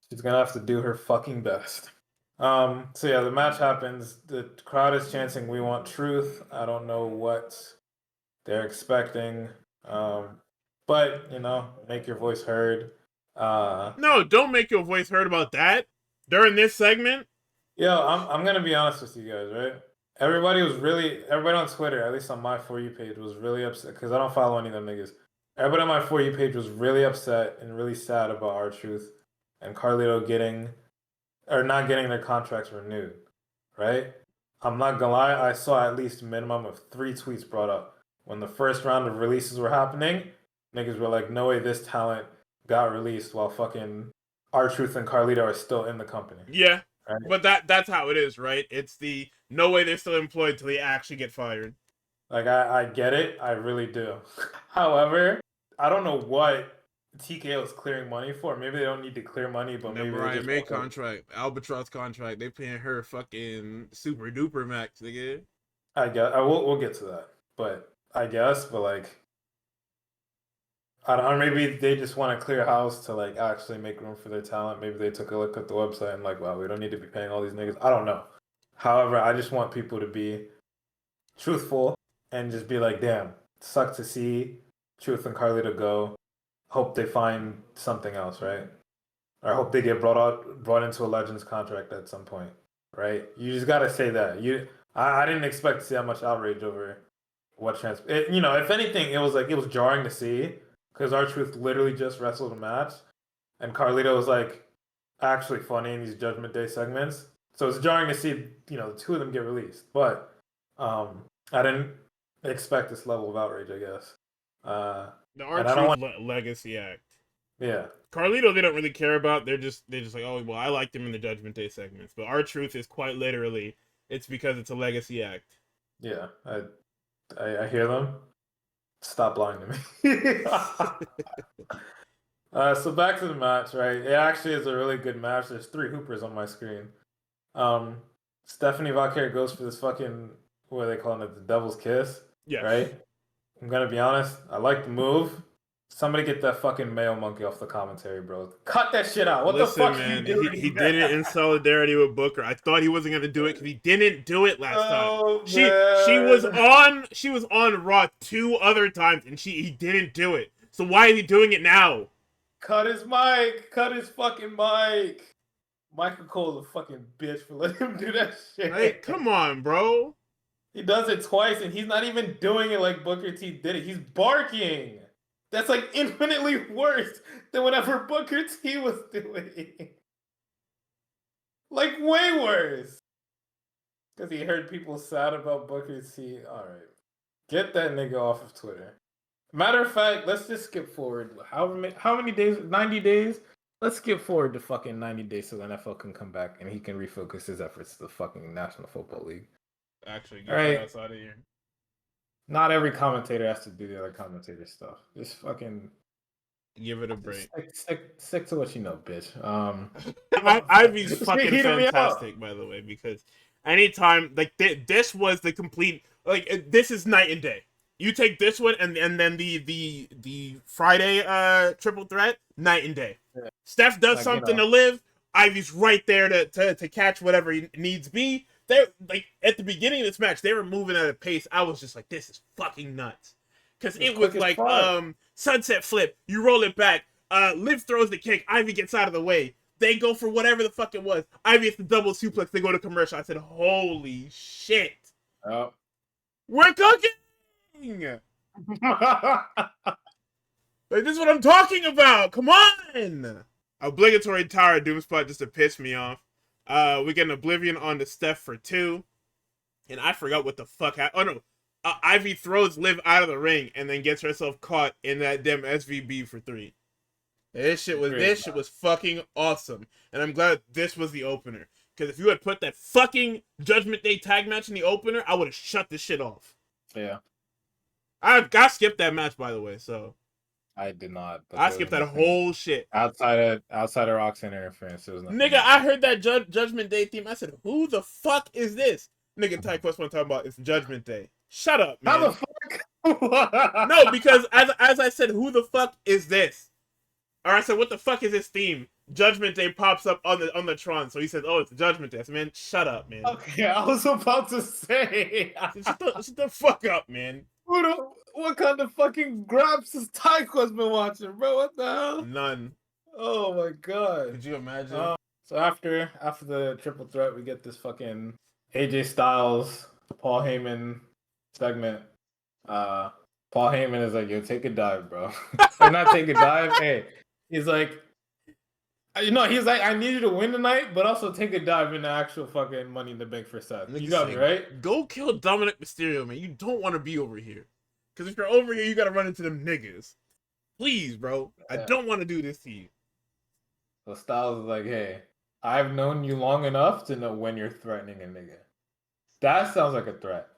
She's gonna have to do her fucking best. So yeah, the match happens. The crowd is chanting, "We want truth." I don't know what they're expecting. But you know, make your voice heard. No, don't make your voice heard about that during this segment. Yo, I'm gonna be honest with you guys, right? Everybody on Twitter, at least on my For You page, was really upset because I don't follow any of them niggas. Everybody on my For You page was really upset and really sad about R-Truth and Carlito getting or not getting their contracts renewed, right? I'm not gonna lie, I saw at least a minimum of 3 tweets brought up when the first round of releases were happening. Niggas were like, "No way, this talent got released while fucking R-Truth and Carlito are still in the company." Yeah, Right? but that's how it is, right? It's the no way they're still employed till they actually get fired. Like I get it, I really do. However, I don't know what TKO is clearing money for. Maybe they don't need to clear money, but That maybe they Mariah just May want to. contract, Albatross contract, they paying her fucking super duper max, nigga. I guess we'll get to that, but I guess, but like I don't know, maybe they just want to clear house to like actually make room for their talent. Maybe they took a look at the website and like, wow, we don't need to be paying all these niggas. I don't know. However, I just want people to be truthful and just be like, damn, suck to see Truth and Carlito go. Hope they find something else, right? Or I hope they get brought into a Legends contract at some point, right? You just gotta say that. I didn't expect to see that much outrage over what you know, if anything, it was jarring to see because R-Truth literally just wrestled a match, and Carlito was like actually funny in these Judgment Day segments. So it's jarring to see, you know, the two of them get released. But I didn't expect this level of outrage, I guess. The And I don't R-Truth want, legacy act. yeah, Carlito, they don't really care about. They're just like, oh well, I liked him in the Judgment Day segments. But R-Truth is quite literally, it's because it's a legacy act. yeah. I hear them. Stop lying to me. So back to the match, right? It actually is a really good match. There's 3 hoopers on my screen. Stephanie Vaquer goes for this fucking what are they calling it? The Devil's Kiss, Yeah. right? I'm gonna be honest. I like the move. Somebody get that fucking male monkey off the commentary, bro. Cut that shit out. What the Listen, fuck is he man, doing? he did it in solidarity with Booker. I thought he wasn't gonna do it because he didn't do it last time. Oh She was man. on Raw 2 other times and he didn't do it. So why is he doing it now? Cut his mic. Cut his fucking mic. Michael Cole's a fucking bitch for letting him do that shit. Like, come on, bro. He does it twice and he's not even doing it like Booker T did it. He's barking. That's like infinitely worse than whatever Booker T was doing. Like way worse. Because he heard people sad about Booker T. Alright. Get that nigga off of Twitter. Matter of fact, let's just skip forward. How many days? 90 days? Let's skip forward to fucking 90 days so the NFL can come back and he can refocus his efforts to the fucking National Football League. Actually, get Alright. that outside of here. Not every commentator has to do the other commentator stuff. Just fucking give it a break. Stick to what you know, bitch. Ivy's fucking fantastic, by the way, because anytime like this was the complete like this is night and day. You take this one and then the Friday triple threat, night and day. Yeah. Steph does like, something to live. Ivy's right there to catch whatever he needs be. They're like at the beginning of this match, they were moving at a pace. I was just like, this is fucking nuts. Because it was like sunset flip, you roll it back, Liv throws the kick, Ivy gets out of the way. They go for whatever the fuck it was. Ivy hits the double suplex, they go to commercial. I said, holy shit. Oh. We're cooking! Like, this is what I'm talking about. Come on! Obligatory Tower Doom spot just to piss me off. We get an Oblivion on the Steph for 2. And I forgot what the fuck happened. Oh no. Ivy throws Liv out of the ring and then gets herself caught in that damn SVB for 3. This shit was fucking awesome. And I'm glad this was the opener. Because if you had put that fucking Judgment Day tag match in the opener, I would have shut this shit off. Yeah. I skipped that match, by the way, so. I did not. I skipped that whole shit. Outside of Roxanne interference, there was nothing. Nigga, I heard that Judgment Day theme. I said, who the fuck is this? Nigga, Ty Quest want to talk about it's Judgment Day. Shut up, man. How the fuck? No, because as I said, who the fuck is this? Or I said, what the fuck is this theme? Judgment Day pops up on the Tron, so he says, oh, it's Judgment Day. I said, man, shut up, man. Okay, I was about to say. Shut the fuck up, man. What kind of fucking Graps has Ty Quest been watching, bro? What the hell? None. Oh my god. Could you imagine? So after the triple threat, we get this fucking AJ Styles, Paul Heyman segment. Paul Heyman is like, yo, take a dive, bro. Or not take a dive. Hey, he's like, he's like, I need you to win tonight, but also take a dive in the actual fucking Money in the Bank for Seth. You got me, right? Go kill Dominic Mysterio, man. You don't want to be over here. Because if you're over here, you got to run into them niggas. Please, bro. Yeah. I don't want to do this to you. So Styles is like, hey, I've known you long enough to know when you're threatening a nigga. That sounds like a threat.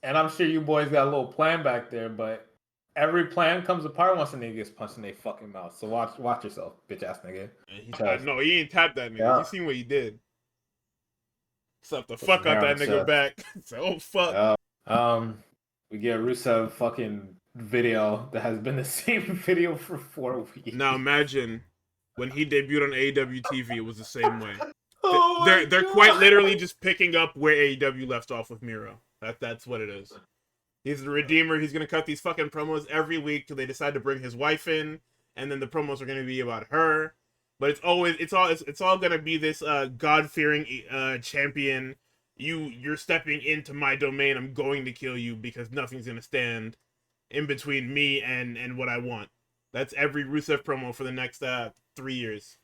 And I'm sure you boys got a little plan back there, but every plan comes apart once a nigga gets punched in their fucking mouth. So watch yourself, bitch ass nigga. No, he ain't tapped that nigga. Yeah. You seen what he did. Slap the fuck out that nigga back. So, oh fuck. We get Rusev fucking video that has been the same video for 4 weeks. Now imagine when he debuted on AEW TV, it was the same way. Oh they're quite literally just picking up where AEW left off with Miro. That's what it is. He's the Redeemer. He's gonna cut these fucking promos every week till they decide to bring his wife in, and then the promos are gonna be about her. But it's all gonna be this God-fearing champion. You're stepping into my domain. I'm going to kill you because nothing's gonna stand in between me and what I want. That's every Rusev promo for the next 3 years.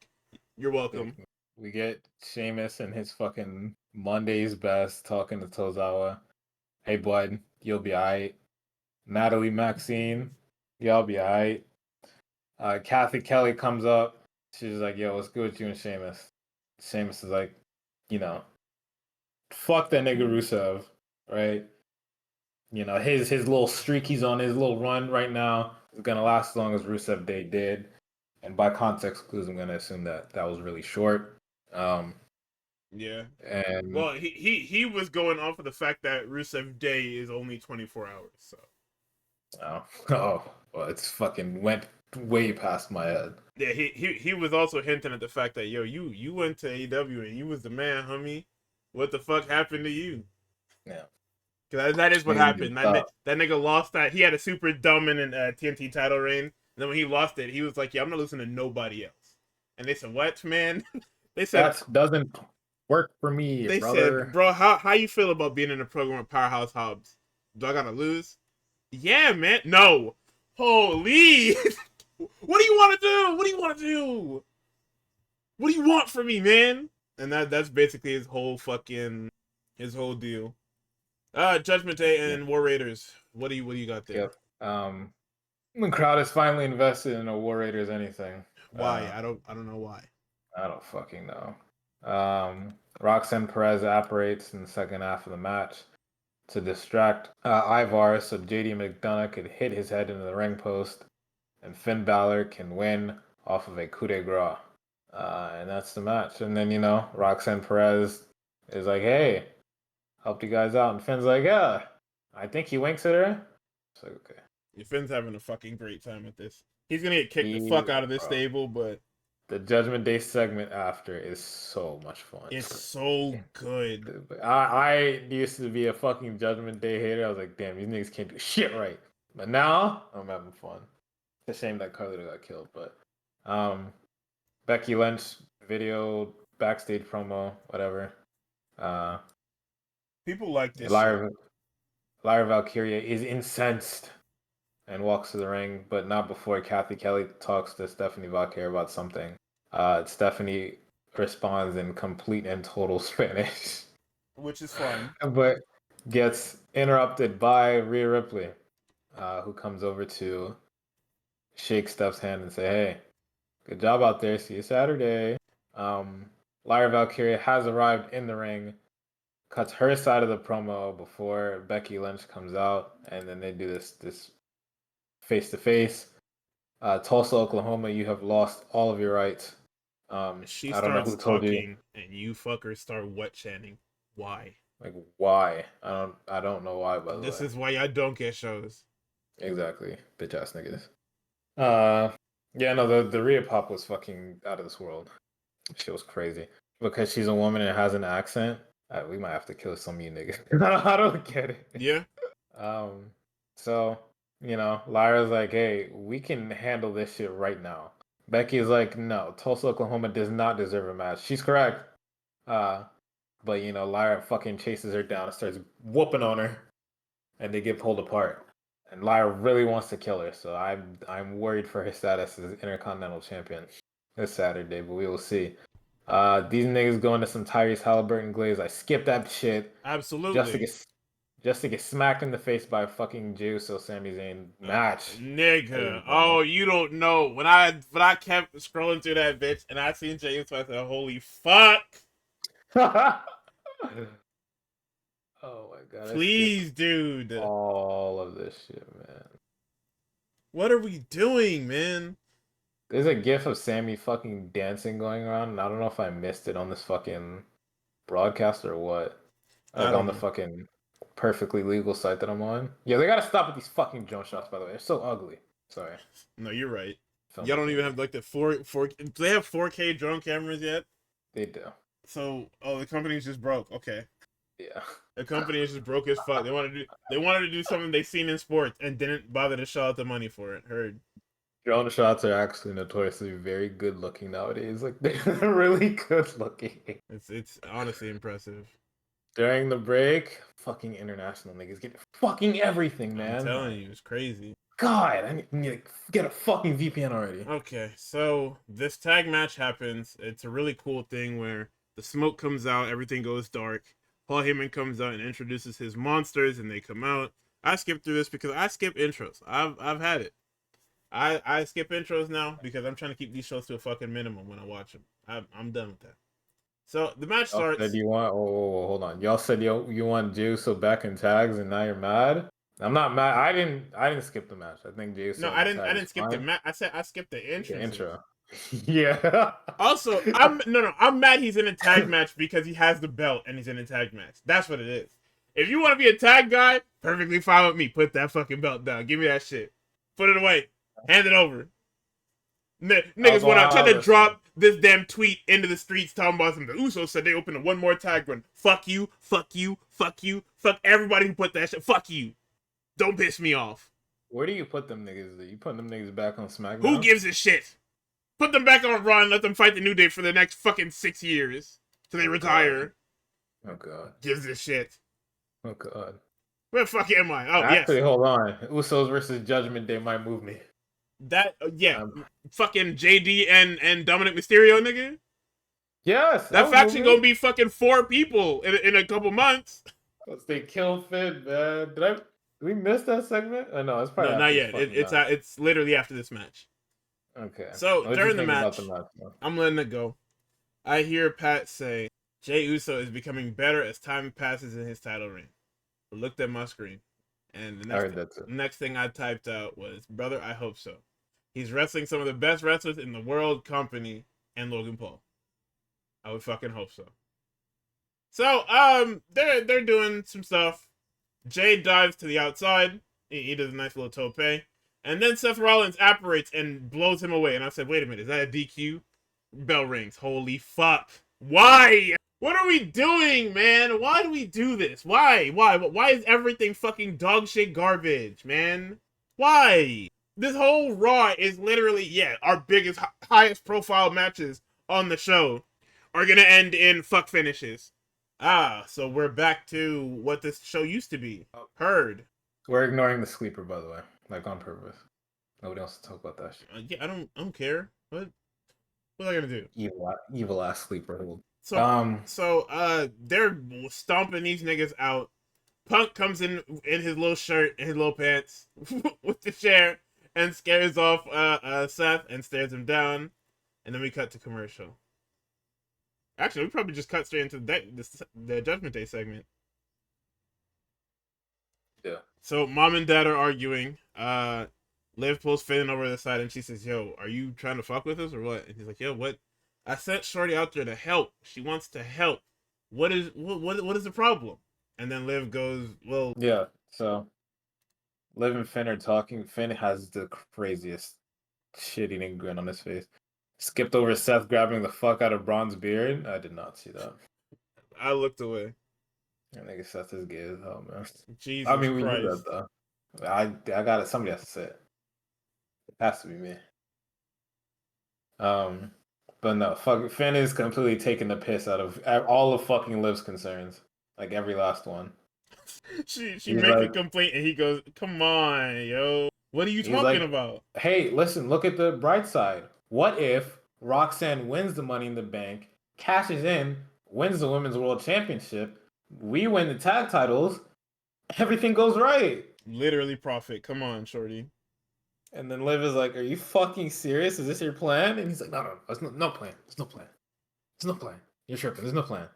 You're welcome. We get Sheamus and his fucking Monday's best talking to Tozawa. Hey, bud, you'll be alright. Natalie Maxine, y'all be alright. Kathy Kelly comes up. She's like, yo, what's good with you and Sheamus? Sheamus is like, you know, fuck that nigga Rusev, right? You know, his little streak he's on, his little run right now is going to last as long as Rusev Day did. And by context clues, I'm going to assume that was really short. Yeah. And Well, he was going off of the fact that Rusev Day is only 24 hours. So oh, well, it's fucking went way past my head. yeah, he was also hinting at the fact that you went to AEW and you was the man, homie. What the fuck happened to you? Yeah, Cause that is what niggas need to happened. stop. That nigga lost that. He had a super dominant TNT title reign. And then when he lost it, he was like, "Yeah, I'm not listening to nobody else." And they said, "What, man?" they said, That doesn't work for me, brother. "Bro, how you feel about being in a program with Powerhouse Hobbs? Do I gotta lose?" Yeah, man. No. Holy. What do you want to do? What do you want to do? What do you want from me, man? And that's basically his whole deal. Judgment Day Yeah. and War Raiders. What do you got there? Yep. The crowd is finally invested in a War Raiders anything. Why? I don't know why. I don't fucking know. Roxanne Perez apparates in the second half of the match to distract Ivar so JD McDonough could hit his head into the ring post and Finn Balor can win off of a coup de grace. And that's the match. And then, Roxanne Perez is like, hey, helped you guys out. And Finn's like, yeah, I think he winks at her. It's like, okay. Finn's having a fucking great time with this. He's gonna get kicked the He, fuck out of this bro, stable, but the Judgment Day segment after is so much fun. it's so good. I used to be a fucking Judgment Day hater. I was like, damn, these niggas can't do shit right. But now I'm having fun. It's a shame that Carlito got killed, but Becky Lynch video backstage promo, whatever. People like this shit. Lyra Valkyria is incensed and walks to the ring, but not before Kathy Kelly talks to Stephanie Valkyria about something. Stephanie responds in complete and total Spanish, Which is fine. but gets interrupted by Rhea Ripley, who comes over to shake Steph's hand and say, "Hey, good job out there. See you Saturday." Lyra Valkyria has arrived in the ring, cuts her side of the promo before Becky Lynch comes out, and then they do this face to face. Tulsa, Oklahoma, you have lost all of your rights. She I don't know starts who told you. talking, and you fuckers start wet chanting. Why? Like why? I don't know why, by the This way. is why I don't get shows. Exactly. Bitch ass niggas. Yeah, no, the Rhea pop was fucking out of this world. She was crazy. Because she's a woman and has an accent, we might have to kill some of you niggas. I don't get it. Yeah. So, Lyra's like, hey, we can handle this shit right now. Becky's like, no, Tulsa, Oklahoma does not deserve a match. She's correct. But Lyra fucking chases her down and starts whooping on her, and they get pulled apart. And Lyra really wants to kill her, so I'm worried for her status as Intercontinental Champion this Saturday, but we will see. These niggas going to some Tyrese Halliburton glaze. I skipped that shit Absolutely. just to get smacked in the face by a fucking Jew. So Sami Zayn match. Nigga. Oh, you don't know. When I kept scrolling through that bitch and I seen James, I said, "Holy fuck!" Oh my god! I skipped Please, dude. all of this shit, man. What are we doing, man? There's a gif of Sammy fucking dancing going around, and I don't know if I missed it on this fucking broadcast or what. I Like on don't the know. fucking perfectly legal site that I'm on. Yeah, they gotta stop with these fucking jump shots, by the way. They're so ugly. Sorry. No, you're right. Y'all don't Filmmaking. even have like the four. Do they have 4K drone cameras yet? They do. So, the company's just broke. Okay, Yeah. the company is just broke as fuck. They wanted to do something they seen in sports and didn't bother to shell out the money for it. Heard. Drone shots are actually notoriously very good looking nowadays. Like they're really good looking. It's honestly impressive. During the break, fucking international niggas get fucking everything, I'm man. telling Like, you, it's crazy. God, I need to get a fucking VPN already. Okay, so this tag match happens. It's a really cool thing where the smoke comes out, everything goes dark. Paul Heyman comes out and introduces his monsters, and they come out. I skip through this because I skip intros. I've had it. I skip intros now because I'm trying to keep these shows to a fucking minimum when I watch them. I'm done with that. So the match Y'all said starts. you want. Hold on. Y'all said you want Juice back in tags, and now you're mad. I'm not mad. I didn't skip the match. I think Juice No, in I the didn't. tag I is didn't skip the fine. match. I said I skipped the The entrances. intro. Yeah. Also, I'm mad he's in a tag match because he has the belt and he's in a tag match. That's what it is. If you want to be a tag guy, perfectly fine with me. Put that fucking belt down. Give me that shit. Put it away. Hand it over. I'll Niggas go went out trying out. to Listen. drop this damn tweet into the streets talking about some. The Usos said they opened one more tag run. Fuck you, fuck you, fuck you, fuck everybody who put that shit. Fuck you. Don't piss me off. Where do you put them niggas? You putting them niggas back on Who SmackDown? gives a shit? Put them back on Raw and let them fight the New Day for the next fucking 6 years. Till they Oh god. retire. Oh god. Gives a shit. Oh god. Where the fuck am I? Oh, yes. Actually, hold on. Usos versus Judgment Day might move me. That, yeah. Um, Fucking JD and Dominic Mysterio, nigga. yes, that That would move faction gonna me. be fucking 4 people in a couple months. Let's they kill Finn, man. Did we miss that segment? Oh no, it's No, probably not after this yet. fucking match. It's literally after this match. Okay. So What do you during the think about match, the match? Though? I'm letting it go. I hear Pat say, Jey Uso is becoming better as time passes in his title reign. I looked at my screen, and I heard that too. next thing I typed out was, brother, I hope so. He's wrestling some of the best wrestlers in the world, company, and Logan Paul. I would fucking hope so. So, they're doing some stuff. Jay dives to the outside. He does a nice little tope. And then Seth Rollins apparates and blows him away. And I said, wait a minute, is that a DQ? Bell rings. Holy fuck. Why? What are we doing, man? Why do we do this? Why? Why is everything fucking dog shit garbage, man? Why? This whole Raw is literally, yeah, our biggest, highest profile matches on the show are gonna end in fuck finishes. Ah, so we're back to what this show used to be. Heard. We're ignoring the sleeper, by the way, like on purpose. Nobody wants to talk about that shit. Yeah, I don't care. What am I gonna do? Evil ass sleeper. They're stomping these niggas out. Punk comes in his little shirt and his little pants with the chair and scares off Seth and stares him down, and then we cut to commercial. Actually, we probably just cut straight into the Judgment Day segment. Yeah. So mom and dad are arguing. Liv pulls Finn over the side and she says, "Yo, are you trying to fuck with us or what?" And he's like, "Yo, what? I sent Shorty out there to help. She wants to help. What is the problem?" And then Liv goes, "Well, Yeah. So, Liv and Finn are talking. Finn has the craziest shit-eating grin on his face. Skipped over Seth grabbing the fuck out of Braun's beard. I did not see that. I looked away." I think Seth is gay as hell, man. Jesus I mean, we Christ. knew that though. I got it. Somebody has to say it. It has to be me. But no, fuck. Finn is completely taking the piss out of all of fucking Liv's concerns, like every last one. she He's makes a like, complaint and he goes, "Come on, yo. What are you he's talking like, about?" hey, listen, look at the bright side. What if Roxanne wins the Money in the Bank, cashes in, wins the Women's World Championship, we win the tag titles, everything goes right. Literally profit. Come on, Shorty. And then Liv is like, "Are you fucking serious? Is this your plan?" And he's like, "No, there's no plan. There's no plan. There's no plan. You're tripping. There's no plan."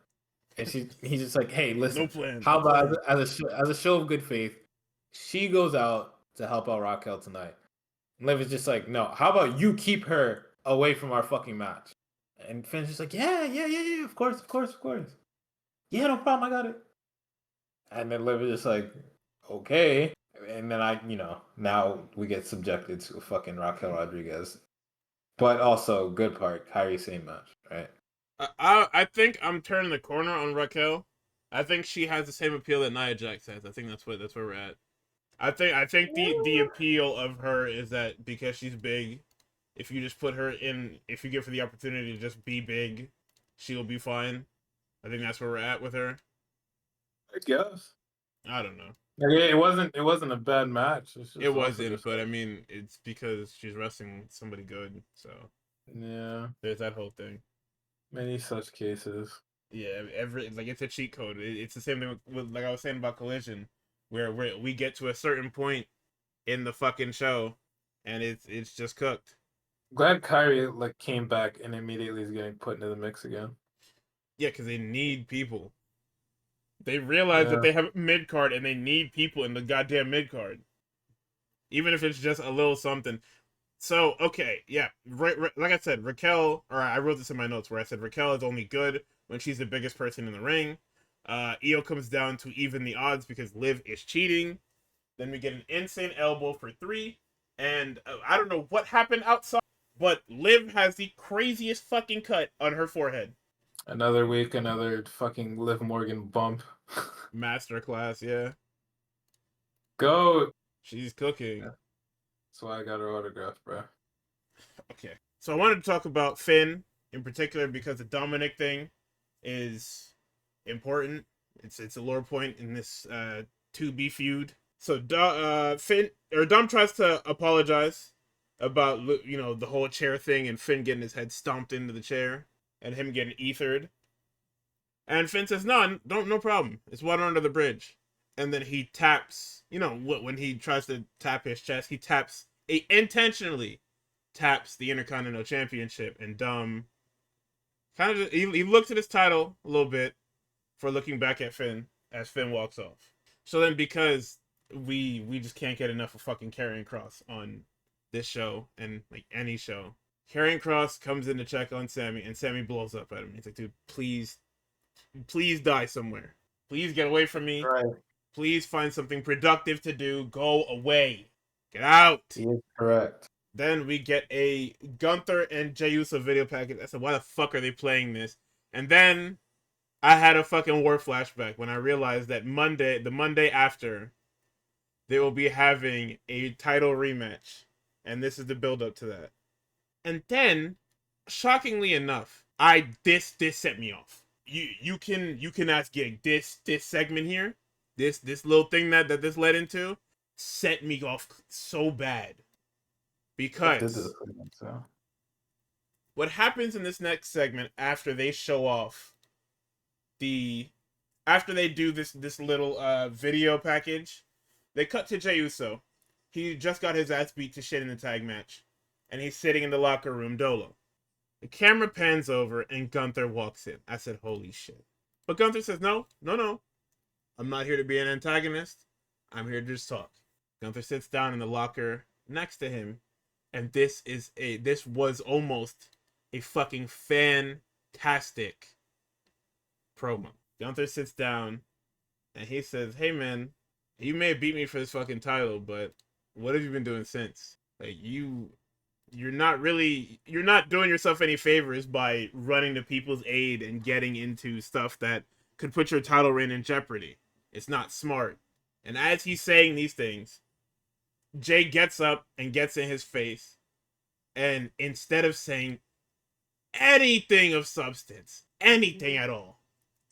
And he's just like, "Hey, listen. No plan. How No about plan. as a show of good faith, she goes out to help out Raquel tonight." And Liv is just like, "No. How about you keep her away from our fucking match?" And Finn's just like, "Yeah. Of course. Yeah, no problem. I got it." And then Liv is just like, "Okay." And then now we get subjected to a fucking Raquel Rodriguez. But also, good part, Kyrie same match, right? I think I'm turning the corner on Raquel. I think she has the same appeal that Nia Jax has. I think that's where we're at. I think the appeal of her is that because she's big, if you just put her in, if you give her the opportunity to just be big, she'll be fine. I think that's where we're at with her. I guess. I don't know. Yeah, it wasn't a bad match. It wasn't, but I mean, it's because she's wrestling somebody good, so yeah, there's that whole thing. many such cases. Yeah, it's a cheat code. It's the same thing with like I was saying about Collision, where we get to a certain point in the fucking show, and it's just cooked. Glad Kyrie came back and immediately is getting put into the mix again. Yeah, because they need people. They realize that Yeah. they have mid card and they need people in the goddamn mid card. Even if it's just a little something. So okay, yeah, like I said, Raquel, or I wrote this in my notes where I said Raquel is only good when she's the biggest person in the ring. Io comes down to even the odds because Liv is cheating. Then we get an insane elbow for 3, and I don't know what happened outside, but Liv has the craziest fucking cut on her forehead. Another week, another fucking Liv Morgan bump. Masterclass, yeah, Go. she's cooking. That's why I got her autograph, bro. Okay, so I wanted to talk about Finn in particular because the Dominic thing is important. It's a lore point in this 2B feud. So Finn or Dom tries to apologize about the whole chair thing and Finn getting his head stomped into the chair and him getting ethered. And Finn says, no problem. It's water under the bridge." And then he taps, when he tries to tap his chest, he intentionally taps the Intercontinental Championship, and Dom kind of he looks at his title a little bit for looking back at Finn as Finn walks off. So then, because we just can't get enough of fucking Karrion Kross on this show and like any show, Karrion Kross comes in to check on Sammy, and Sammy blows up at him. He's like, "Dude, please die somewhere. Please get away from me. Right. Please find something productive to do. Go away. Get out." He is correct. Then we get a Gunther and Jey Uso video package. I said, why the fuck are they playing this? And then I had a fucking war flashback when I realized that the Monday after, they will be having a title rematch. And this is the build up to that. And then, shockingly enough, this set me off. You can ask Gig, this segment here, this little thing that this led into, set me off so bad. Because what happens in this next segment after they show off after they do this little video package, they cut to Jey Uso. He just got his ass beat to shit in the tag match, and he's sitting in the locker room dolo. The camera pans over and Gunther walks in. I said, holy shit. But Gunther says, no. I'm not here to be an antagonist. I'm here to just talk. Gunther sits down in the locker next to him, and this was almost a fucking fantastic promo. Gunther sits down and he says, "Hey man, you may have beat me for this fucking title, but what have you been doing since? Like you're not doing yourself any favors by running to people's aid and getting into stuff that could put your title reign in jeopardy. It's not smart." And as he's saying these things, Jay gets up and gets in his face, and instead of saying anything of substance, anything at all,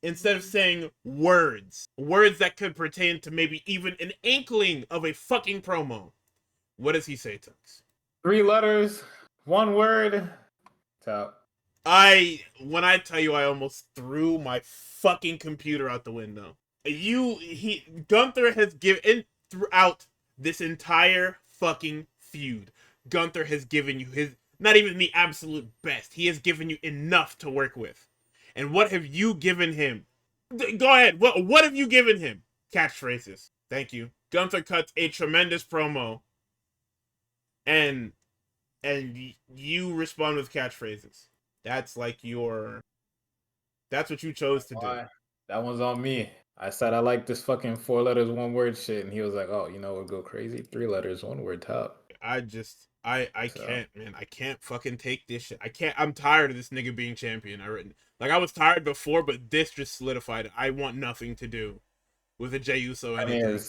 instead of saying words that could pertain to maybe even an inkling of a fucking promo, what does he say, Tux? 3 letters, 1 word, tap. When I tell you I almost threw my fucking computer out the window. Gunther has given throughout this entire fucking feud, Gunther has given you his, not even the absolute best. He has given you enough to work with. And what have you given him? Go ahead. What have you given him? Catchphrases. Thank you. Gunther cuts a tremendous promo, and you respond with catchphrases. That's like that's what you chose to do. That one's on me. I said I like this fucking 4 letters, 1 word shit, and he was like, "Oh, you know what? Go crazy. 3 letters, 1 word, top." I can't, man. I can't fucking take this shit. I can't. I'm tired of this nigga being champion. I was tired before, but this just solidified it. I want nothing to do with a Jey Uso anything. I mean,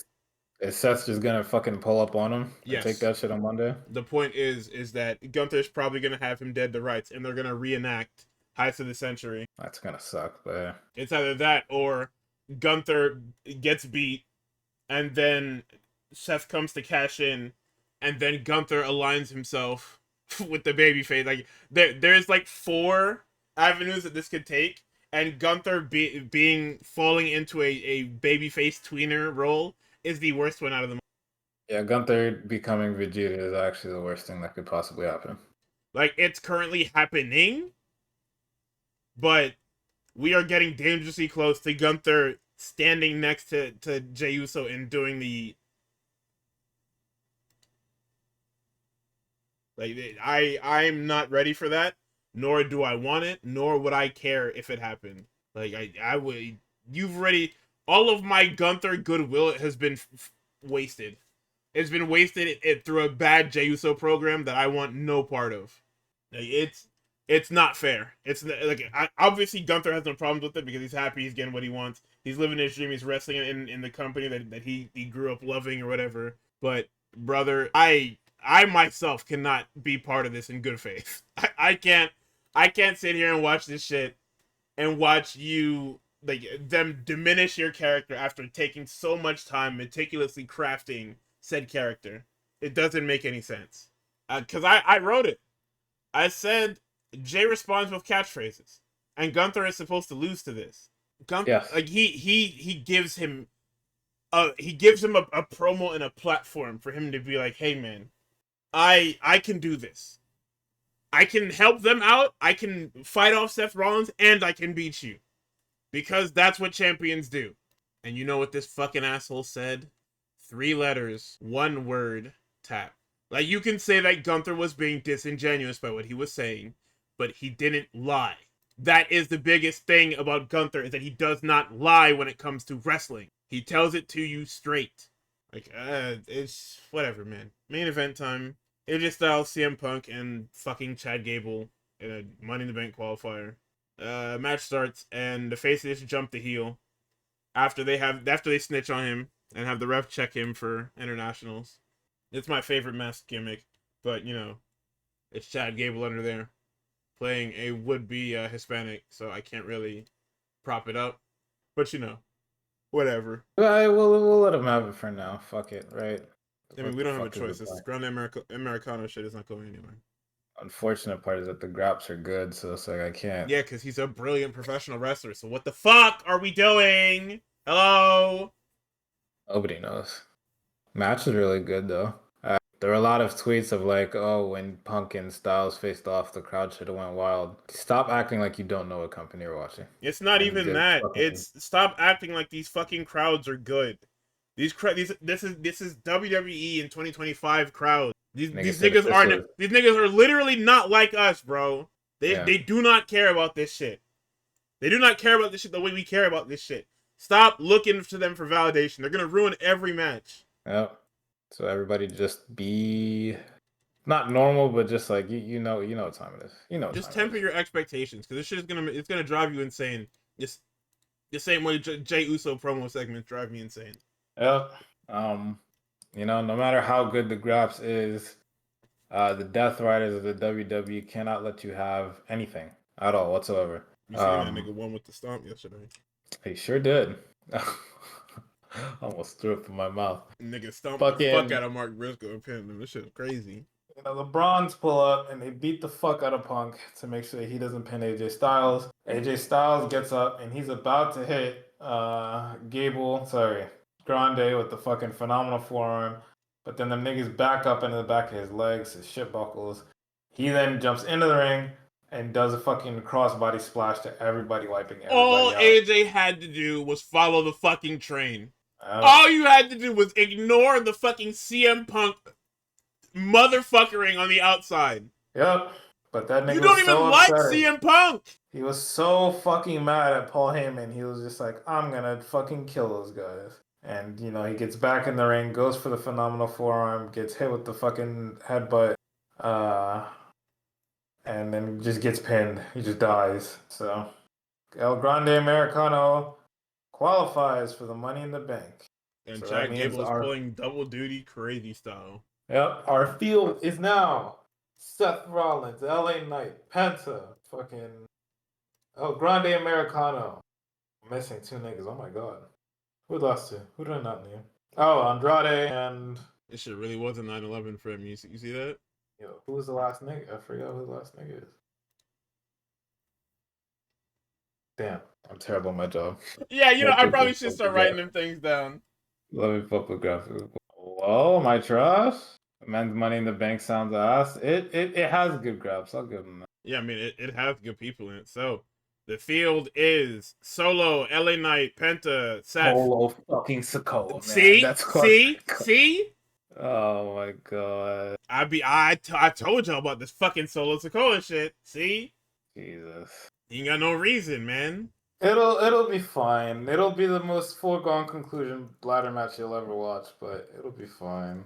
is Seth just gonna fucking pull up on him and take that shit on Monday? The point is that Gunther's probably gonna have him dead to rights, and they're gonna reenact Heist of the Century. That's gonna suck, but it's either that or Gunther gets beat, and then Seth comes to cash in, and then Gunther aligns himself with the babyface. Like there's like 4 avenues that this could take, and Gunther falling into a babyface tweener role is the worst one out of them. Yeah, Gunther becoming Vegeta is actually the worst thing that could possibly happen. Like, it's currently happening, but we are getting dangerously close to Gunther standing next to Jey Uso and doing the Like I'm not ready for that, nor do I want it, nor would I care if it happened. Like I would. You've already all of my Gunther goodwill has been wasted. It's been wasted through a bad Jey Uso program that I want no part of. Like, it's not fair. It's like obviously Gunther has no problems with it because he's happy, he's getting what he wants, he's living his dream, he's wrestling in the company that he grew up loving or whatever. But brother, I myself cannot be part of this in good faith. I can't sit here and watch this shit and watch you like them diminish your character after taking so much time meticulously crafting said character. It doesn't make any sense. Because I wrote it. I said Jay responds with catchphrases, and Gunther is supposed to lose to this. Gunther, Yes. like he gives him a promo and a platform for him to be like, hey man, I can do this. I can help them out. I can fight off Seth Rollins, and I can beat you. Because that's what champions do. And you know what this fucking asshole said? 3 letters, 1 word, tap. Like, you can say that Gunther was being disingenuous by what he was saying, but he didn't lie. That is the biggest thing about Gunther, is that he does not lie when it comes to wrestling. He tells it to you straight. Like, it's whatever, man. Main event time. AJ Styles, CM Punk, and fucking Chad Gable in a Money in the Bank qualifier. Match starts, and the faces jump the heel after they snitch on him and have the ref check him for internationals. It's my favorite mask gimmick, but you know, it's Chad Gable under there playing a would-be Hispanic, so I can't really prop it up. But you know, whatever. We'll let him have it for now. Fuck it, right? I mean, we don't have a choice. This is Grande Americano shit is not going anywhere. Unfortunate part is that the Graps are good, so it's like I can't. Yeah, because he's a brilliant professional wrestler. So what the fuck are we doing? Hello? Nobody knows. Match is really good though. There were a lot of tweets of like, oh, when Punk and Styles faced off, the crowd should have went wild. Stop acting like you don't know what company you're watching. It's not And even just that. fucking- It's stop acting like these fucking crowds are good. This is WWE in 2025 crowd. These niggas are literally not like us, bro. They do not care about this shit. They do not care about this shit the way we care about this shit. Stop looking to them for validation. They're gonna ruin every match. Yep. So everybody just be not normal, but just like you know what time it is. You know. Just temper your expectations, because this shit is gonna drive you insane. Just the same way Jey Uso promo segments drive me insane. Yep. You know, no matter how good the Graps is, the Death Riders of the WWE cannot let you have anything at all whatsoever. You see that nigga won with the stomp yesterday. He sure did. Almost threw it in my mouth. Nigga stomped the fuck out of Mark Briscoe and pinned him. This shit is crazy. You know, the Bronze pull up and they beat the fuck out of Punk to make sure he doesn't pin AJ Styles. AJ Styles gets up and he's about to hit Grande with the fucking phenomenal forearm. But then the niggas back up into the back of his legs, his shit buckles. He then jumps into the ring and does a fucking crossbody splash to everybody, wiping everybody All out. AJ had to do was follow the fucking train. All you had to do was ignore the fucking CM Punk motherfuckering on the outside. Yep. But that nigga you don't even like CM Punk. He was so fucking mad at Paul Heyman. He was just like, I'm gonna fucking kill those guys. And, you know, he gets back in the ring, goes for the phenomenal forearm, gets hit with the fucking headbutt, and then just gets pinned. He just dies. So, El Grande Americano qualifies for the Money in the Bank. And so Chad Gable is pulling double duty crazy style. Yep, our field is now Seth Rollins, LA Knight, Penta, fucking El Grande Americano. I'm missing 2 niggas. Oh my god. Who lost to? Who did I not name? Oh, Andrade and... This shit really was a 9/11 for him. You see that? Yo, who was the last nigga? I forgot who the last nigga is. Damn, I'm terrible at my job. Yeah, you know, I probably should start writing them things down. Let me pop the graphics. Whoa, my trust. Men's Money in the Bank sounds ass. It has good grabs. I'll give them that. Yeah, I mean, it has good people in it. So, the field is Solo, LA Knight, Penta, Seth. Solo fucking Sikoa, man. See? That's See? Oh my god. I told y'all about this fucking Solo Sokoa shit. See? Jesus. You ain't got no reason, man. It'll be fine. It'll be the most foregone conclusion ladder match you'll ever watch, but it'll be fine.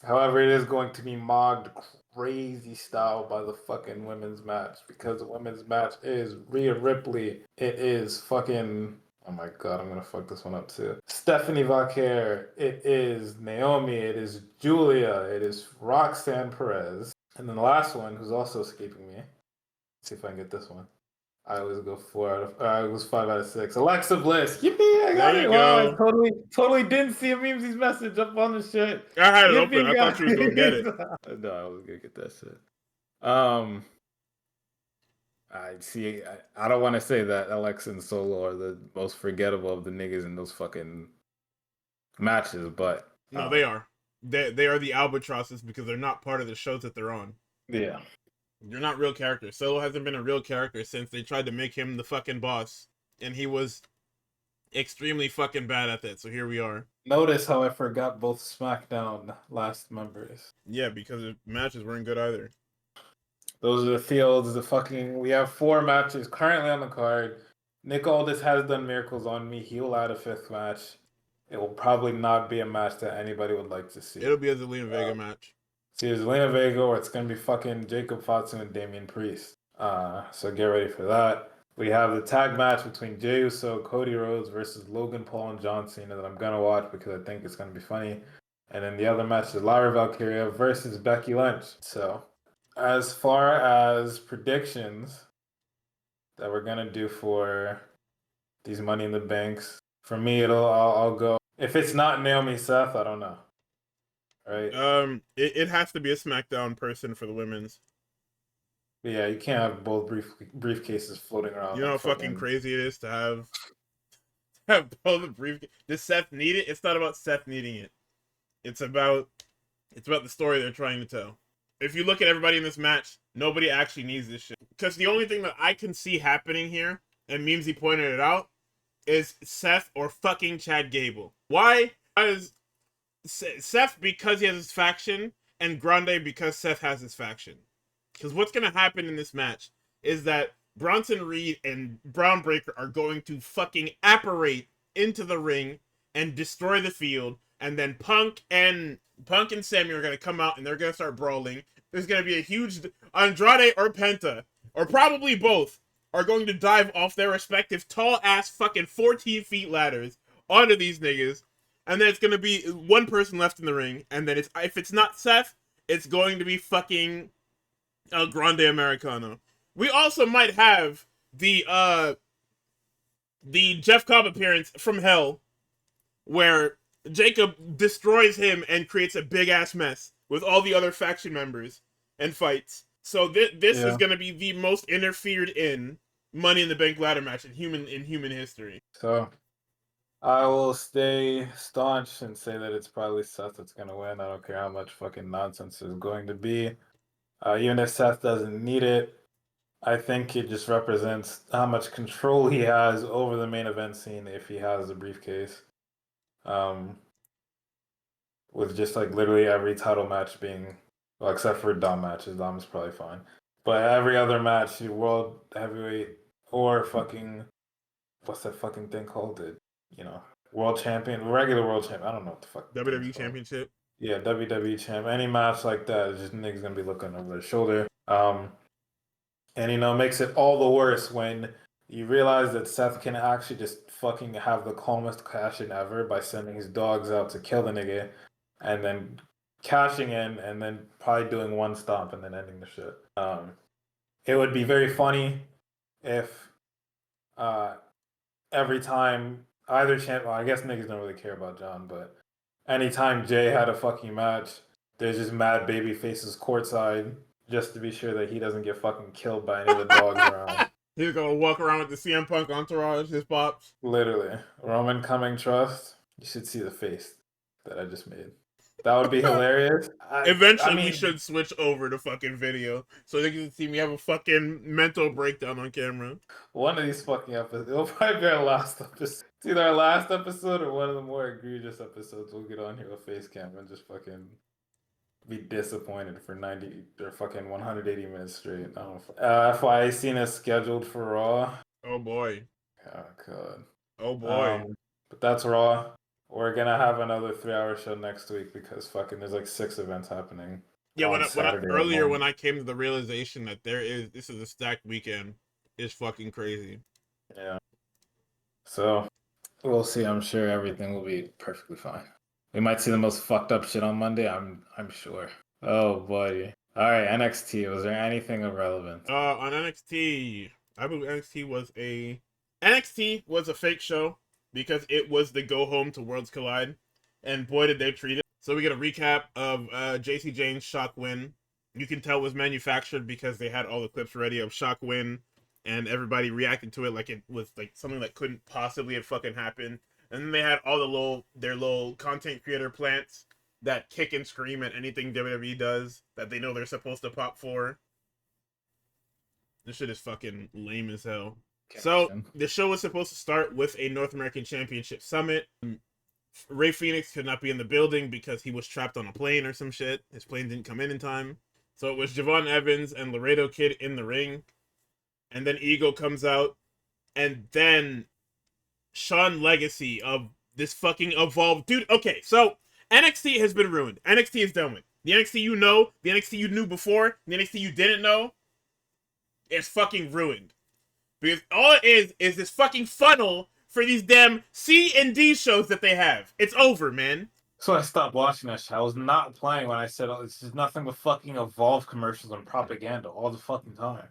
However, it is going to be mogged crazy style by the fucking women's match because the women's match is Rhea Ripley. It is fucking. Oh my god, I'm gonna fuck this one up too. Stephanie Vaquer. It is Naomi. It is Julia. It is Roxanne Perez. And then the last one, who's also escaping me. Let's see if I can get this one. I always go 4 out of. I was 5 out of 6. Alexa Bliss. Yippee! I got There you it. Wow! I go. totally didn't see a Mimsy's message up on the shit. I had it open. Yippee, I thought you was gonna get it. no, I was gonna get that shit. I see. I don't want to say that Alexa and Solo are the most forgettable of the niggas in those fucking matches, but No, they are. They are the albatrosses because they're not part of the shows that they're on. Yeah. They're not real characters. Solo hasn't been a real character since they tried to make him the fucking boss, and he was extremely fucking bad at that. So here we are. Notice how I forgot both SmackDown last members. Yeah, because the matches weren't good either. Those are the fields. We have 4 matches currently on the card. Nick Aldis has done miracles on me. He will add a 5th match. It will probably not be a match that anybody would like to see. It'll be a Zelina Vega match. See, it's Zelina Vega, or it's gonna be fucking Jacob Fatu and Damian Priest. So get ready for that. We have the tag match between Jey Uso, Cody Rhodes versus Logan Paul and John Cena that I'm gonna watch because I think it's gonna be funny. And then the other match is Lyra Valkyria versus Becky Lynch. So, as far as predictions that we're gonna do for these Money in the Banks, for me, I'll go. If it's not Naomi Seth, I don't know. Right? It has to be a SmackDown person for the women's. Yeah, you can't have both briefcases floating around. You know how fucking crazy it is to have both the briefcases. Does Seth need it? It's not about Seth needing it. It's about the story they're trying to tell. If you look at everybody in this match, nobody actually needs this shit. Because the only thing that I can see happening here, and Mimsy pointed it out, is Seth or fucking Chad Gable. Why? Because Seth because he has his faction, and Grande because Seth has his faction. Because what's going to happen in this match is that Bronson Reed and Braun Breaker are going to fucking apparate into the ring and destroy the field, and then Punk and Sammy are going to come out and they're going to start brawling. There's going to be a huge Andrade or Penta, or probably both, are going to dive off their respective tall-ass fucking 14 feet ladders onto these niggas, and then it's going to be one person left in the ring, and then if it's not Seth, it's going to be fucking El Grande Americano. We also might have the Jeff Cobb appearance from Hell, where Jacob destroys him and creates a big ass mess with all the other faction members and fights. So this is gonna be the most interfered in Money in the Bank ladder match in human history. So I will stay staunch and say that it's probably Seth that's gonna win. I don't care how much fucking nonsense there's going to be. Even if Seth doesn't need it, I think it just represents how much control he has over the main event scene if he has a briefcase. With just like literally every title match being, well, except for Dom matches. Dom is probably fine. But every other match, world heavyweight or fucking, what's that fucking thing called? World champion, regular world champion. I don't know what the fuck. WWE Championship. Yeah, WWE champ. Any match like that is just niggas gonna be looking over their shoulder. And makes it all the worse when you realize that Seth can actually just fucking have the calmest cash in ever by sending his dogs out to kill the nigga, and then cashing in, and then probably doing one stomp and then ending the shit. It would be very funny if every time either champ, well, I guess niggas don't really care about John, but anytime Jay had a fucking match, there's just mad baby faces courtside just to be sure that he doesn't get fucking killed by any of the dogs around. He's gonna walk around with the CM Punk entourage, his pops. Literally. Roman Coming Trust. You should see the face that I just made. That would be hilarious. I Eventually, we mean, should switch over to fucking video so they can see me have a fucking mental breakdown on camera. one of these fucking episodes, it'll probably be our last episode. It's either our last episode or one of the more egregious episodes. We'll get on here with face cam and just fucking be disappointed for 90 or fucking 180 minutes straight. I don't know. FYI, Cena scheduled for Raw. Oh boy. Oh god. Oh boy. But that's Raw. We're gonna have another 3-hour show next week because fucking there's like 6 events happening Yeah, on Saturday earlier alone. when I came to the realization that this is a stacked weekend is fucking crazy. Yeah. So we'll see. I'm sure everything will be perfectly fine. We might see the most fucked up shit on Monday. I'm sure. Oh boy. All right, NXT. Was there anything of relevance? On NXT, I believe NXT was a fake show because it was the go home to Worlds Collide, and boy did they treat it. So we get a recap of JC Jane's Shock win. You can tell it was manufactured because they had all the clips ready of Shock win, and everybody reacted to it like it was like something that couldn't possibly have fucking happened. And then they had all their little content creator plants that kick and scream at anything WWE does that they know they're supposed to pop for. This shit is fucking lame as hell. So the show was supposed to start with a North American Championship Summit. Ray Phoenix could not be in the building because he was trapped on a plane or some shit. His plane didn't come in time. So it was Javon Evans and Laredo Kid in the ring. And then Ego comes out. And then Sean Legacy of this fucking evolved. Dude, okay, so NXT has been ruined. NXT is done with. The NXT you know, the NXT you knew before, the NXT you didn't know, is fucking ruined. Because all it is this fucking funnel for these damn C and D shows that they have. It's over, man. So I stopped watching that shit. I was not playing when I said, oh, it's just nothing but fucking Evolve commercials and propaganda all the fucking time.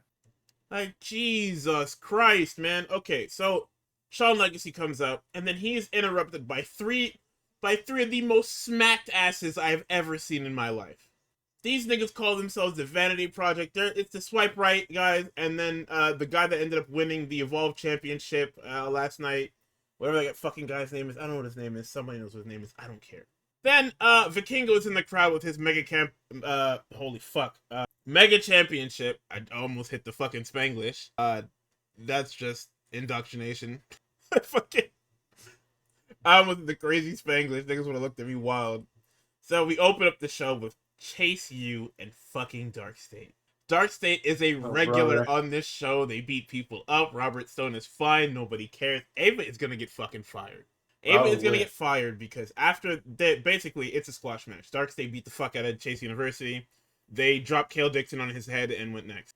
Like, Jesus Christ, man. Okay, so Sean Legacy comes out, and then he is interrupted by three of the most smacked asses I've ever seen in my life. These niggas call themselves the Vanity Project. It's the Swipe Right guys, and then the guy that ended up winning the Evolve Championship last night, whatever that fucking guy's name is, I don't know what his name is. Somebody knows what his name is. I don't care. Then Vikingo is in the crowd with his Mega Championship. I almost hit the fucking Spanglish. That's just indoctrination. Fucking, I almost hit the crazy Spanglish. Niggas would have looked at me wild. So we open up the show with Chase U and fucking Dark State. Dark State is a regular on this show. They beat people up. Robert Stone is fine. Nobody cares. Ava is gonna get fucking fired. Ava is gonna get fired because after that, basically, it's a squash match. Dark State beat the fuck out of Chase University. They dropped Kale Dixon on his head and went next.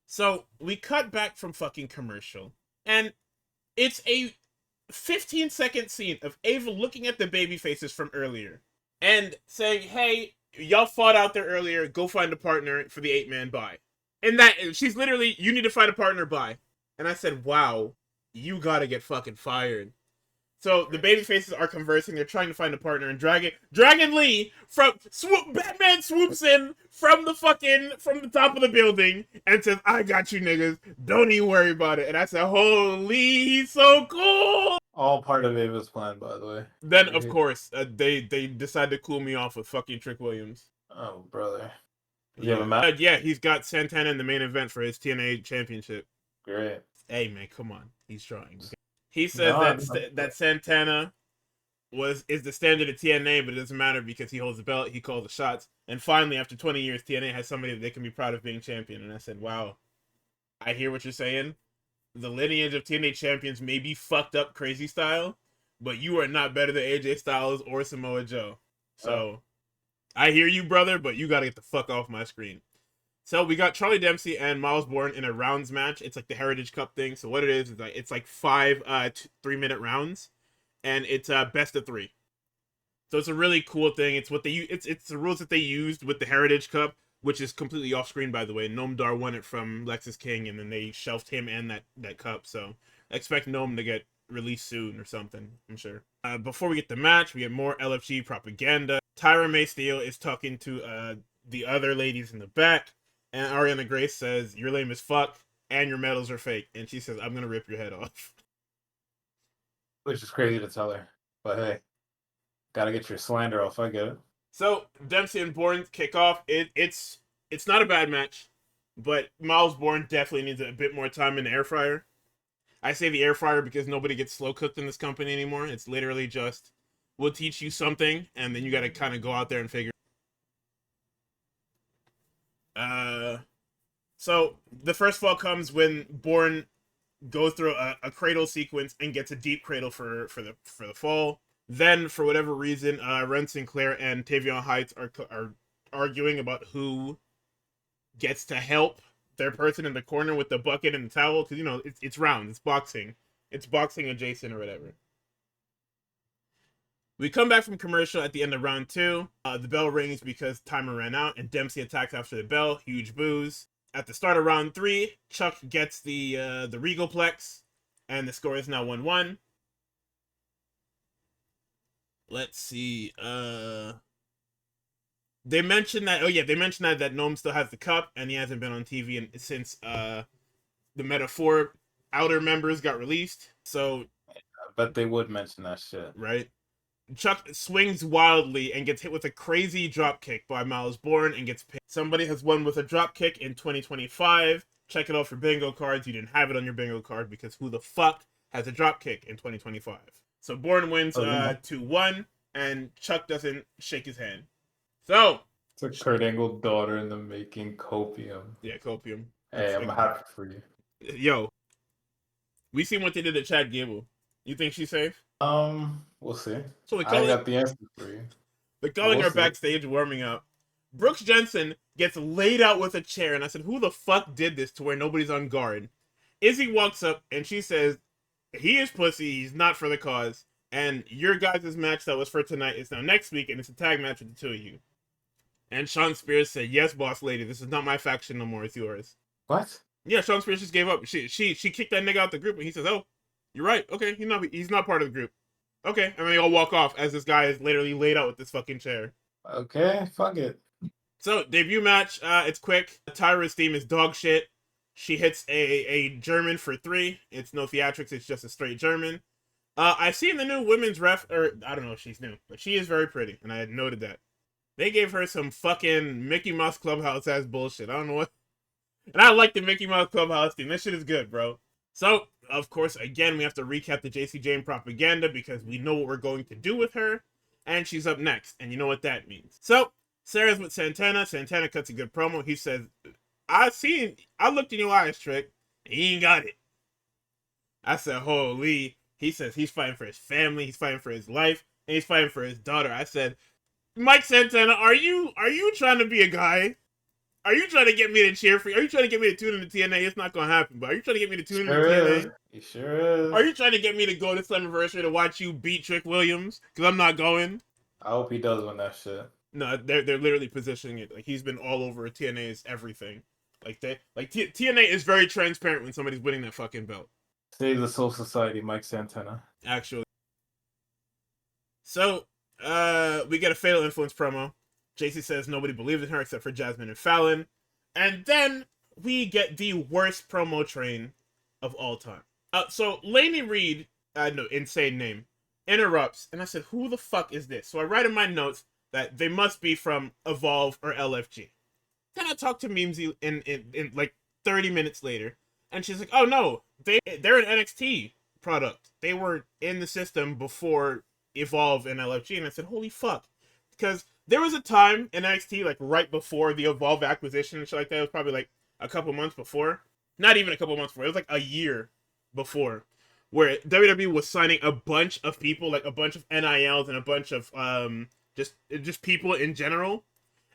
So we cut back from fucking commercial, and it's a 15-second scene of Ava looking at the baby faces from earlier and saying, "Hey, y'all fought out there earlier. Go find a partner for the 8-man bye." And that she's literally, "You need to find a partner bye." And I said, "Wow, you gotta get fucking fired." So the baby faces are conversing. They're trying to find a partner, and Dragon Lee Batman swoops in from the top of the building and says, "I got you, niggas. Don't even worry about it." And I said, "Holy, he's so cool." All part of Ava's plan, by the way. Then of course they decide to cool me off with fucking Trick Williams. Oh brother. Yeah, he's got Santana in the main event for his TNA championship. Great. Hey man, come on, he's trying. He says that Santana is the standard of TNA, but it doesn't matter because he holds the belt, he calls the shots. And finally, after 20 years, TNA has somebody that they can be proud of being champion. And I said, wow, I hear what you're saying. The lineage of TNA champions may be fucked up crazy style, but you are not better than AJ Styles or Samoa Joe. So I hear you, brother, but you gotta get the fuck off my screen. So we got Charlie Dempsey and Miles Bourne in a rounds match. It's like the Heritage Cup thing. So what it is like it's like 5 3-minute rounds, and it's best of 3. So it's a really cool thing. It's what it's the rules that they used with the Heritage Cup, which is completely off screen, by the way. Noam Dar won it from Lexus King, and then they shelved him and that cup. So expect Noam to get released soon or something, I'm sure. Before we get the match, we get more LFG propaganda. Tyra May Steele is talking to the other ladies in the back. And Ariana Grace says, "You're lame as fuck, and your medals are fake." And she says, "I'm gonna rip your head off." Which is crazy to tell her, but hey, Gotta get your slander off. I get it. So Dempsey and Bourne kick off. It's not a bad match, but Miles Bourne definitely needs a bit more time in the air fryer. I say the air fryer because nobody gets slow cooked in this company anymore. It's literally just we'll teach you something, and then you got to kind of go out there and figure. So the first fall comes when Bourne goes through a cradle sequence and gets a deep cradle for the fall. Then, for whatever reason, Ren Sinclair and Tavion Heights are arguing about who gets to help their person in the corner with the bucket and the towel, because, you know, it's round, it's boxing adjacent or whatever. We come back from commercial at the end of round 2. The bell rings because timer ran out, and Dempsey attacks after the bell. Huge boos. At the start of round 3, Chuck gets the Regalplex, and the score is now 1-1. Let's see. They mentioned that that Gnome still has the cup, and he hasn't been on TV since the Metaphor outer members got released. So, I bet they would mention that shit. Right. Chuck swings wildly and gets hit with a crazy drop kick by Miles Bourne and gets pinned. Somebody has won with a drop kick in 2025. Check it out for bingo cards. You didn't have it on your bingo card because who the fuck has a drop kick in 2025? So Bourne wins 2-1, and Chuck doesn't shake his hand. So it's a Kurt Angle daughter in the making. Copium. Yeah, Copium. Hey, I'm happy for you. Yo, we seen what they did to Chad Gable. You think she's safe? We'll see. So I got the answer for you. They're calling her backstage, warming up. Brooks Jensen gets laid out with a chair, and I said, who the fuck did this to where nobody's on guard? Izzy walks up, and she says, he is pussy, he's not for the cause, and your guys' match that was for tonight is now next week, and it's a tag match with the two of you. And Sean Spears said, yes, boss lady, this is not my faction no more, it's yours. What? Yeah, Sean Spears just gave up. She kicked that nigga out the group, and he says, oh, you're right, okay, he's not part of the group. Okay, and then they all walk off as this guy is literally laid out with this fucking chair. Okay, fuck it. So, debut match, it's quick. Tyra's theme is dog shit. She hits a German for 3. It's no theatrics, it's just a straight German. I've seen the new women's ref, or I don't know if she's new, but she is very pretty, and I had noted that. They gave her some fucking Mickey Mouse Clubhouse ass bullshit. I don't know what. And I like the Mickey Mouse Clubhouse theme. This shit is good, bro. So, of course, again, we have to recap the JC Jane propaganda because we know what we're going to do with her. And she's up next, and you know what that means. So, Sarah's with Santana. Santana cuts a good promo. He says, I looked in your eyes, Trick. He ain't got it. I said, holy. He says he's fighting for his family, he's fighting for his life, and he's fighting for his daughter. I said, Mike Santana, are you trying to be a guy? Are you trying to get me to cheer for you? Are you trying to get me to tune in to TNA? It's not going to happen, but are you trying to get me to tune in to TNA? He sure is. Are you trying to get me to go to Slammiversary to watch you beat Trick Williams? Because I'm not going. I hope he does win that shit. No, they're literally positioning it. Like, he's been all over TNA's everything. TNA is very transparent when somebody's winning that fucking belt. Save the Soul Society, Mike Santana. Actually. So, we get a Fatal Influence promo. JC says nobody believed in her except for Jasmine and Fallon. And then we get the worst promo train of all time. So Lainey Reed, no, insane name, interrupts. And I said, who the fuck is this? So I write in my notes that they must be from Evolve or LFG. Then I talk to Mimsy in like 30 minutes later. And she's like, oh no, they're an NXT product. They were in the system before Evolve and LFG. And I said, holy fuck. Because there was a time in NXT, like right before the Evolve acquisition and shit like that. It was probably like a couple months before. Not even a couple months before. It was like a year before. Where WWE was signing a bunch of people, like a bunch of NILs and a bunch of just people in general.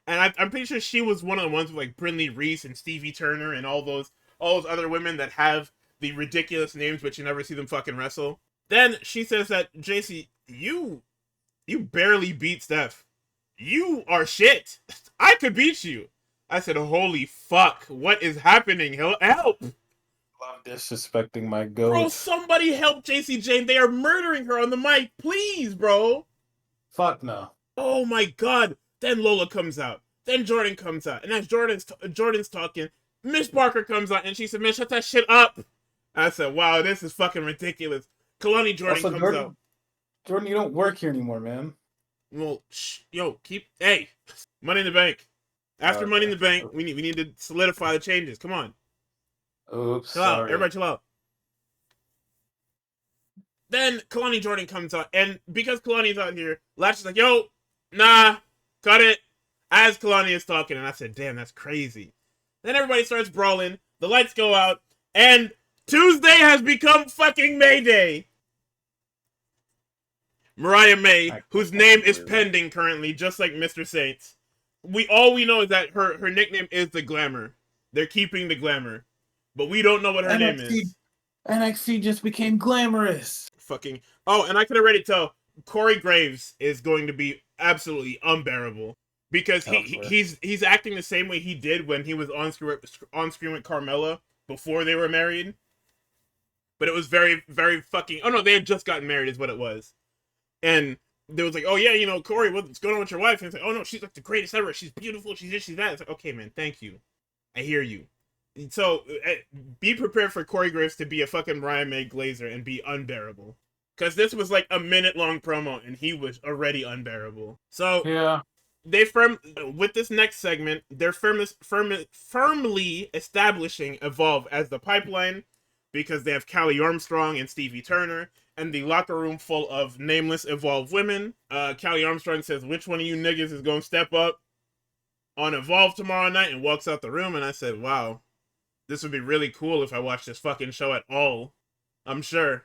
And I'm pretty sure she was one of the ones with like Brinley Reese and Stevie Turner and all those other women that have the ridiculous names but you never see them fucking wrestle. Then she says that, JC, you barely beat Steph. You are shit. I could beat you. I said, holy fuck, what is happening? Help! Love disrespecting my goat. Bro, somebody help JC Jane. They are murdering her on the mic. Please, bro. Fuck no. Oh my god. Then Lola comes out. Then Jordan comes out. And as Jordan's talking, Miss Barker comes out and she said, man, shut that shit up. I said, wow, this is fucking ridiculous. Kalani Jordan comes out. Jordan, you don't work here anymore, man. Well, hey, Money in the Bank. After Money in the Bank, we need to solidify the changes. Come on. Oops, Chill out. sorry. Everybody chill out. Then Kalani Jordan comes out, and because Kalani's out here, Lash is like, yo, nah, cut it. As Kalani is talking, and I said, damn, that's crazy. Then everybody starts brawling, the lights go out, and Tuesday has become fucking May Day. Mariah May, whose name is pending currently, just like Mr. Saints. All we know is that her nickname is the Glamour. They're keeping the Glamour. But we don't know what her name is. NXT just became glamorous. Fucking. Oh, and I can already tell Corey Graves is going to be absolutely unbearable. Because he's acting the same way he did when he was on screen with Carmella before they were married. But it was very, very fucking... Oh no, they had just gotten married is what it was. And they was like, oh yeah, you know, Corey, what's going on with your wife? And it's like, oh no, she's like the greatest ever. She's beautiful. She's this, she's that. It's like, okay, man, thank you. I hear you. So be prepared for Corey Graves to be a fucking Ryan May Glazer and be unbearable. Because this was like a minute-long promo, and he was already unbearable. So yeah, with this next segment, they're firmly establishing Evolve as the pipeline because they have Callie Armstrong and Stevie Turner. And the locker room full of nameless Evolve women. Callie Armstrong says, which one of you niggas is going to step up on Evolve tomorrow night? And walks out the room. And I said, wow, this would be really cool if I watched this fucking show at all. I'm sure.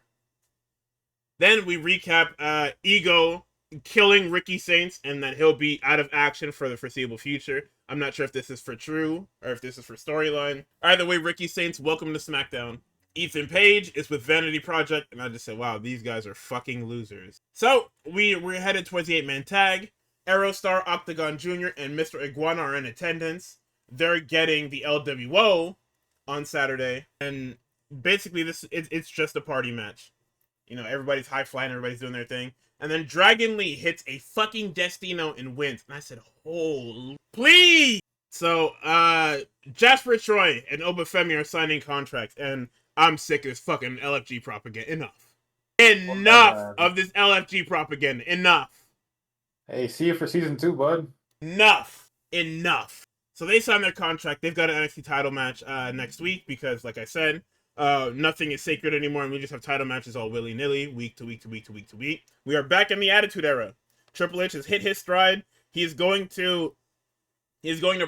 Then we recap Ego killing Ricky Saints and that he'll be out of action for the foreseeable future. I'm not sure if this is for true or if this is for storyline. Either way, Ricky Saints, welcome to SmackDown. Ethan Page is with Vanity Project, and I just said, wow, these guys are fucking losers. So, we're headed towards the 8-man tag. Aerostar, Octagon Jr., and Mr. Iguana are in attendance. They're getting the LWO on Saturday, and basically it's just a party match. You know, everybody's high-flying, everybody's doing their thing. And then Dragon Lee hits a fucking Destino and wins. And I said, holy, please! So, Jasper Troy and Obafemi are signing contracts, and I'm sick of this fucking LFG propaganda. Enough of this LFG propaganda. Enough. Hey, see you for season 2, bud. Enough. So they signed their contract. They've got an NXT title match next week because, like I said, nothing is sacred anymore, and we just have title matches all willy-nilly, week to week to week to week to week. We are back in the Attitude Era. Triple H has hit his stride. He's going to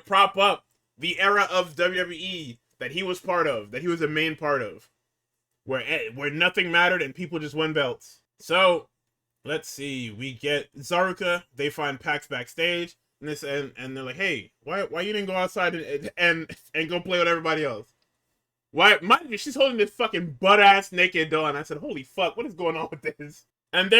prop up the era of WWE that he was part of, that he was a main part of, where nothing mattered and people just won belts. So, let's see. We get Zaruka. They find Pax backstage, and they're like, "Hey, why you didn't go outside and go play with everybody else? Why? Mind you, she's holding this fucking butt ass naked doll." And I said, "Holy fuck, what is going on with this?" And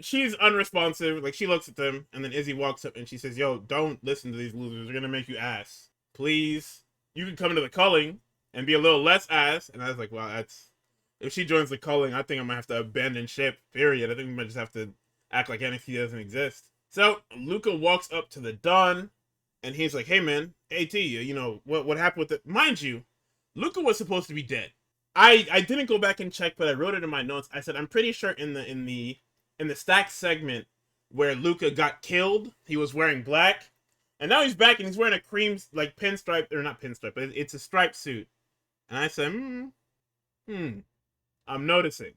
she's unresponsive. Like, she looks at them, and then Izzy walks up and she says, "Yo, don't listen to these losers. They're gonna make you ass. Please, you can come into the culling and be a little less ass." And I was like, "Wow, that's." If she joins the culling, I think I might have to abandon ship, period. I think we might just have to act like NXT doesn't exist. So, Luca walks up to the Don, and he's like, "Hey, man, AT, you know, what happened with it?" Mind you, Luca was supposed to be dead. I didn't go back and check, but I wrote it in my notes. I said, I'm pretty sure in the stack segment where Luca got killed, he was wearing black. And now he's back, and he's wearing a cream, like, pinstripe, or not pinstripe, but it's a striped suit. And I said, I'm noticing.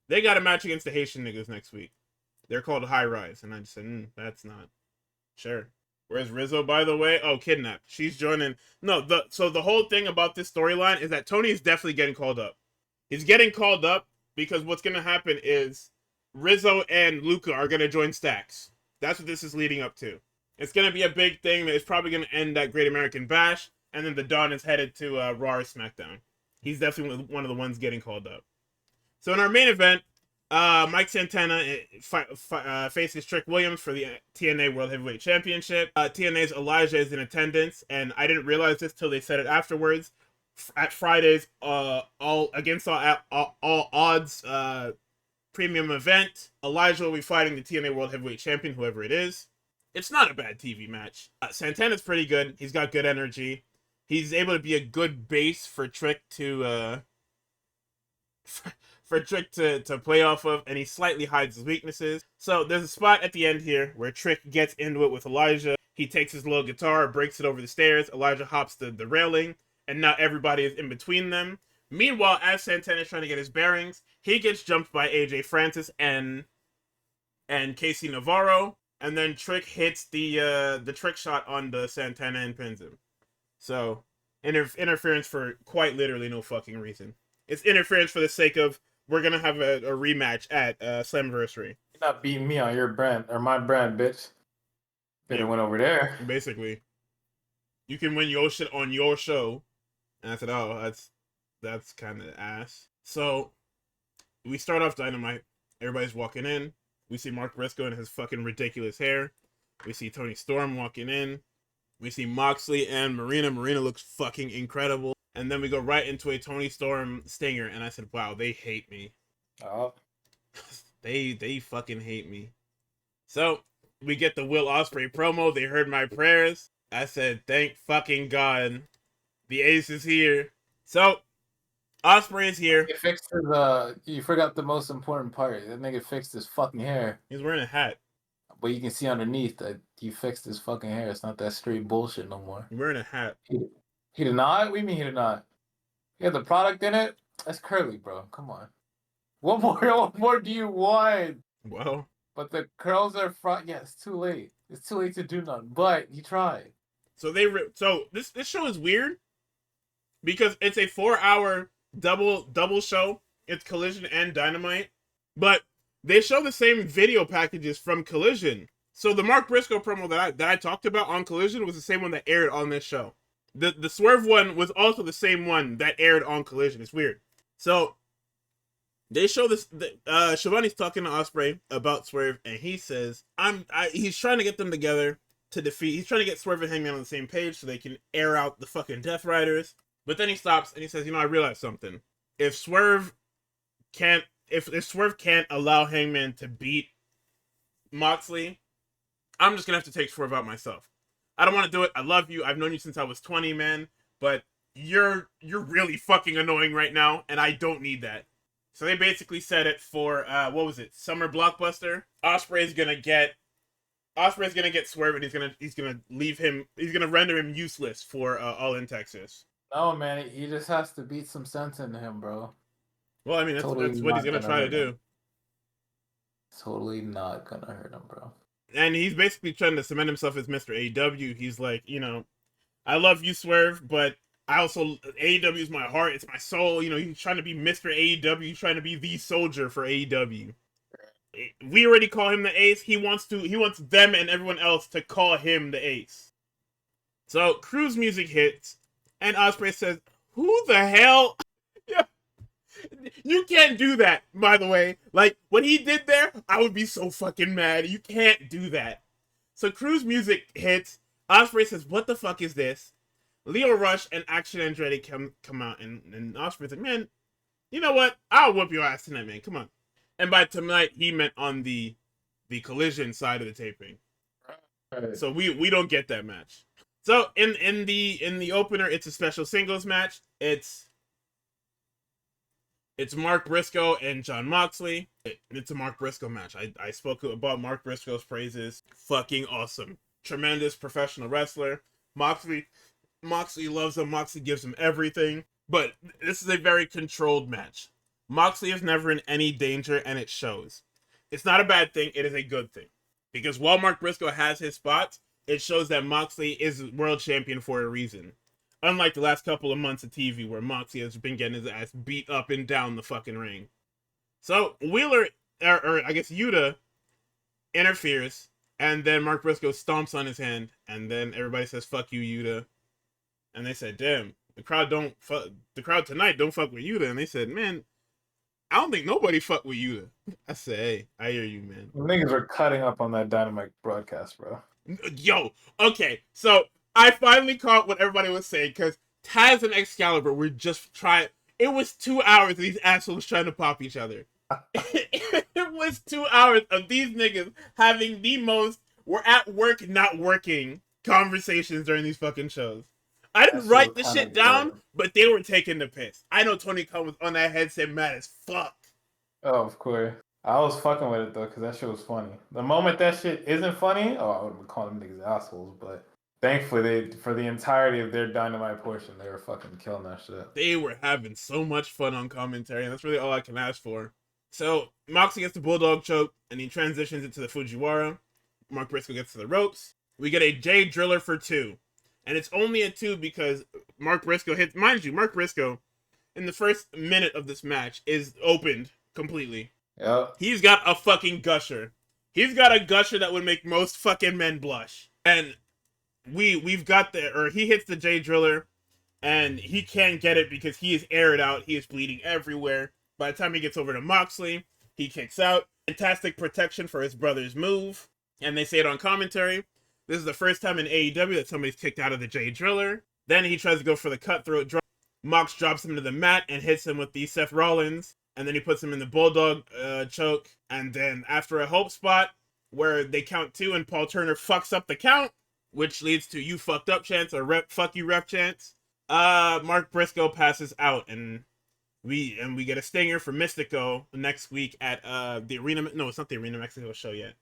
They got a match against the Haitian niggas next week. They're called High Rise. And I just said, that's not. Sure. Where's Rizzo, by the way? Oh, kidnapped. She's joining. No, so the whole thing about this storyline is that Tony is definitely getting called up. He's getting called up because what's going to happen is Rizzo and Luca are going to join Stacks. That's what this is leading up to. It's going to be a big thing that is probably going to end at Great American Bash, and then the Don is headed to Raw or SmackDown. He's definitely one of the ones getting called up. So in our main event, Mike Santana faces Trick Williams for the TNA World Heavyweight Championship. TNA's Elijah is in attendance, and I didn't realize this till they said it afterwards. At Friday's all odds premium event, Elijah will be fighting the TNA World Heavyweight Champion, whoever it is. It's not a bad TV match. Santana's pretty good. He's got good energy. He's able to be a good base for Trick to for Trick to play off of, and he slightly hides his weaknesses. So there's a spot at the end here where Trick gets into it with Elijah. He takes his little guitar, breaks it over the stairs. Elijah hops the railing, and now everybody is in between them. Meanwhile, as Santana is trying to get his bearings, he gets jumped by AJ Francis and Casey Navarro, and then Trick hits the trick shot on the Santana and pins him. So interference for quite literally no fucking reason. It's interference for the sake of we're gonna have a rematch at Slammiversary. You're not beating me on your brand or my brand, bitch. Better went over there. Basically, you can win your shit on your show. And I said, oh, that's kind of ass. So we start off Dynamite. Everybody's walking in. We see Mark Briscoe and his fucking ridiculous hair. We see Tony Storm walking in. We see Moxley and Marina. Marina looks fucking incredible. And then we go right into a Tony Storm stinger. And I said, wow, they hate me. Oh. They fucking hate me. So we get the Will Ospreay promo. They heard my prayers. I said, thank fucking God. The ace is here. So Ospreay is here. He fixed his, you forgot the most important part. That nigga fixed his fucking hair. He's wearing a hat. But you can see underneath that he fixed his fucking hair. It's not that straight bullshit no more. He's wearing a hat. He did not? What do you mean he did not? He had the product in it? That's curly, bro. Come on. What more do you want? Well. But the curls are front. Yeah, it's too late. It's too late to do nothing. But he tried. So this show is weird because it's a 4-hour double show. It's Collision and Dynamite, but they show the same video packages from Collision. So the Mark Briscoe promo that I talked about on Collision was the same one that aired on this show. The Swerve one was also the same one that aired on Collision. It's weird. So they show this. Shivani's talking to Ospreay about Swerve, and he says, he's trying to get them together to defeat. He's trying to get Swerve and Hangman on the same page so they can air out the fucking Death Riders. But then he stops and he says, I realized something. If Swerve can't allow Hangman to beat Moxley, I'm just gonna have to take Swerve out myself. I don't want to do it. I love you. I've known you since I was 20, man. But you're really fucking annoying right now, and I don't need that. So they basically said it for what was it? Summer Blockbuster. Ospreay's gonna get Swerve, and he's gonna leave him. He's gonna render him useless for All In Texas. No, man, he just has to beat some sense into him, bro. Well, I mean, that's what he's gonna try to do. Totally not gonna hurt him, bro. And he's basically trying to cement himself as Mr. AEW. He's like, I love you, Swerve, but I also, AEW is my heart, it's my soul. He's trying to be Mr. AEW. He's trying to be the soldier for AEW. We already call him the ace. He wants them and everyone else to call him the ace. So Crew's music hits, and Ospreay says, "Who the hell?" Yeah, you can't do that. By the way, like what he did there, I would be so fucking mad. You can't do that. So Crew's music hits. Ospreay says, "What the fuck is this?" Leo Rush and Action Andretti come out, and Ospreay's like, "Man, you know what? I'll whoop your ass tonight, man. Come on." And by tonight, he meant on the Collision side of the taping. Right. So we don't get that match. So in the opener, it's a special singles match. It's Mark Briscoe and Jon Moxley. It's a Mark Briscoe match. I spoke about Mark Briscoe's praises. Fucking awesome. Tremendous professional wrestler. Moxley loves him. Moxley gives him everything. But this is a very controlled match. Moxley is never in any danger, and it shows. It's not a bad thing. It is a good thing. Because while Mark Briscoe has his spots, it shows that Moxley is world champion for a reason. Unlike the last couple of months of TV where Moxley has been getting his ass beat up and down the fucking ring. So Wheeler, or I guess Yuta, interferes, and then Mark Briscoe stomps on his hand, and then everybody says, "Fuck you, Yuta." And they said, "Damn, the crowd tonight don't fuck with Yuta." And they said, "Man, I don't think nobody fuck with Yuta." I said, "Hey, I hear you, man." The niggas are cutting up on that Dynamite broadcast, bro. Yo, okay, so I finally caught what everybody was saying, because Taz and Excalibur were just trying. It was 2 hours of these assholes trying to pop each other. It was 2 hours of these niggas having the most "we're at work, not working" conversations during these fucking shows. I didn't write the shit down, but they were taking the piss. I know Tony Khan was on that headset mad as fuck. Oh, of course. I was fucking with it though, cause that shit was funny. The moment that shit isn't funny, oh, I would have been calling them niggas assholes. But thankfully, for the entirety of their Dynamite portion, they were fucking killing that shit. They were having so much fun on commentary, and that's really all I can ask for. So Moxley gets the Bulldog choke, and he transitions into the Fujiwara. Mark Briscoe gets to the ropes. We get a Jay Driller for 2. And it's only a 2 because Mark Briscoe hits, mind you, Mark Briscoe, in the first minute of this match, is opened completely. Yep. He's got a fucking gusher. He's got a gusher that would make most fucking men blush. And we've got he hits the Jay Driller, and he can't get it because he is aired out. He is bleeding everywhere. By the time he gets over to Moxley, he kicks out. Fantastic protection for his brother's move. And they say it on commentary. This is the first time in AEW that somebody's kicked out of the Jay Driller. Then he tries to go for the cutthroat drop. Mox drops him to the mat and hits him with the Seth Rollins. And then he puts him in the Bulldog choke. And then after a hope spot where they count 2 and Paul Turner fucks up the count, which leads to you fucked up chance or fuck you ref chance, Mark Briscoe passes out, and we get a stinger for Mystico next week at the Arena. No, it's not the Arena Mexico show yet.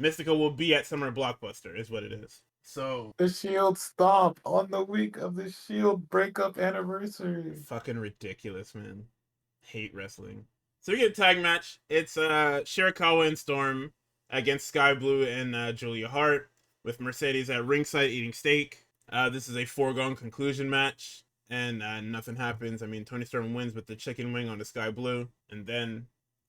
Mystico will be at Summer Blockbuster, is what it is. So the Shield stomp on the week of the Shield breakup anniversary. Fucking ridiculous, man. Hate wrestling. So we get a tag match. It's Shirakawa and Storm against Sky Blue and Julia Hart, with Mercedes at ringside eating steak. This is a foregone conclusion match, and nothing happens. I mean, Tony Storm wins with the chicken wing on the Sky Blue, and then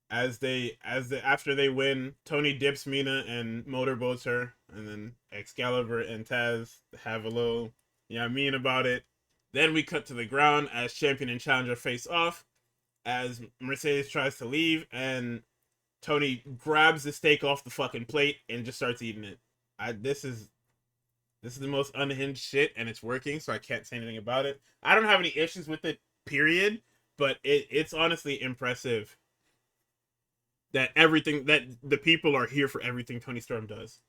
after they win, Tony dips Mina and motorboats her, and then Excalibur and Taz have a little, mean about it. Then we cut to the ground as champion and challenger face off, as Mercedes tries to leave, and Tony grabs the steak off the fucking plate and just starts eating it. This is the most unhinged shit, and it's working, so I can't say anything about it. I don't have any issues with it, period, but it's honestly impressive that the people are here for everything Tony Storm does.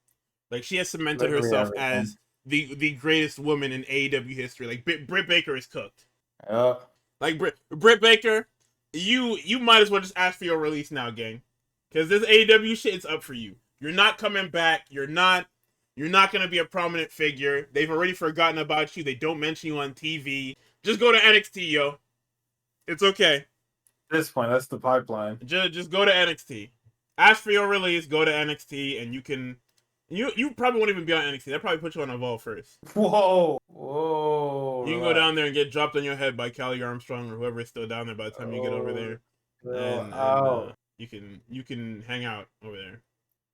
Like, she has cemented herself as the greatest woman in AEW history. Like, Britt Baker is cooked. Like, Britt Baker, you might as well just ask for your release now, gang. Because this AEW shit is up for you. You're not coming back. You're not going to be a prominent figure. They've already forgotten about you. They don't mention you on TV. Just go to NXT, yo. It's okay. At this point, that's the pipeline. Just go to NXT. Ask for your release, go to NXT, and you can... You probably won't even be on NXT. They'll probably put you on Evolve first. Whoa. You can go down there and get dropped on your head by Callie Armstrong or whoever is still down there by the time you get over there. And you can hang out over there.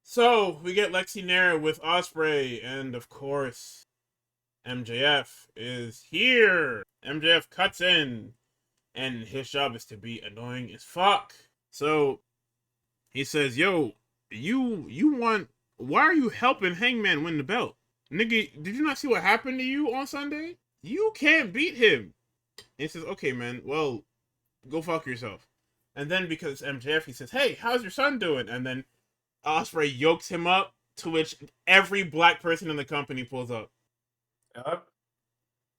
So, we get Lexi Nair with Ospreay, and of course, MJF is here. MJF cuts in, and his job is to be annoying as fuck. So, he says, yo, why are you helping Hangman win the belt? Nigga, did you not see what happened to you on Sunday? You can't beat him. And he says, okay, man, well, go fuck yourself. And then because MJF, he says, hey, how's your son doing? And then Ospreay yokes him up, to which every black person in the company pulls up. Yep.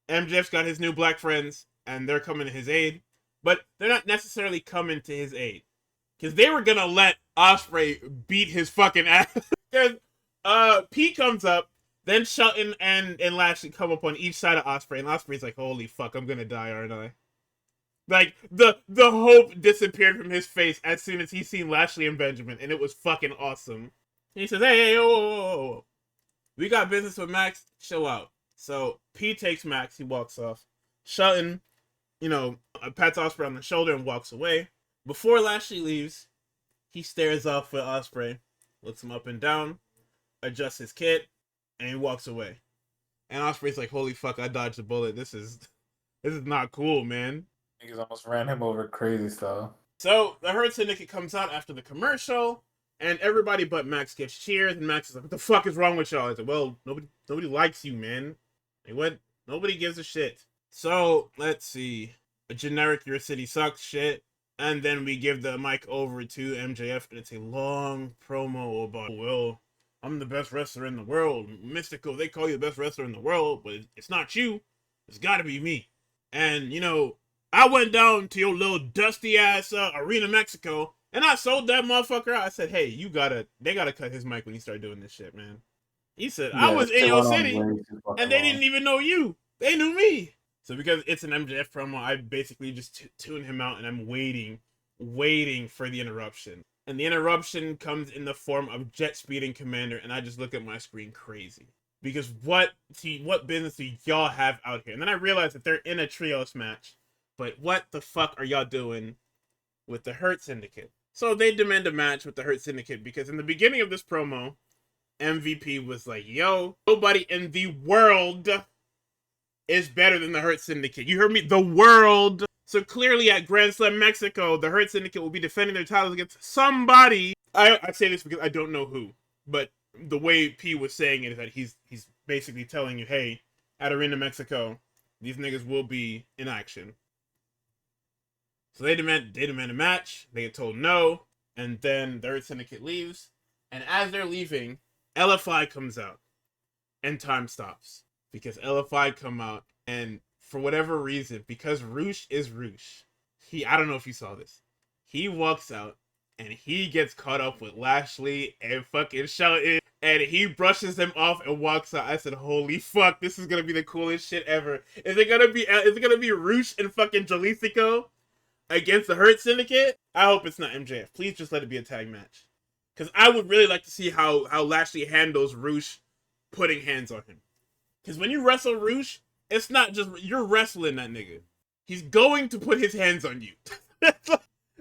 MJF's got his new black friends, and they're coming to his aid, but they're not necessarily coming to his aid, because they were gonna let Ospreay beat his fucking ass. Because Pete comes up, then Shelton and Lashley come up on each side of Ospreay, and Ospreay's like, holy fuck, I'm gonna die, aren't I? Like, the hope disappeared from his face as soon as he seen Lashley and Benjamin, and it was fucking awesome. He says, hey, whoa. We got business with Max, chill out. So, Pete takes Max, he walks off. Shelton, pats Ospreay on the shoulder and walks away. Before Lashley leaves, he stares off with Ospreay, looks him up and down, adjusts his kit, and he walks away. And Ospreay's like, holy fuck, I dodged a bullet. This is not cool, man. Niggas almost ran him over crazy style. So the Hurt Syndicate comes out after the commercial, and everybody but Max gets cheers, and Max is like, what the fuck is wrong with y'all? I said, well, nobody likes you, man. Like, what? Nobody gives a shit. So, let's see. A generic Your City Sucks shit. And then we give the mic over to MJF, and it's a long promo about, well, I'm the best wrestler in the world. Mystical, they call you the best wrestler in the world, but it's not you. It's gotta be me. And, I went down to your little dusty ass Arena Mexico, And I sold that motherfucker out. I said, hey, they gotta cut his mic when you start doing this shit, man. He said, I Yeah, was in it your went on city, way too fucking and they long. didn't even know you. They knew me. So because it's an MJF promo, I basically just tune him out, and I'm waiting for the interruption. And the interruption comes in the form of jet speeding Commander, and I just look at my screen crazy. Because what business do y'all have out here? And then I realized that they're in a trios match. But what the fuck are y'all doing with the Hurt Syndicate? So they demand a match with the Hurt Syndicate because in the beginning of this promo, MVP was like, yo, nobody in the world is better than the Hurt Syndicate. You heard me? The world. So clearly at Grand Slam Mexico, the Hurt Syndicate will be defending their titles against somebody. I say this because I don't know who, but the way P was saying it is that he's basically telling you, hey, at Arena Mexico, these niggas will be in action. So they demand a match. They get told no, and then the Hurt Syndicate leaves. And as they're leaving, LFI comes out, and time stops because LFI come out, and for whatever reason, because Roosh is Roosh, I don't know if you saw this, he walks out and he gets caught up with Lashley and fucking Shelton, and he brushes them off and walks out. I said, holy fuck, this is gonna be the coolest shit ever. Is it gonna be Roosh and fucking Jalisco against the Hurt Syndicate? I hope it's not MJF. Please just let it be a tag match. Because I would really like to see how Lashley handles Roosh putting hands on him. Because when you wrestle Roosh, it's not just you're wrestling that nigga. He's going to put his hands on you.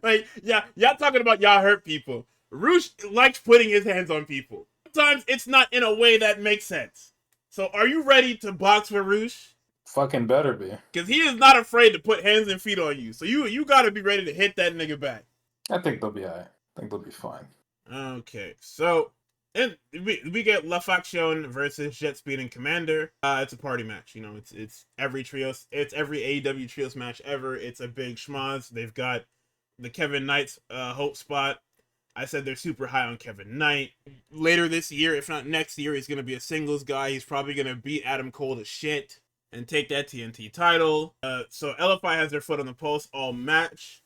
Like, yeah, y'all talking about y'all hurt people. Roosh likes putting his hands on people. Sometimes it's not in a way that makes sense. So are you ready to box with Roosh? Fucking better be. Because he is not afraid to put hands and feet on you. So you gotta be ready to hit that nigga back. I think they'll be alright. I think they'll be fine. Okay, so and we get La Faction versus Jet Speed and Commander. It's a party match, you know. It's every AEW trios match ever. It's a big schmoz. They've got the Kevin Knight's hope spot. I said they're super high on Kevin Knight. Later this year, if not next year, he's gonna be a singles guy. He's probably gonna beat Adam Cole to shit and take that TNT title. So LFI has their foot on the pulse all match,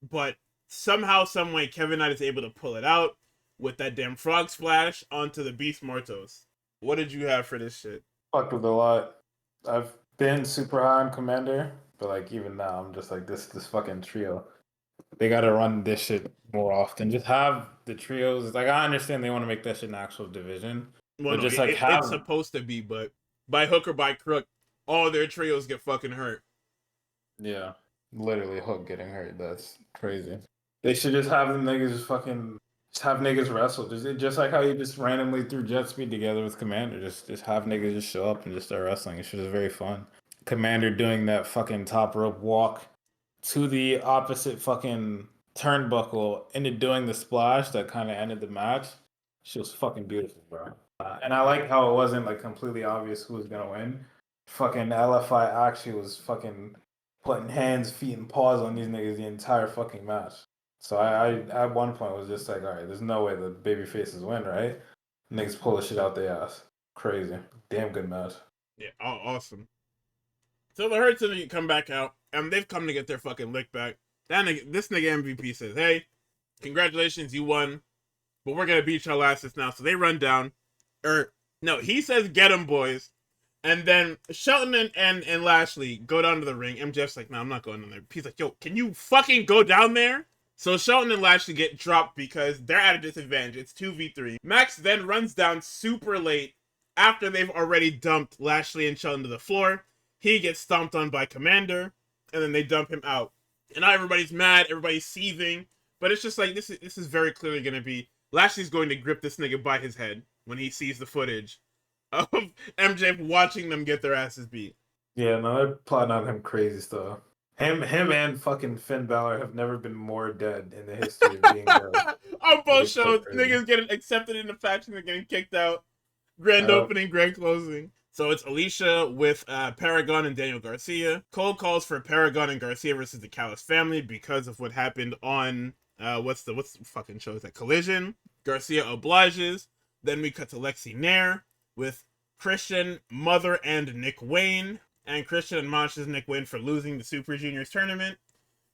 but somehow, someway, Kevin Knight is able to pull it out with that damn frog splash onto the Beast Mortos. What did you have for this shit? Fucked with a lot. I've been super high on Commander, but like even now, I'm just like this fucking trio. They gotta run this shit more often. Just have the trios. Like I understand they want to make that shit an actual division, Well, but no, just like have it's supposed to be, but by hook or by crook, all their trios get fucking hurt. Yeah, literally Hook getting hurt. That's crazy. They should just have them niggas just have niggas wrestle. Just like how you just randomly threw Jet Speed together with Commander. Just have niggas just show up and just start wrestling. It's just very fun. Commander doing that fucking top rope walk to the opposite fucking turnbuckle into doing the splash that kind of ended the match. She was fucking beautiful, bro. And I like how it wasn't like completely obvious who was gonna win. Fucking LFI actually was fucking putting hands, feet, and paws on these niggas the entire fucking match. So I at one point was just like, all right, there's no way the baby faces win, right? Niggas pull the shit out their ass. Crazy. Damn good match. Yeah, awesome. So the Hurt Syndicate come back out, and they've come to get their fucking lick back. This nigga MVP says, hey, congratulations, you won, but we're gonna beat y'all asses now. So they run down. No, he says, get 'em, boys. And then Shelton and Lashley go down to the ring. MJF's like, no, I'm not going down there. He's like, yo, can you fucking go down there? So Shelton and Lashley get dropped because they're at a disadvantage. It's 2v3. Max then runs down super late after they've already dumped Lashley and Shelton to the floor. He gets stomped on by Commander, and then they dump him out. And now everybody's mad, everybody's seething. But it's just like, this is very clearly going to be, Lashley's going to grip this nigga by his head when he sees the footage of MJF watching them get their asses beat. Yeah, no, they're plotting on him crazy stuff. Him and fucking Finn Balor have never been more dead in the history of being dead. On both It's so shows, crazy. niggas getting accepted in the faction and getting kicked out. Grand opening, grand closing. So it's Alicia with Paragon and Daniel Garcia. Cole calls for Paragon and Garcia versus the Callis family because of what happened on what's the fucking show is that? Collision. Garcia obliges. Then we cut to Lexi Nair with Christian, Mother, and Nick Wayne. And Christian admonishes Nick Wayne for losing the Super Juniors tournament.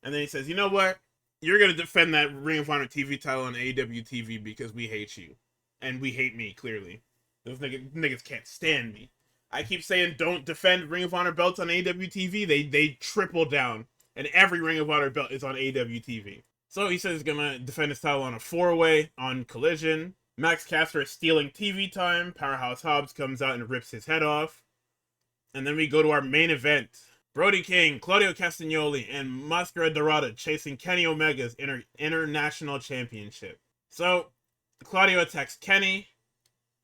And then he says, you know what? You're gonna defend that Ring of Honor TV title on AEW TV because we hate you, and we hate me clearly. Those niggas can't stand me. I keep saying don't defend Ring of Honor belts on AEW TV. They triple down, and every Ring of Honor belt is on AEW TV. So he says he's gonna defend his title on a 4-way on Collision. Max Caster is stealing TV time. Powerhouse Hobbs comes out and rips his head off. And then we go to our main event. Brody King, Claudio Castagnoli, and Mascara Dorada chasing Kenny Omega's international championship. So, Claudio attacks Kenny,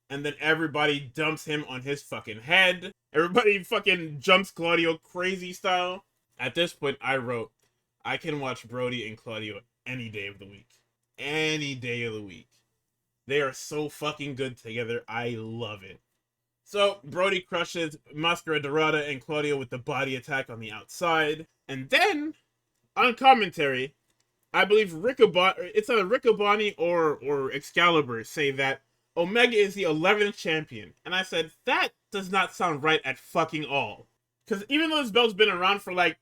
and then everybody dumps him on his fucking head. Everybody fucking jumps Claudio crazy style. At this point, I wrote, I can watch Brody and Claudio any day of the week. Any day of the week. They are so fucking good together. I love it. So, Brody crushes Mascara Dorada and Claudio with the body attack on the outside. And then, on commentary, I believe it's either Riccoboni or Excalibur say that Omega is the 11th champion. And I said, that does not sound right at fucking all. Because even though this belt's been around for like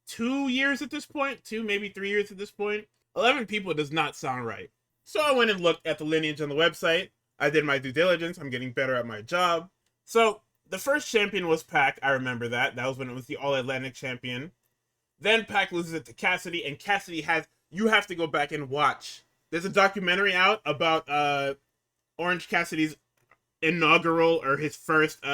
2 years at this point, 2, maybe 3 years at this point, 11 people does not sound right. So I went and looked at the lineage on the website. I did my due diligence. I'm getting better at my job. So the first champion was Pac. I remember that. That was when it was the All-Atlantic champion. Then Pac loses it to Cassidy, and Cassidy you have to go back and watch. There's a documentary out about Orange Cassidy's inaugural, or his first,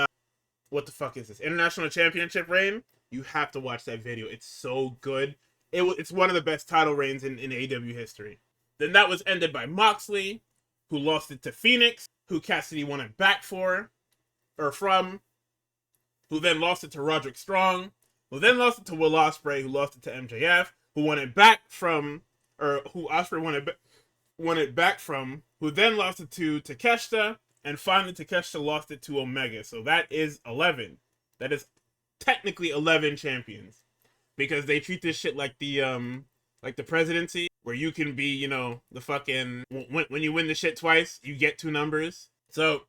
what the fuck is this? International Championship reign. You have to watch that video. It's so good. It's one of the best title reigns in AEW history. Then that was ended by Moxley, who lost it to Phoenix, who Cassidy won it back from, who then lost it to Roderick Strong, who then lost it to Will Ospreay, who lost it to MJF, who won it back from, or who Ospreay won it back from, who then lost it to Takeshita, and finally Takeshita lost it to Omega. So that is 11. That is technically 11 champions, because they treat this shit like the presidency, where you can be, you know, the fucking, when you win the shit twice, you get 2 numbers. So,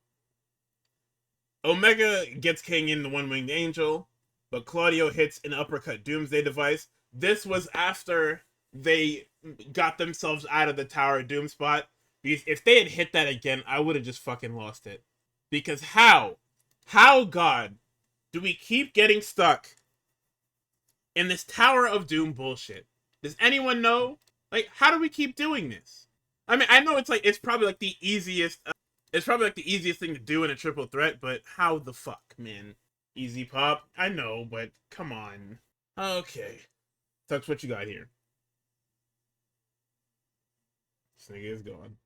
Omega gets King in the One-Winged Angel, but Claudio hits an uppercut Doomsday device. This was after they got themselves out of the Tower of Doom spot, because if they had hit that again, I would have just fucking lost it. Because how, God, do we keep getting stuck in this Tower of Doom bullshit? Does anyone know? Like, how do we keep doing this? I mean, I know it's probably like the easiest thing to do in a triple threat, but how the fuck, man? Easy pop. I know, but come on. Okay. Tux, what you got here? This nigga is gone.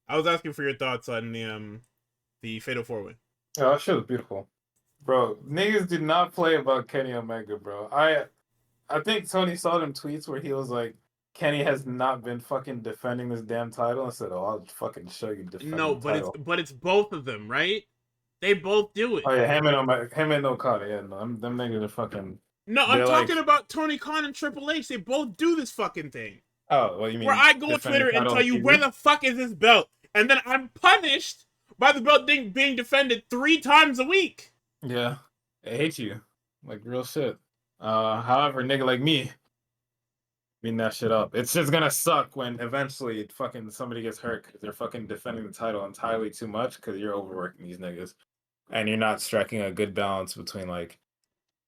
I was asking for your thoughts on the Fatal 4-Way. Oh, that shit was beautiful. Bro, niggas did not play about Kenny Omega, bro. I think Tony saw them tweets where he was like, Kenny has not been fucking defending this damn title, and said, "Oh, I'll fucking show you defending the title." But it's both of them, right? They both do it. Oh yeah, him and Okada, yeah, no, them niggas are fucking. No, I'm talking about Tony Khan and Triple H. They both do this fucking thing. Oh, what you mean? Where I go on Twitter and tell you, where the fuck is this belt? And then I'm punished by the belt being defended 3 times a week. Yeah, I hate you, like real shit. However, nigga like me, beating that shit up. It's just gonna suck when eventually fucking somebody gets hurt because they're fucking defending the title entirely too much because you're overworking these niggas, and you're not striking a good balance between like,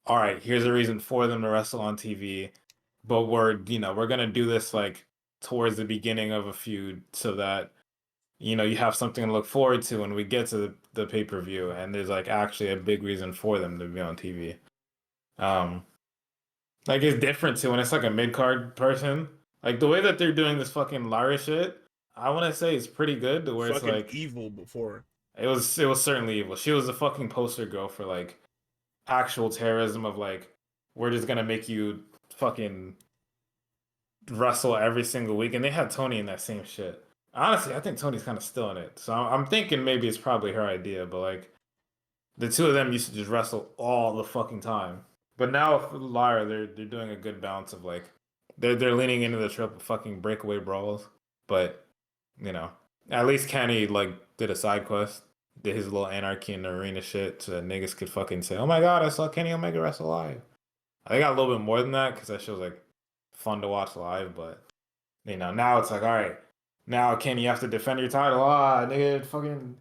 all right, here's a reason for them to wrestle on TV, but we're gonna do this like towards the beginning of a feud so that you have something to look forward to when we get to the pay-per-view, and there's like actually a big reason for them to be on TV. Like it's different too when it's like a mid-card person. Like the way that they're doing this fucking Lyra shit, I want to say it's pretty good. To where fucking it's like evil before. It was certainly evil. She was the fucking poster girl for like actual terrorism of like, we're just gonna make you fucking wrestle every single week. And they had Tony in that same shit. Honestly, I think Tony's kind of still in it. So I'm thinking maybe it's probably her idea, but like the two of them used to just wrestle all the fucking time. But now with Lyra, they're doing a good balance of like they're leaning into the trope of fucking breakaway brawls, but At least Kenny like did a side quest, did his little anarchy in the arena shit, so that niggas could fucking say, "Oh my god, I saw Kenny Omega wrestle live." I think I got a little bit more than that because that shit was like fun to watch live. But now it's like, all right, now Kenny, you have to defend your title. Ah, nigga, fucking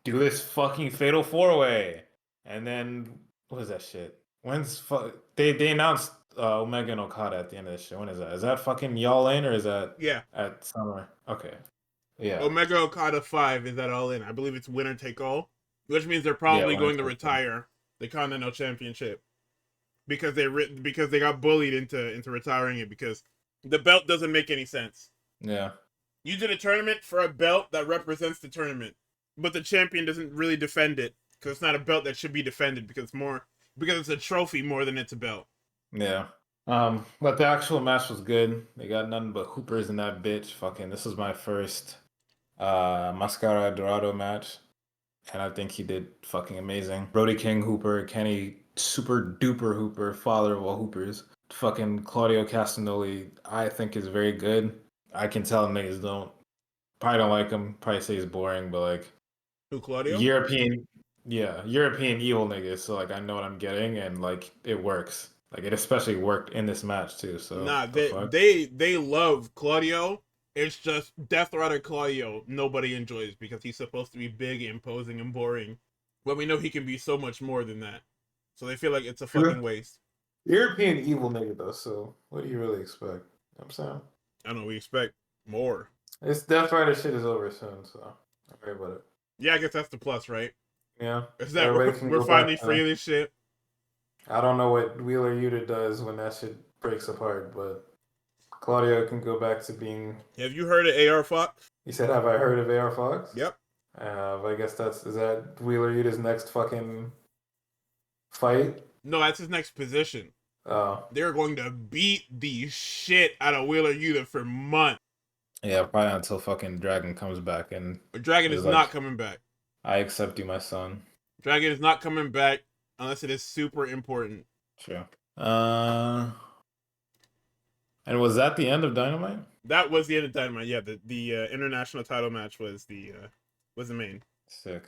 do this fucking fatal four way, and then what is that shit? They announced Omega and Okada at the end of the show? When is that? Is that fucking y'all in or is that Yeah. at Summer? Okay, yeah, Omega Okada 5 is that all in? I believe it's winner take all, which means they're yeah. probably When going it's to retire the Continental Championship because they got bullied into retiring it because the belt doesn't make any sense. yeah, You did a tournament for a belt that represents the tournament, but the champion doesn't really defend it because it's not a belt that should be defended because it's a trophy more than it's a belt. yeah. But the actual match was good. They got nothing but hoopers in that bitch. Fucking, this was my first Mascara Dorado match. And I think he did fucking amazing. Brody King Hooper, Kenny Super Duper Hooper, father of all Hoopers. Fucking Claudio Castagnoli, I think is very good. I can tell niggas probably don't like him. Probably say he's boring, but like Who, Claudio? European, yeah, European evil niggas. So like I know what I'm getting, and like it works. Like it especially worked in this match too. So Nah, the fuck. they love Claudio. It's just Death Rider Claudio nobody enjoys because he's supposed to be big, imposing, and boring. But we know he can be so much more than that. So they feel like it's a fucking waste. European evil nigga though. So what do you really expect? You know what I'm saying. I don't know, we expect more. This Death Rider shit is over soon, so don't worry about it. Yeah, I guess that's the plus, right? Yeah, Is that everybody can we're go finally back free to. of this shit. I don't know what Wheeler Yuta does when that shit breaks apart, but Claudio can go back to being. Have you heard of AR Fox? He said, "Have I heard of AR Fox?" Yep. I guess is that Wheeler Yuta's next fucking fight. No, that's his next position. Oh, They're going to beat the shit out of Wheeler Yuta for months. yeah, probably until fucking Dragon comes back and But Dragon is is like, not coming back. "I accept you, my son." Dragon is not coming back unless it is super important. True. And was that the end of Dynamite? That was the end of Dynamite. Yeah, the international title match was the main. Sick.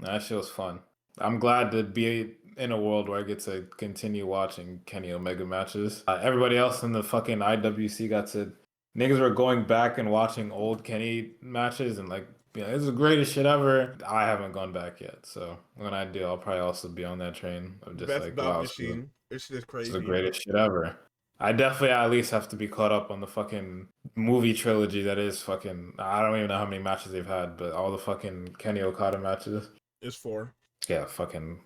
That shit was fun. I'm glad to be in a world where I get to continue watching Kenny Omega matches. Everybody else in the fucking IWC got to. Niggas were going back and watching old Kenny matches and like, this is the greatest shit ever. I haven't gone back yet, so when I do, I'll probably also be on that train of just Best like, bout wow, machine. This shit is this is the crazy. greatest shit ever. I definitely at least have to be caught up on the fucking movie trilogy that is fucking. I don't even know how many matches they've had, but all the fucking Kenny Okada matches. It's 4. Yeah, fucking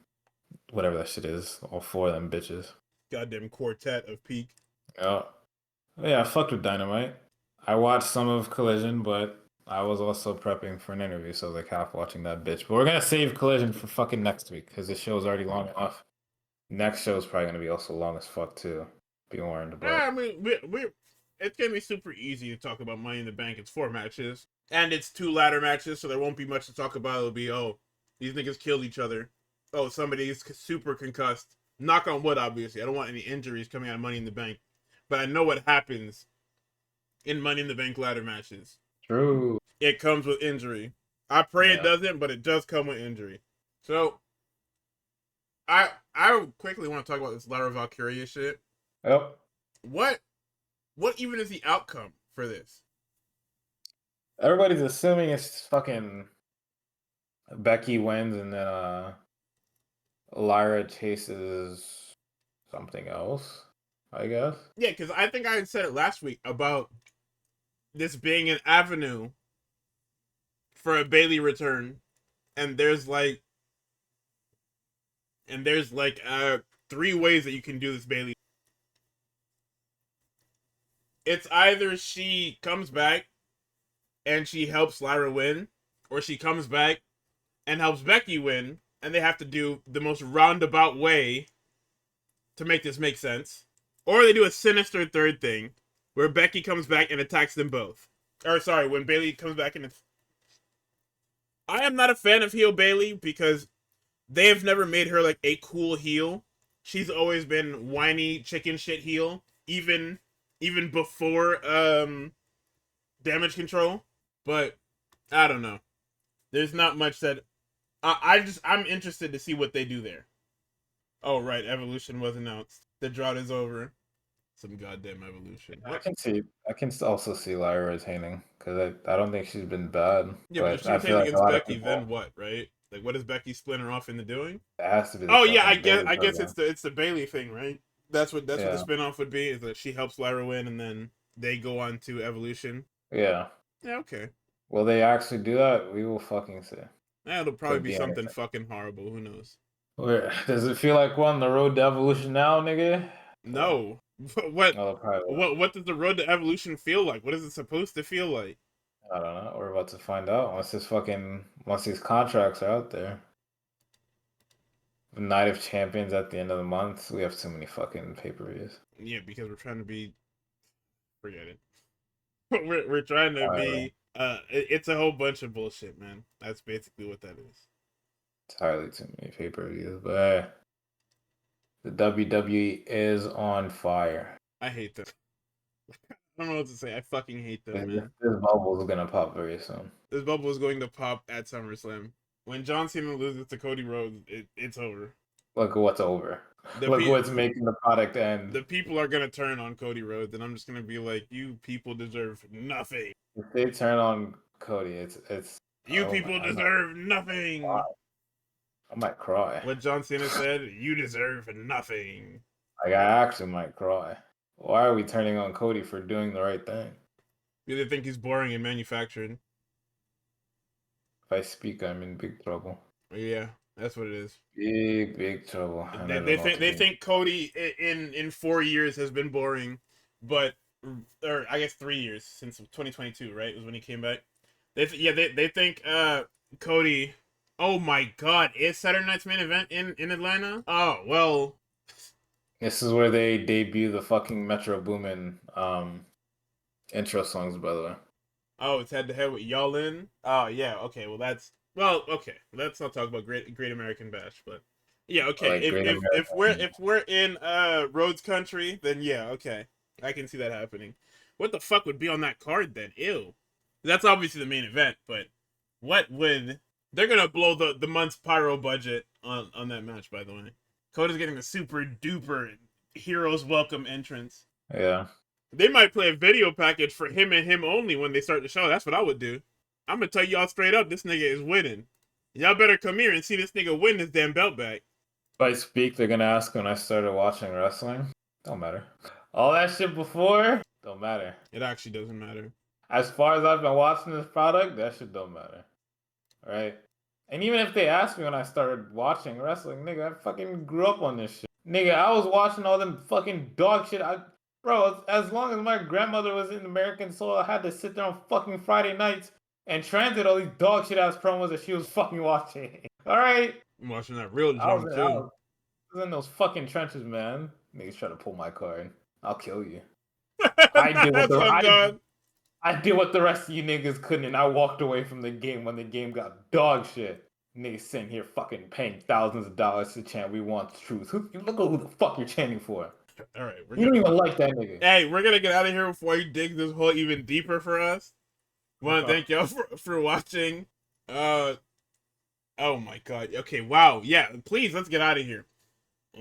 whatever that shit is. All 4 of them bitches. Goddamn quartet of peak. Yeah. Yeah, I fucked with Dynamite. I watched some of Collision, but I was also prepping for an interview, so I was like half watching that bitch. But we're gonna save Collision for fucking next week because this show's already long enough. Next show's probably gonna be also long as fuck too. Be warned, but I mean, it's gonna be super easy to talk about Money in the Bank. It's 4 matches, and it's 2 ladder matches, so there won't be much to talk about. It'll be, oh, these niggas killed each other. Oh, somebody is super concussed. Knock on wood, obviously. I don't want any injuries coming out of Money in the Bank, but I know what happens in Money in the Bank ladder matches. true. It comes with injury. I pray it Yeah. doesn't, but it does come with injury. So I quickly want to talk about this Lara Valkyria shit. Yep. What even is the outcome for this? Everybody's assuming it's fucking Becky wins and then Lyra chases something else, I guess. Yeah, because I think I had said it last week about this being an avenue for a Bailey return, and there's like 3 ways that you can do this Bailey. It's either she comes back and she helps Lyra win, or she comes back and helps Becky win, and they have to do the most roundabout way to make this make sense. Or they do a sinister third thing where Becky comes back and attacks them both. Or sorry, when Bailey comes back and I am not a fan of heel Bailey because they have never made her like a cool heel. She's always been whiny chicken shit heel, even before Damage Control. But I don't know. There's not much that I'm interested to see what they do there. Oh right, Evolution was announced. The drought is over. Some goddamn Evolution. I What? can see. I can also see Lyra retaining because I don't think she's been bad, Yeah, but if but she I feel retains like a against lot of Becky, then people. what, right? Like, what does Becky splinter off into doing? It has to be the Oh yeah, fucking Bailey I guess program. it's the Bailey thing, right? That's what the Yeah, spinoff would be. Is that she helps Lyra win, and then they go on to Evolution. yeah. Yeah, okay. Will they actually do that? We will fucking see. That'll probably Could be be something anything. fucking horrible. Who knows? Does it feel like we're on the road to evolution now, nigga? Or, No. What oh, probably. what does the road to Evolution feel like? What is it supposed to feel like? I don't know. We're about to find out once these contracts are out there. Night of Champions at the end of the month. We have too many fucking pay-per-views. Yeah, because we're trying to be. Forget it. We're trying to be. It's a whole bunch of bullshit, man. That's basically what that is. Entirely too many pay-per-views, but the WWE is on fire. I hate them. I don't know what to say. I fucking hate them, This, man. this bubble is gonna pop very soon. This bubble is going to pop at SummerSlam. When John Cena loses to Cody Rhodes, it's over. Look at what's over. The Look pe- what's making the product end. the people are gonna turn on Cody Rhodes, and I'm just gonna be like, you people deserve nothing. If they turn on Cody, it's. You Oh my, people deserve nothing. I might cry. What John Cena said, you deserve nothing. Like I actually might cry. Why are we turning on Cody for doing the right thing? Do they think he's boring and manufactured? If I speak, I'm in big trouble. Yeah, that's what it is. Big trouble. And I don't They know what think to they do. think Cody in 4 years has been boring, but or I guess 3 years since 2022, right? Was when he came back. They think Cody. Oh my God! Is Saturday Night's main event in Atlanta? Oh well. This is where they debut the fucking Metro Boomin intro songs, by the way. Oh, it's head to head with y'all in. Oh yeah. Okay. Well. Okay. Let's not talk about Great American Bash, but yeah. Okay. Like Great If we're in Rhodes country, then yeah. Okay. I can see that happening. What the fuck would be on that card then? Ew. That's obviously the main event, but what would they're gonna blow the month's pyro budget on that match? By the way, Coda's getting a super duper heroes welcome entrance. Yeah. They might play a video package for him and him only when they start the show. That's what I would do. I'm gonna tell y'all straight up, this nigga is winning. Y'all better come here and see this nigga win his damn belt back. If I speak, they're gonna ask when I started watching wrestling. Don't matter. All that shit before, don't matter. It actually doesn't matter. As far as I've been watching this product, that shit don't matter. Right? And even if they asked me when I started watching wrestling, nigga, I fucking grew up on this shit. Nigga, I was watching all them fucking dog shit. Bro, as long as my grandmother was in American Soul, I had to sit there on fucking Friday nights and translate all these dog shit ass promos that she was fucking watching. Alright? I'm watching that real I jump too. was in those fucking trenches, man. Niggas try to pull my card. I'll kill you. I did what That's on God. I did what the rest of you niggas couldn't, and I walked away from the game when the game got dog shit. Niggas sitting here fucking paying thousands of dollars to chant "We want truth." Look at who the fuck you're chanting for. All right, You don't even like that nigga. Hey, we're gonna get out of here before you dig this hole even deeper for us. Want to thank y'all for watching. Oh my God. Okay, wow. Yeah, please let's get out of here.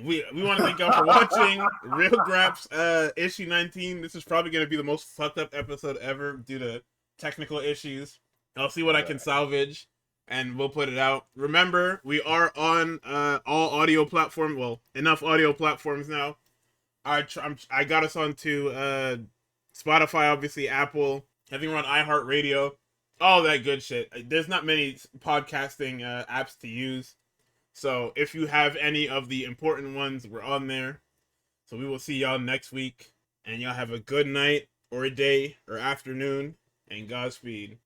We want to thank y'all for watching Real Graps issue 19. This is probably gonna be the most fucked up episode ever due to technical issues. I'll see what I can salvage, and we'll put it out. Remember, we are on all audio platforms. Well, enough audio platforms now. I got us onto Spotify, obviously Apple. I think we're on iHeartRadio. All that good shit. There's not many podcasting apps to use. So if you have any of the important ones, we're on there. So we will see y'all next week. And y'all have a good night or a day or afternoon. And Godspeed.